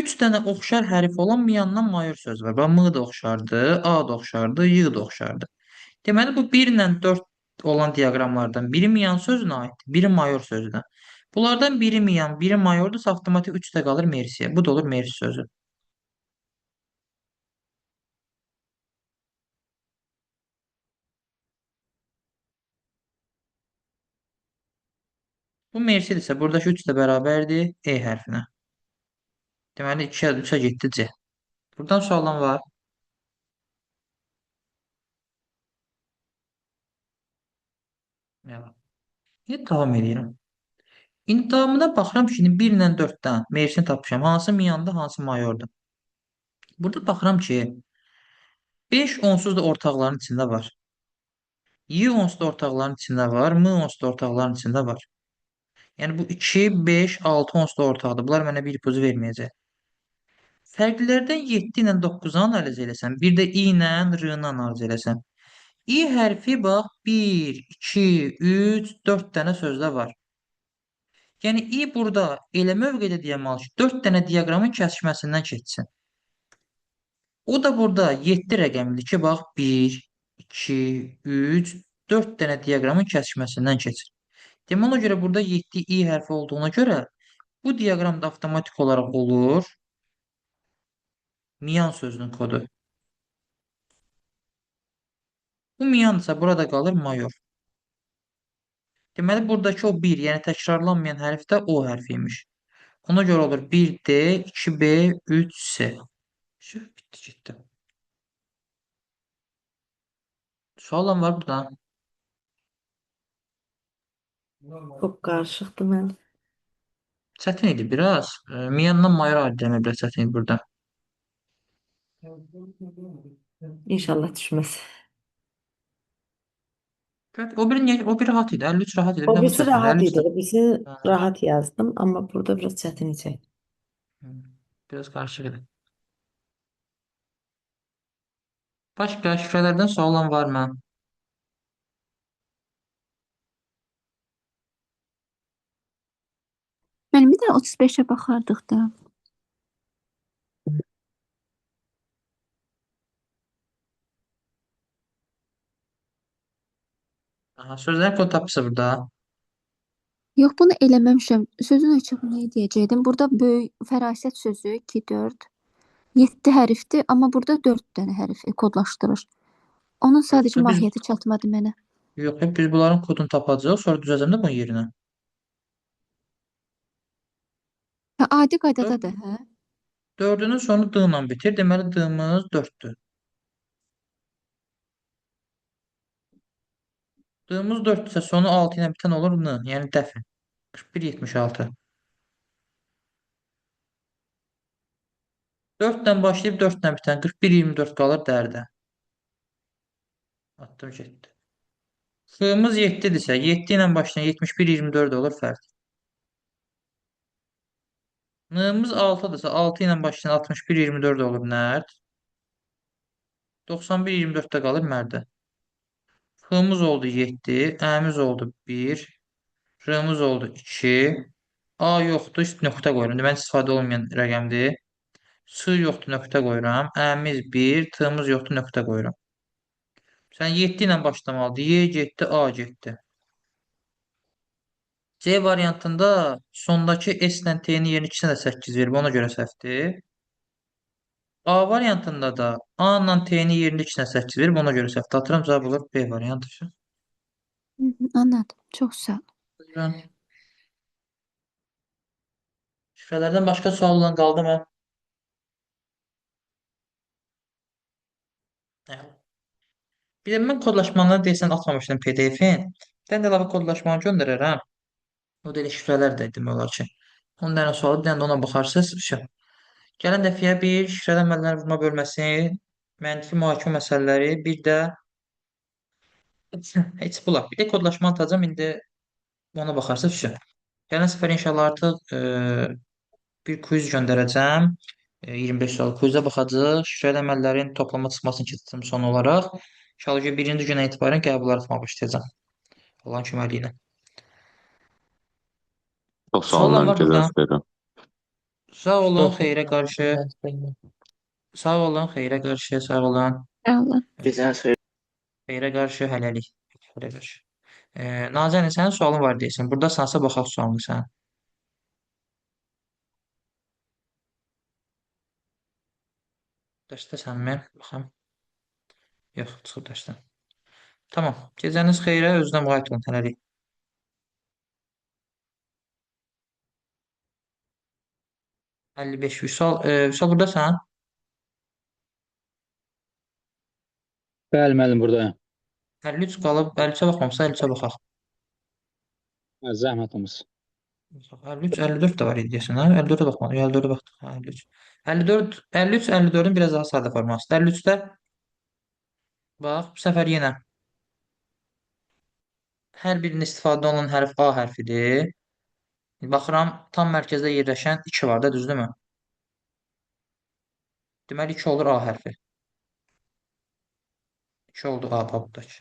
3 dənə oxşar hərf olan yandan mayor söz var. Bax M da oxşardır, A da oxşardır, Y da oxşardır. Deməli bu 1 ilə 4 olan diaqramlardan biri miyan sözünə aiddir, biri mayor sözünə. Bunlardan biri miyan, biri mayordursa avtomatik 3-də qalır mersiyə. Bu da olur mersi sözü. Bu mersidirsə buradakı 3 də bərabərdir E hərfinə. Deməli 2-yə 3-ə getdi C. Buradan sualdan var. Evet. İndi davam edirəm. İndi davamına baxıram ki, 1 ilə 4-dən mersini tapmışam. Hansı miyandır, hansı mayordur. Burada baxıram ki, 5 onsuz da ortaqların içində var. Y onsuz da ortaqların içində var. M onsuz da ortaqların içində var. Yəni bu 2, 5, 6 onsuz da ortaqdır. Bunlar mənə bir ipucu verməyəcək. Fərqlilərdən 7 ilə 9-u analiz eləsəm, bir də I ilə R-nı analiz eləsəm. I hərfi bax 1, 2, 3, 4 dənə sözdə var. Yəni I burada elə mövqedə deməli ki, 4 dənə diaqramın kəsişməsindən keçsin. O da burada 7 rəqəmlidir ki, bax 1, 2, 3, 4 dənə diaqramın kəsişməsindən keçir. Deməli, ona görə burada 7 I hərfi olduğuna görə bu diaqramda avtomatik olaraq olur miyan sözünün kodu. Bu miyandırsa burada qalır mayor. Deməli, buradakı o 1, yəni təkrarlanmayan hərf də O hərfi imiş. Ona görə olur 1D, 2B, 3C. Getdi. Sualın var burada. Çok karışıktı ben. Çətin idi biraz. Miyandan mayor adləmə biraz çətin idi burada. İnşallah düşmez. O biri rahat idi. 53 rahat idi. Bir O də bu birisi çətin idi. rahat 53 idi. də. O birisi Ha, rahat yazdım ama burada biraz çetin çekti. biraz qarışıq idi. Başqa şifrələrdən sual olan varmı? Müəllim, bir də 35-ə baxardıq da. Aha, sözlər kod tapısı burada. Yox, bunu eləməmişəm. Sözün açığı nə deyəcəkdim? Burada böyük fərasət sözü 2, 4, 7 hərfdir, amma burada 4 dənə hərf kodlaşdırır. Onun sadəcə Yoxsa biz mahiyyəti çatmadı mənə. yox, biz bunların kodunu tapacağıq, sonra düzəcəm də bunun yerinə. Hə, adi qaydadadır, hə? 4-ünün sonu d ilə bitir. Deməli d-miz 4-dür. D-miz 4-dürsə sonu 6 ilə bitən olur n, yəni dəfn. 41-76. 4-dən başlayıb 4-dən bitən 41-24 qalır dərdə. Atdım getdi. F-miz 7-dirsə 7 ilə başlayan 71-24 olur fərq. N-miz 6-dırsa 6 ilə başlayan 61-24 olur nərd. 91-24-də qalır mərdə. F-miz oldu 7, Ə-miz oldu 1, R-miz oldu 2, A yoxdur, nöqtə qoyuram. Deməli, istifadə olmayan rəqəmdir. S yoxdur, nöqtə qoyuram. Ə-miz 1, T-miz yoxdur, nöqtə qoyuram. Sən 7 ilə başlamalıdır. Y getdi, A getdi. C variantında sondakı S ilə T-nin yerinə 2-sinə də 8 verib, ona görə səhvdir. A variantında da A ilə T-nin yerinə 2-sinə 8 verib, ona görə səhvdir. Atıram, cavab olur B variantı. Anladım. Çox sağ ol. Buyurun. Şifrələrdən başqa sual olan qaldı mı? Bir də mən kodlaşmanları deyəsən atmamışdım PDF-in. Bir dənə də əlavə kodlaşmanı göndərərəm. O da elə şifrələr də demək olar ki. 10 dənə sualı, bir dənə də ona baxarsınız. Gələn dəfəyə bir şifrəli əməllərin vurma bölməsi, məntiqi mühakimə məsələləri, bir də heç bunlar. Bir də kodlaşma atacağım. İndi ona baxarsınız. Gələn səfər inşallah artıq bir quiz göndərəcəm. 25 sual quizə baxacağıq. Şifrəli əməllərin toplama çıxmasını keçəcəm son olaraq. İnşallah ki, birinci günə etibarən qəbullar etməyə başlayacağam. Allahın köməliyi ilə. Çox sağ olun, Suallar müəllim. var Gözəl burada. fikirdir. Sağ olun, xeyrə qarşı. Sağ olun, xeyrə qarşı, sağ olun. Sağ olun. Bizə söyle. Xeyrə qarşı, hələlik. Xeyrə qarşı. Nazənin, sənin sualın var deyəsən. Burada sansa baxaq sualını sən. Dərsdəsənmi? Baxam. Yox, çıxıb dərsdən. Tamam. Gecəniz xeyrə, özünə müğayət olun, hələlik. Vüsal, Vüsal buradasan? Bəli, müəllim, buradayım. 53 qalıb, 53-ə baxmamısa, 53-ə baxaq. Hə, zəhmət olmasa. 53, 54 də var idi deyəsən, hə? 54-ə baxmalı. 54-ə baxdıq, hə, 53. 54, 53, 54-ün biraz daha sadə formasıdır. 53-də bax, bu səfər yenə hər birinin istifadə olunan hərf A hərfidir. Baxıram, tam mərkəzdə yerləşən 2 var da, düzdürmü? Deməli 2 olur A hərfi. 2 oldu A babdakı.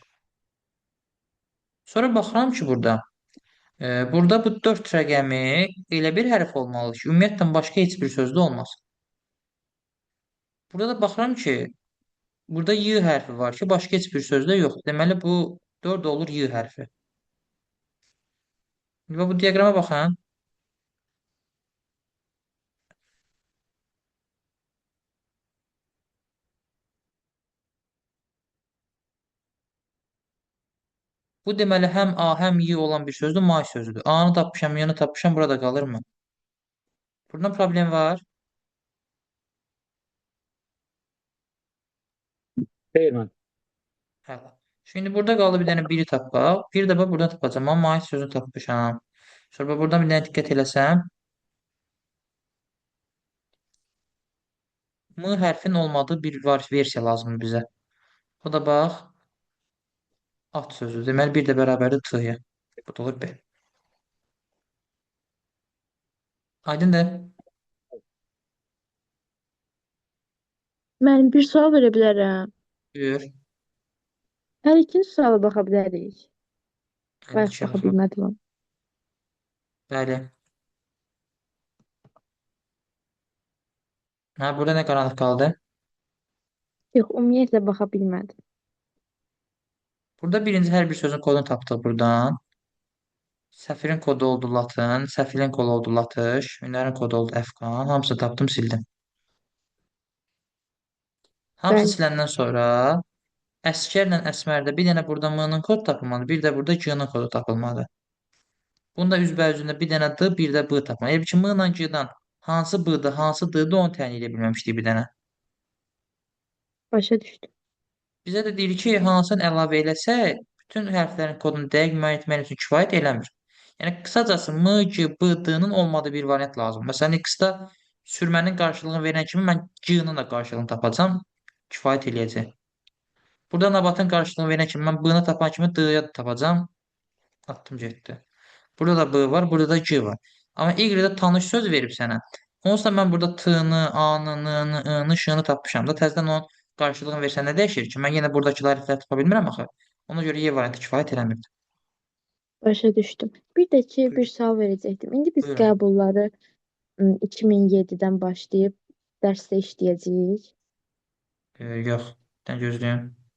Sonra baxıram ki, burada bu 4 rəqəmi elə bir hərf olmalıdır ki, ümumiyyətlə başqa heç bir sözdə olmaz. Burada da baxıram ki, burada Y hərfi var ki, başqa heç bir sözdə yoxdur. Deməli, bu 4 olur Y hərfi. Və bu diaqrama baxın. Bu deməli, həm A, həm Y olan bir sözdür, may sözüdür. A-nı tapmışam, Y-ni tapmışam, burada qalırmı? Burada problem var. Deyil mən. Hə. Şimdi burada qaldı bir dənə biri tapaq. Bir də bax buradan tapacağam. Amma mahiyet sözünü tapmışam. Sonra bax buradan bir dənə diqqət eləsəm. M hərfin olmadığı bir versiya lazımdır bizə. O da bax at sözü. Deməli bir də bərabərdir t-ya. Bu da olur B. Aydındır? Mən bir sual verə bilərəm. Buyur. Hər ikinci suala baxa bilərik. Bayaq 52 baxa yazılıb. bilmədim onu. Bəli. Ha, burada nə qaranlıq qaldı? Yox, ümumiyyətlə baxa bilmədim. Burada birinci hər bir sözün kodunu tapdıq buradan. Səfirin kodu oldu latın, səfilin kodu oldu latış, Hünərin kodu oldu əfqan. Hamısını tapdım, sildim. Hamısını Bəli. siləndən sonra əskərlə əsmərdə bir dənə burada M-nın kodu tapılmalı, bir də burada G-nın kodu tapılmalı. Bunda üzbəyüzündə bir dənə D, bir də B tapmalı. Yəni ki, M-la G-dan hansı B-dır, hansı D-dir onu təyin edə bilməmişdik bir dənə. Başa düşdüm. Bizə də deyir ki, hansını əlavə eləsək, bütün hərflərin kodunu dəqiq müəyyən etmək üçün kifayət eləmir. Yəni, qısacası M, G, B, D-nin olmadığı bir variant lazım. Məsələn, X-da sürmənin qarşılığını verən kimi mən G-nin də qarşılığını tapacam, kifayət eləyəcək. Burada nabatın qarşılığını verən kimi mən B-ni tapan kimi D-ya da tapacam, atdım getdi. Burada da B var, burada da G var. Amma Y-də tanış söz verib sənə. Onsuz da mən burada T-nı, A-nı, N-nı, I-nı, Ş-nı tapmışam da, təzədən onun qarşılığını versən nə dəyişir ki? Mən yenə buradakı hərfləri tapa bilmirəm axı. Ona görə Y variantı kifayət eləmirdi. Başa düşdüm. Bir də ki, bir Buyurun. sual verəcəkdim. İndi biz Buyurun. qəbulları 2007-dən başlayıb dərsdə işləyəcəyik. Yox, sən gözləyim.